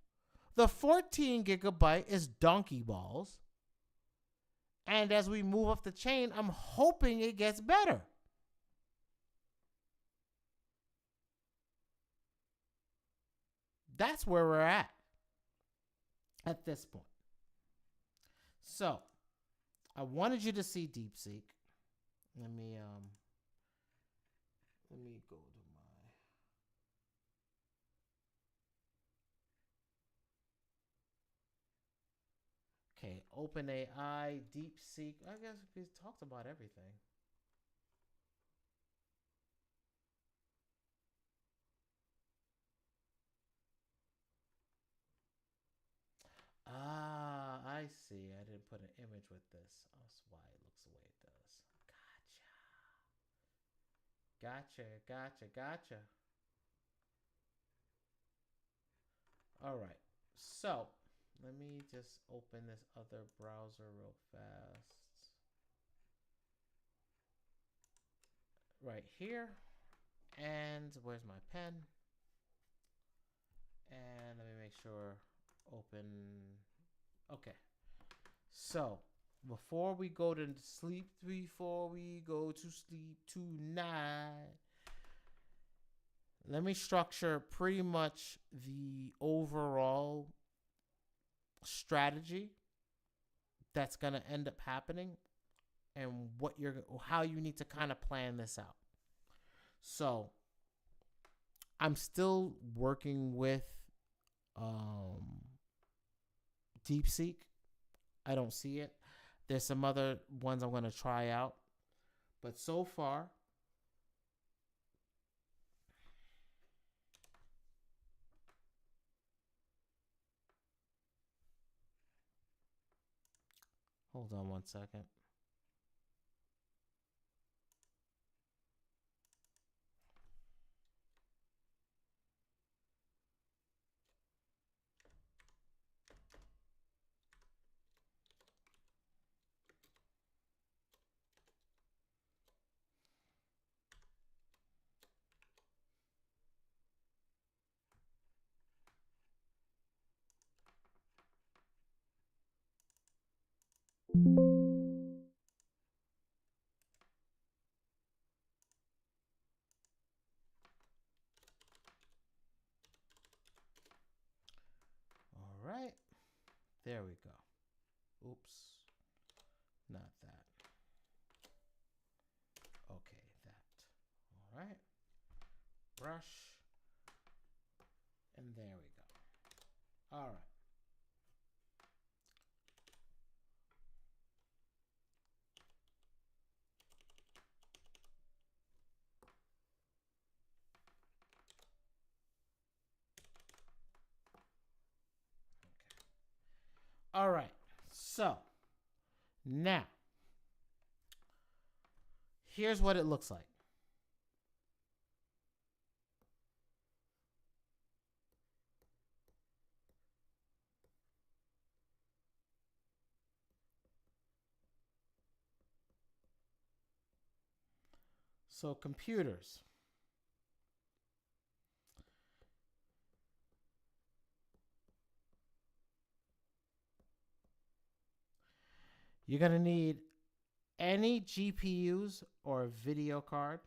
S3: The 14 gigabyte is donkey balls. And as we move up the chain, I'm hoping it gets better. That's where we're at this point. So, I wanted you to see DeepSeek. Let me go to my. Okay, OpenAI, DeepSeek. I guess we talked about everything. Ah, I see. I didn't put an image with this. That's why it looks the way it does. Gotcha. All right. So, let me just open this other browser real fast. Right here. And where's my pen? And let me make sure open. Okay. So before we go to sleep tonight, let me structure pretty much the overall strategy that's going to end up happening and how you need to kind of plan this out. So I'm still working with DeepSeek. I don't see it. There's some other ones I'm going to try out. But so far, hold on one second. All right. There we go. Oops. Not that. Okay, that. All right. Brush. And there we go. All right. All right. So now, here's what it looks like. So computers. You're going to need any GPUs or video card.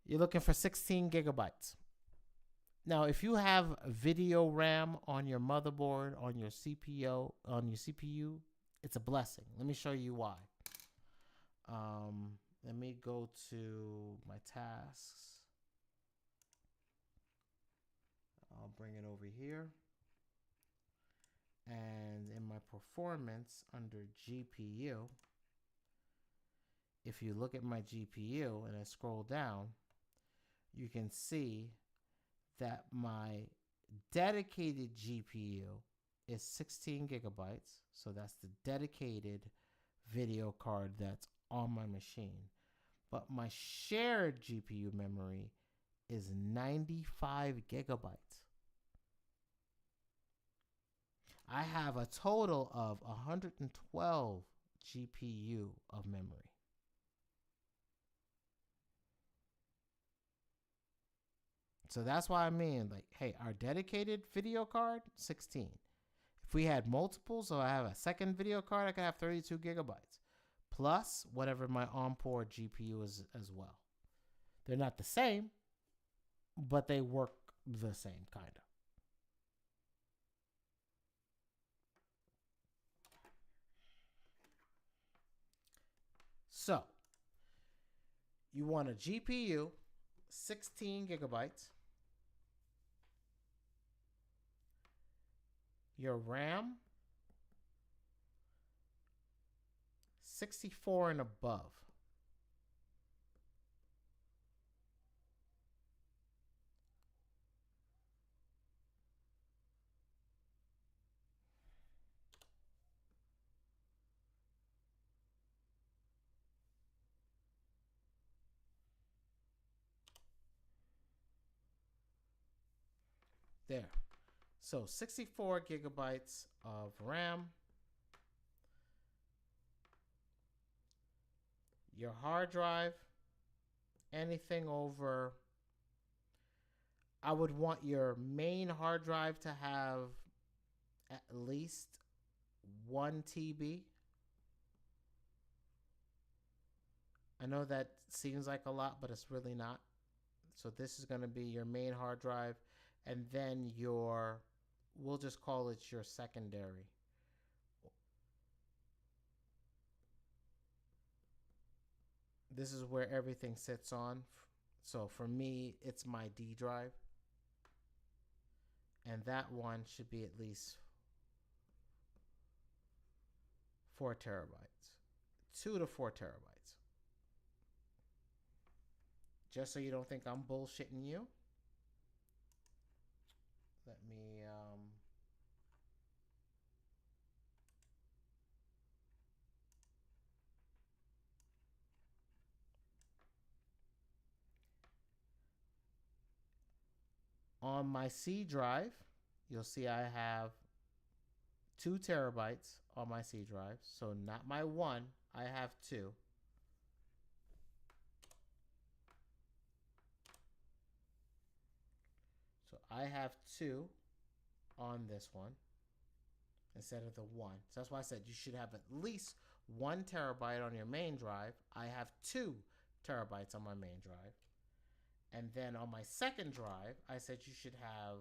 S3: You're looking for 16 gigabytes. Now, if you have video RAM on your motherboard, on your CPU, it's a blessing. Let me show you why. Let me go to my tasks. I'll bring it over here. And in my performance under GPU, if you look at my GPU and I scroll down, you can see that my dedicated GPU is 16 gigabytes. So that's the dedicated video card that's on my machine. But my shared GPU memory is 95 gigabytes. I have a total of 112 GPU of memory. So that's why I mean, like, hey, our dedicated video card, 16. If we had multiples, so I have a second video card, I could have 32 gigabytes. Plus whatever my on-board GPU is as well. They're not the same, but they work the same, kind of. So, you want a GPU, 16 gigabytes. Your RAM, 64 and above. There. So 64 gigabytes of RAM. Your hard drive anything over, I would want your main hard drive to have at least 1 TB. I know that seems like a lot, but it's really not. So this is going to be your main hard drive, and then we'll just call it your secondary. This is where everything sits on. So for me, it's my D drive. And that one should be at least 4 terabytes. 2 to 4 terabytes. Just so you don't think I'm bullshitting you. Let me on my C drive, you'll see I have 2 terabytes on my C drive. So not my 1, I have 2. So I have 2 on this one instead of the 1. So that's why I said you should have at least 1 terabyte on your main drive. I have 2 terabytes on my main drive. And then on my second drive, I said you should have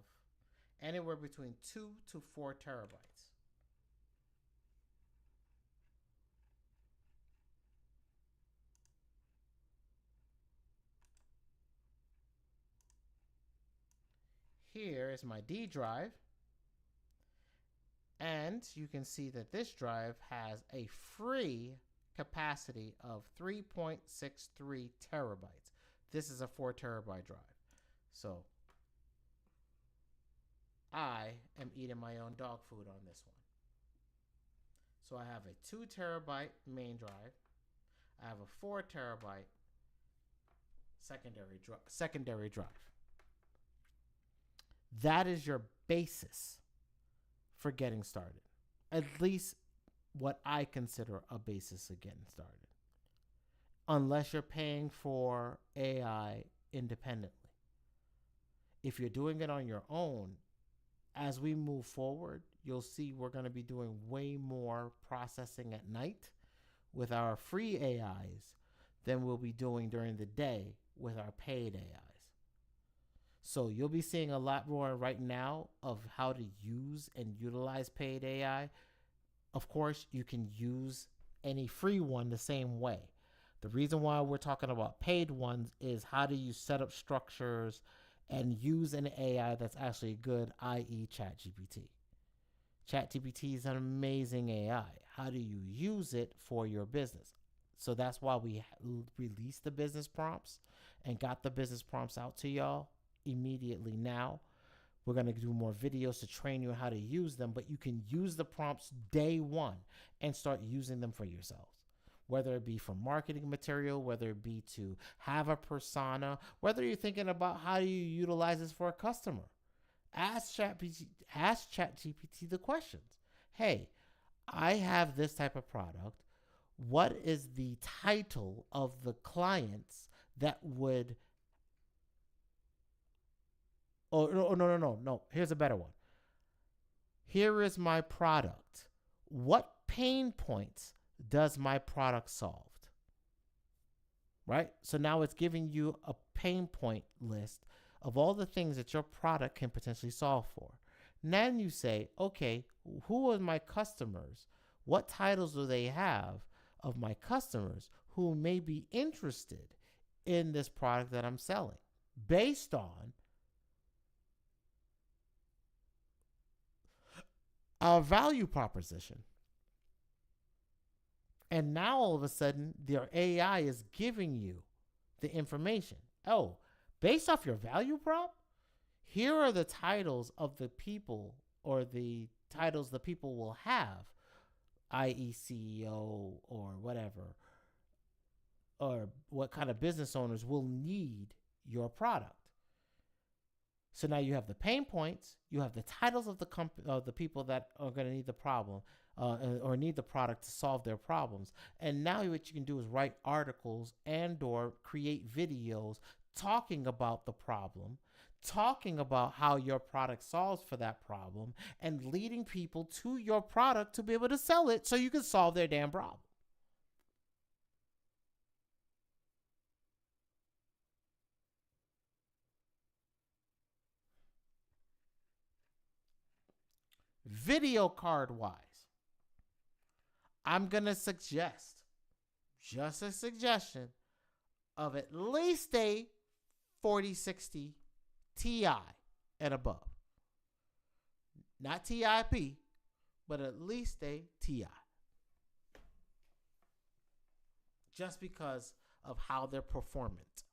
S3: anywhere between 2 to 4 terabytes. Here is my D drive. And you can see that this drive has a free capacity of 3.63 terabytes. This is a 4 terabyte drive. So I am eating my own dog food on this one. So I have a 2 terabyte main drive. I have a 4 terabyte secondary drive. That is your basis for getting started. At least what I consider a basis of getting started. Unless you're paying for AI independently. If you're doing it on your own, as we move forward, you'll see we're going to be doing way more processing at night with our free AIs than we'll be doing during the day with our paid AIs. So you'll be seeing a lot more right now of how to use and utilize paid AI. Of course, you can use any free one the same way. The reason why we're talking about paid ones is how do you set up structures and use an AI that's actually good, i.e. ChatGPT. ChatGPT is an amazing AI. How do you use it for your business? So that's why we released the business prompts and got the business prompts out to y'all immediately now. We're going to do more videos to train you how to use them, but you can use the prompts day one and start using them for yourselves. Whether it be for marketing material, whether it be to have a persona, whether you're thinking about how do you utilize this for a customer. Ask ChatGPT the questions. Hey, I have this type of product. What is the title of the clients that would... Oh, no. Here's a better one. Here is my product. What pain points does my product solve? Right? So now it's giving you a pain point list of all the things that your product can potentially solve for. Then you say, okay, who are my customers? What titles do they have of my customers who may be interested in this product that I'm selling? Based on our value proposition. And now all of a sudden, their AI is giving you the information. Oh, based off your value prop, here are the titles of the people, or the titles the people will have, i.e. CEO or whatever, or what kind of business owners will need your product. So now you have the pain points, you have the titles of the people that are going to need the problem or need the product to solve their problems. And now what you can do is write articles and or create videos talking about the problem, talking about how your product solves for that problem, and leading people to your product to be able to sell it so you can solve their damn problem. Video card wise, I'm going to suggest, just a suggestion, of at least a 4060 Ti and above. Not TIP, but at least a Ti. Just because of how they're performant.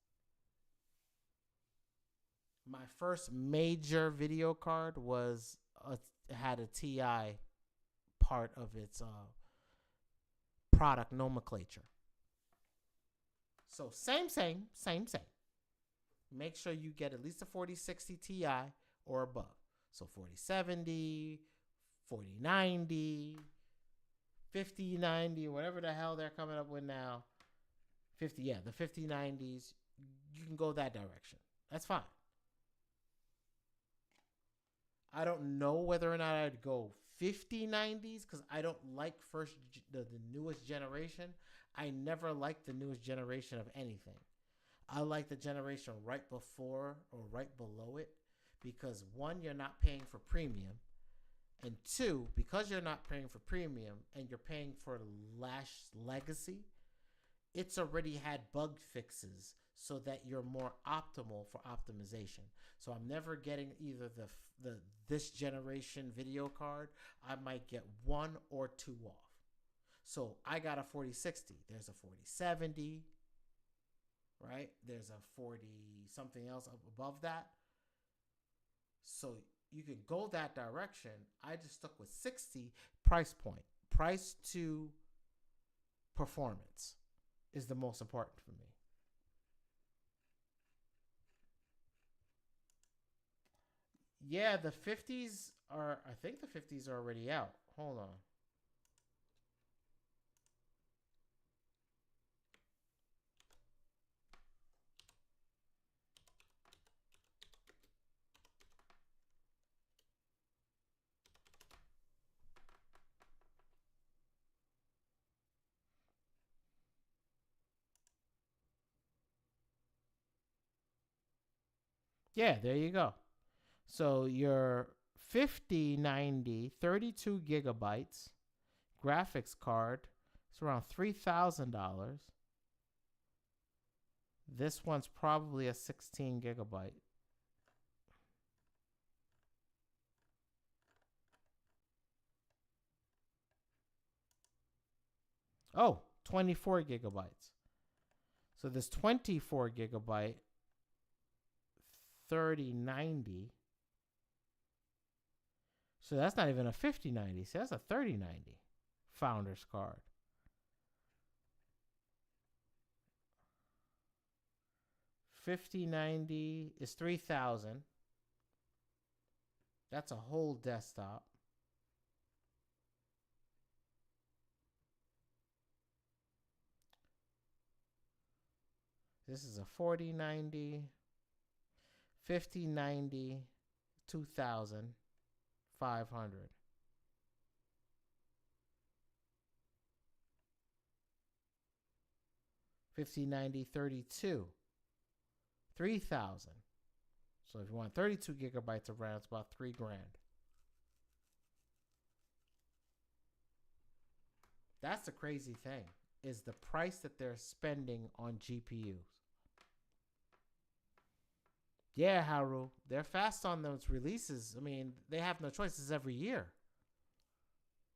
S3: My first major video card had a Ti part of its product nomenclature. So same. Make sure you get at least a 4060 Ti or above. So 4070, 4090, 5090, whatever the hell they're coming up with now. The 5090s. You can go that direction. That's fine. I don't know whether or not I'd go 5090s because I don't like the newest generation. I never liked the newest generation of anything. I like the generation right before or right below it because, one, you're not paying for premium, and two, because you're not paying for premium and you're paying for last legacy, it's already had bug fixes so that you're more optimal for optimization. So I'm never getting either this generation video card. I might get one or two off. So I got a 4060. There's a 4070, right? There's a 40 something else up above that. So you can go that direction. I just stuck with 60 price point. Price to performance is the most important for me. Yeah, the 50s are, I think the 50s are already out. Hold on. Yeah, there you go. So your 5090 32 gigabytes graphics card is around $3,000. This one's probably a 16 gigabyte. Oh, 24 gigabytes. So this 24 gigabyte 3090. So that's not even a 5090. So that's a 3090 founder's card. $5090 is $3,000. That's a whole desktop. This is a 4090, 5090, 2,500. $5090 32, 3,000. So if you want 32 gigabytes of RAM, it's about $3,000. That's the crazy thing, is the price that they're spending on GPUs. Yeah, Haru, they're fast on those releases. I mean, they have no choice. It's every year.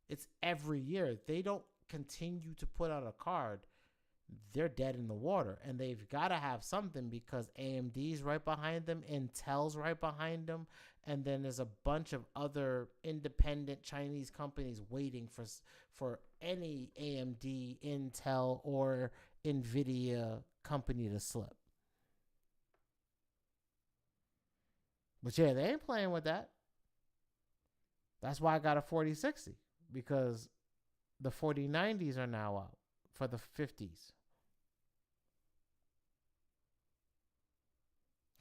S3: It's every year. They don't continue to put out a card. They're dead in the water. And they've got to have something because AMD's right behind them. Intel's right behind them. And then there's a bunch of other independent Chinese companies waiting for any AMD, Intel, or NVIDIA company to slip. But yeah, they ain't playing with that. That's why I got a 4060, because the 4090s are now out for the 50s.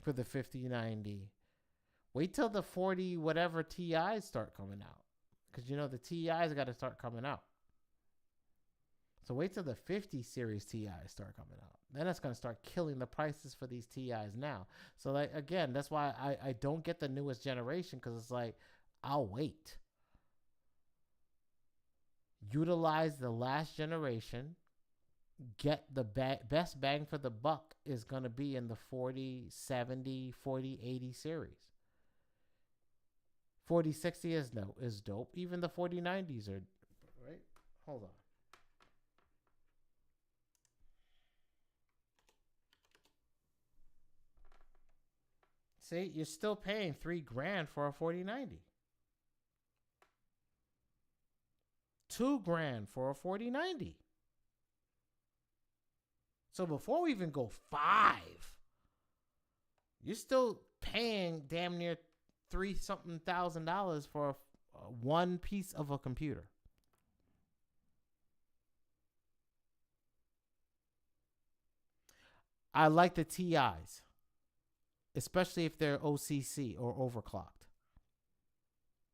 S3: For the 5090. Wait till the 40 whatever TIs start coming out. Because you know the TIs got to start coming out. So wait till the 50 series TIs start coming out. Then it's going to start killing the prices for these TIs now. So like again, that's why I don't get the newest generation, because it's like, I'll wait. Utilize the last generation. Get the best bang for the buck is going to be in the 4070, 4080 series. 4060 is dope. Even the 4090s are, right? Hold on. See, you're still paying $3,000 for a 4090. $2,000 for a 4090. So before we even go $5,000, you're still paying damn near $3-something thousand for one piece of a computer. I like the TIs, especially if they're OCC or overclocked,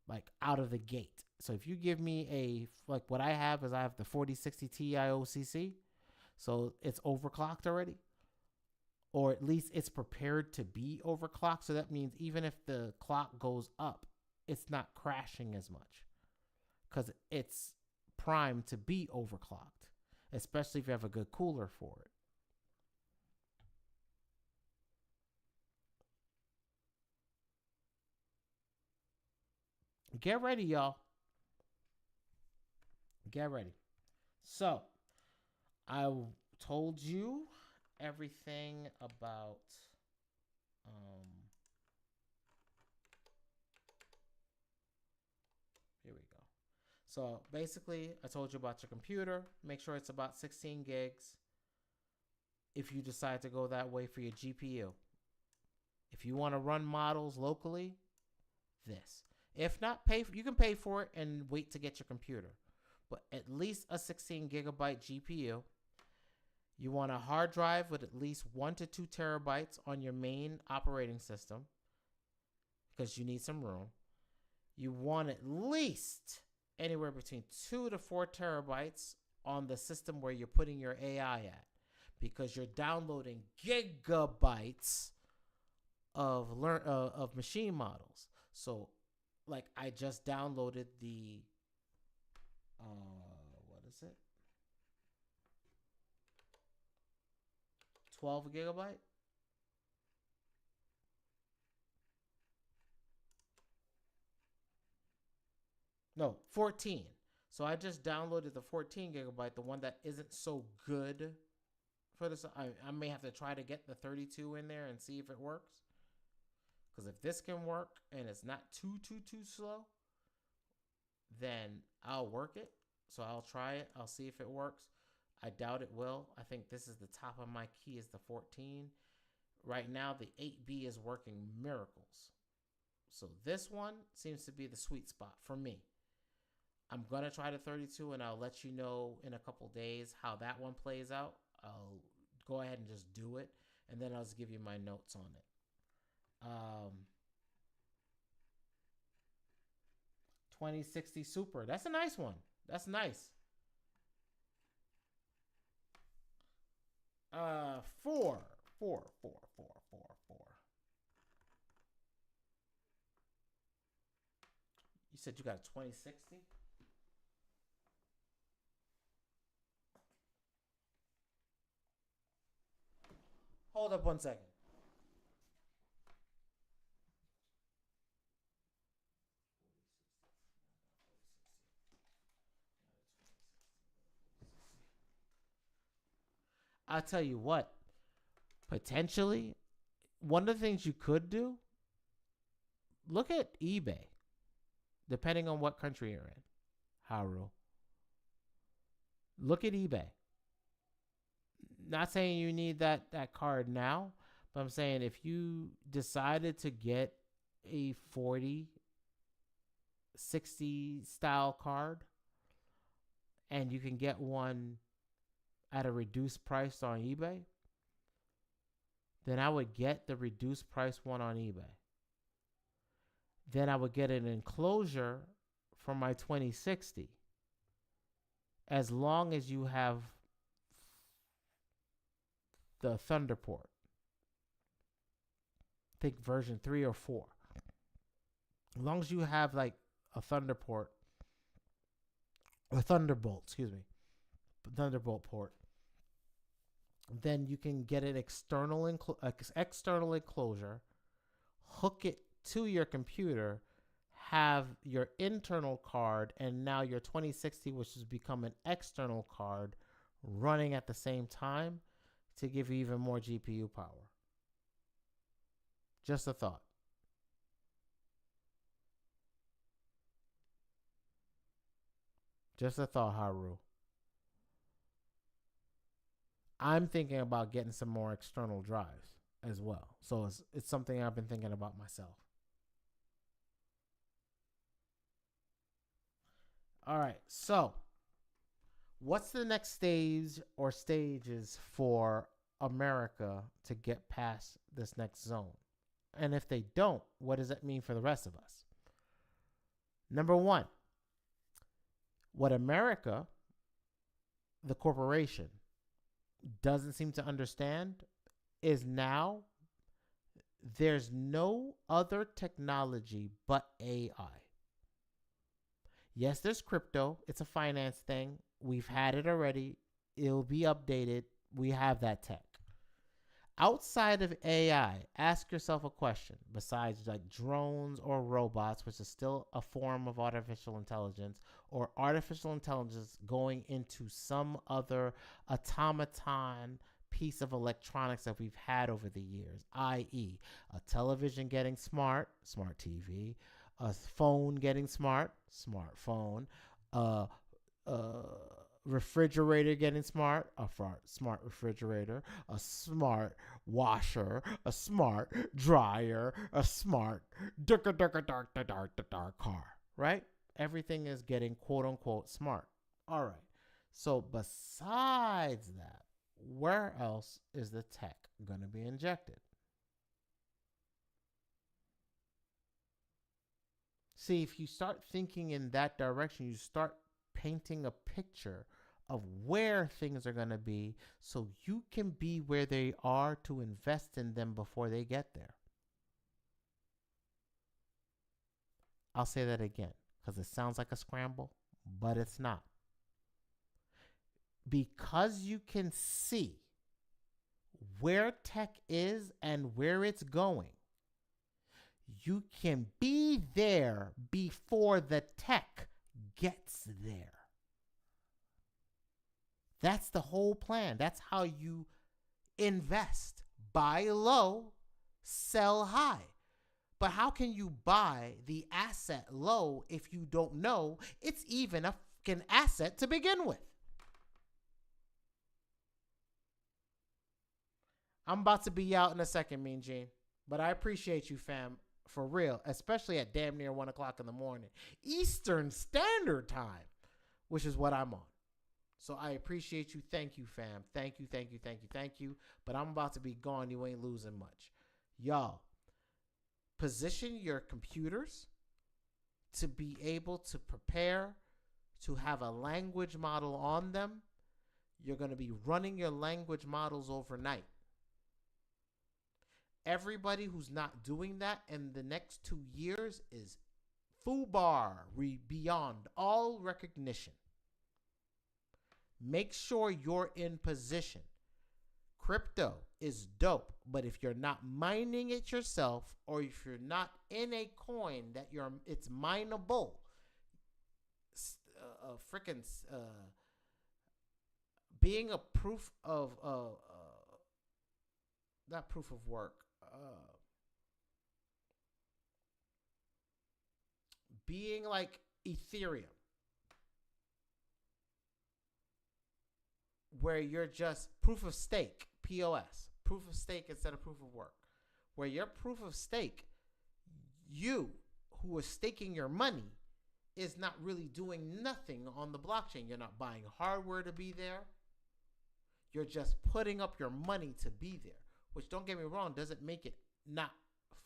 S3: like out of the gate. So if you give me like what I have is I have the 4060 Ti OCC, so it's overclocked already, or at least it's prepared to be overclocked. So that means even if the clock goes up, it's not crashing as much because it's primed to be overclocked, especially if you have a good cooler for it. Get ready, y'all. Get ready. So, I told you everything about here we go. So, basically, I told you about your computer. Make sure it's about 16 gigs if you decide to go that way for your GPU. If you want to run models locally, this. If not, you can pay for it and wait to get your computer. But at least a 16 gigabyte GPU. You want a hard drive with at least 1 to 2 terabytes on your main operating system because you need some room. You want at least anywhere between 2 to 4 terabytes on the system where you're putting your AI at, because you're downloading gigabytes of machine models. So, like, I just downloaded the what is it? 12 gigabyte? No, 14. So I just downloaded the 14 gigabyte, the one that isn't so good for this. I may have to try to get the 32 in there and see if it works. Because if this can work and it's not too slow, then I'll work it. So I'll try it. I'll see if it works. I doubt it will. I think this is the top of my key is the 14. Right now, the 8B is working miracles. So this one seems to be the sweet spot for me. I'm going to try the 32, and I'll let you know in a couple days how that one plays out. I'll go ahead and just do it, and then I'll just give you my notes on it. 2060 Super. That's a nice one. That's nice. 4. You said you got a 2060? Hold up 1 second. I'll tell you what, potentially, one of the things you could do, look at eBay, depending on what country you're in, Haru. Look at eBay. Not saying you need that card now, but I'm saying if you decided to get a 40, 60 style card, and you can get one at a reduced price on eBay, then I would get the reduced price one on eBay. Then I would get an enclosure for my 2060, as long as you have the Thunderport. Think version 3 or 4. As long as you have like a Thunderport or Thunderbolt, Thunderbolt port, then you can get an external enclosure, hook it to your computer, have your internal card, and now your 2060, which has become an external card, running at the same time to give you even more GPU power. Just a thought. Just a thought, Haru. I'm thinking about getting some more external drives as well. So it's something I've been thinking about myself. All right. So what's the next stage or stages for America to get past this next zone? And if they don't, what does that mean for the rest of us? Number one, what America, the corporation, doesn't seem to understand is now there's no other technology but AI. Yes, there's crypto. It's a finance thing. We've had it already. It'll be updated. We have that tech. Outside of AI, ask yourself a question besides like drones or robots, which is still a form of artificial intelligence, or artificial intelligence going into some other automaton piece of electronics that we've had over the years, i.e. a television getting smart TV, a phone getting smartphone, refrigerator getting smart, a smart refrigerator, a smart washer, a smart dryer, a smart dark car, right? Everything is getting quote unquote smart. All right. So besides that, where else is the tech going to be injected? See, if you start thinking in that direction, you start painting a picture of where things are going to be so you can be where they are to invest in them before they get there. I'll say that again because it sounds like a scramble, but it's not. Because you can see where tech is and where it's going, you can be there before the tech gets there. That's the whole plan. That's how you invest. Buy low, sell high. But how can you buy the asset low if you don't know it's even a fucking asset to begin with? I'm about to be out in a second, Mean Gene. But I appreciate you, fam, for real, especially at damn near 1 o'clock in the morning. Eastern Standard Time, which is what I'm on. So I appreciate you. Thank you, fam. Thank you. But I'm about to be gone. You ain't losing much. Y'all, position your computers to be able to prepare to have a language model on them. You're going to be running your language models overnight. Everybody who's not doing that in the next 2 years is FUBAR, beyond all recognition. Make sure you're in position. Crypto is dope, but if you're not mining it yourself, or if you're not in a coin that it's mineable, being a proof of not proof of work, being like Ethereum, where you're just proof of stake, POS, proof of stake instead of proof of work, where your proof of stake, you who are staking your money is not really doing nothing on the blockchain. You're not buying hardware to be there. You're just putting up your money to be there, which, don't get me wrong, doesn't make it not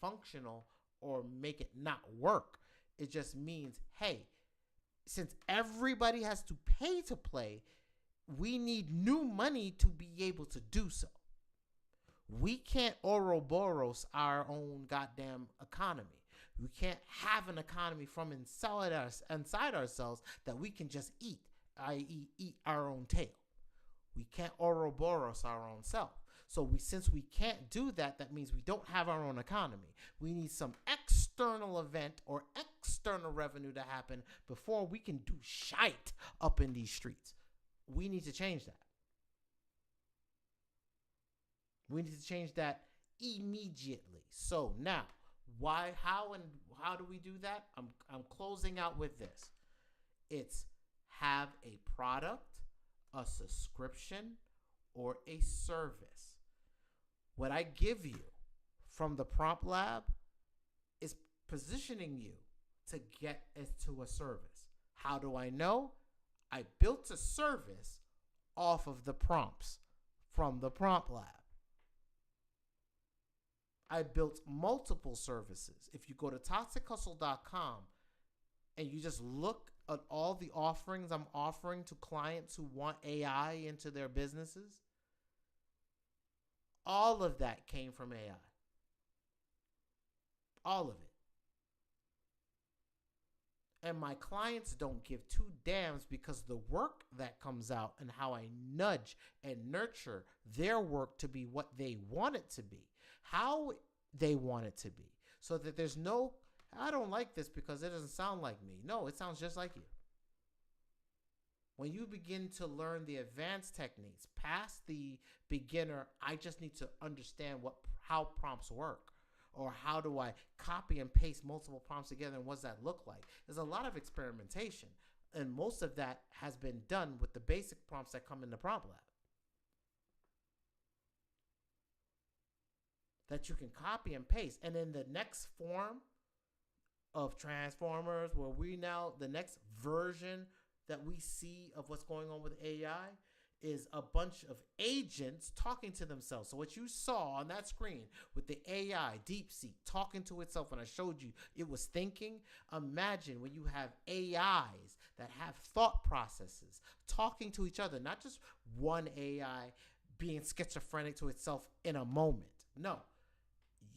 S3: functional or make it not work. It just means, hey, since everybody has to pay to play, we need new money to be able to do so. We can't Ouroboros our own goddamn economy. We can't have an economy from inside ourselves that we can just eat, i.e. eat our own tail. We can't Ouroboros our own self. So since we can't do that, that means we don't have our own economy. We need some external event or external revenue to happen before we can do shite up in these streets. We need to change that. We need to change that immediately. So now, how do we do that? I'm closing out with this. It's have a product, a subscription, or a service. What I give you from the Prompt Lab is positioning you to get into a service. How do I know? I built a service off of the prompts from the Prompt Lab. I built multiple services. If you go to ToxicHustle.com and you just look at all the offerings I'm offering to clients who want AI into their businesses, all of that came from AI. All of it. And my clients don't give two damns because the work that comes out and how I nudge and nurture their work to be what they want it to be, how they want it to be, so that there's no, I don't like this because it doesn't sound like me. No, it sounds just like you. When you begin to learn the advanced techniques past the beginner, I just need to understand how prompts work, or how do I copy and paste multiple prompts together, and what does that look like? There's a lot of experimentation, and most of that has been done with the basic prompts that come in the Prompt Lab that you can copy and paste. And in the next form of Transformers, where the next version that we see of what's going on with AI is a bunch of agents talking to themselves. So what you saw on that screen with the AI, DeepSeek, talking to itself, when I showed you it was thinking, imagine when you have AIs that have thought processes talking to each other, not just one AI being schizophrenic to itself in a moment. No.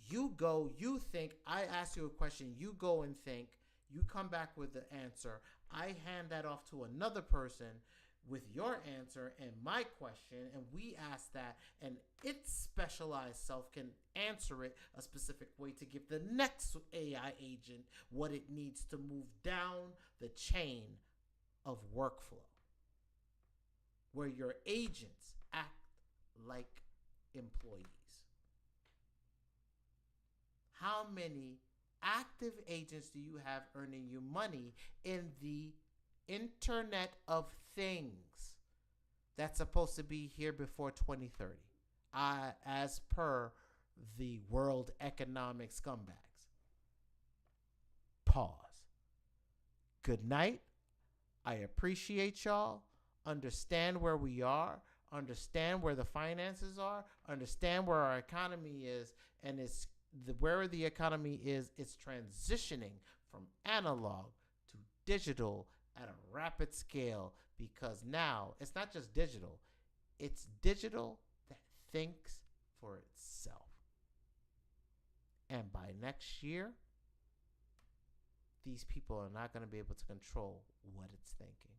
S3: You think, I ask you a question, you go and think, you come back with the answer, I hand that off to another person with your answer and my question, and we ask that, and its specialized self can answer it a specific way to give the next AI agent what it needs to move down the chain of workflow, where your agents act like employees. How many active agents do you have earning you money in the Internet of Things that's supposed to be here before 2030, as per the World Economic Scumbags? Pause. Good night. I appreciate y'all. Understand where we are. Understand where the finances are. Understand where our economy is, and where the economy is, it's transitioning from analog to digital at a rapid scale, because now it's not just digital, it's digital that thinks for itself. And by next year, these people are not going to be able to control what it's thinking.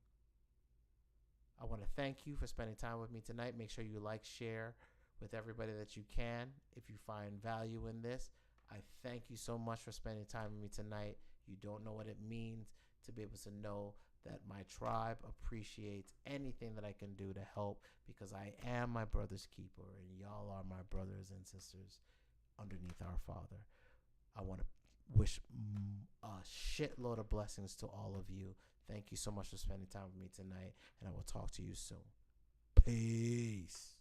S3: I want to thank you for spending time with me tonight. Make sure you like, share with everybody that you can if you find value in this. I thank you so much for spending time with me tonight. You don't know what it means to be able to know that my tribe appreciates anything that I can do to help, because I am my brother's keeper, and y'all are my brothers and sisters underneath our Father. I want to wish a shitload of blessings to all of you. Thank you so much for spending time with me tonight, and I will talk to you soon. Peace.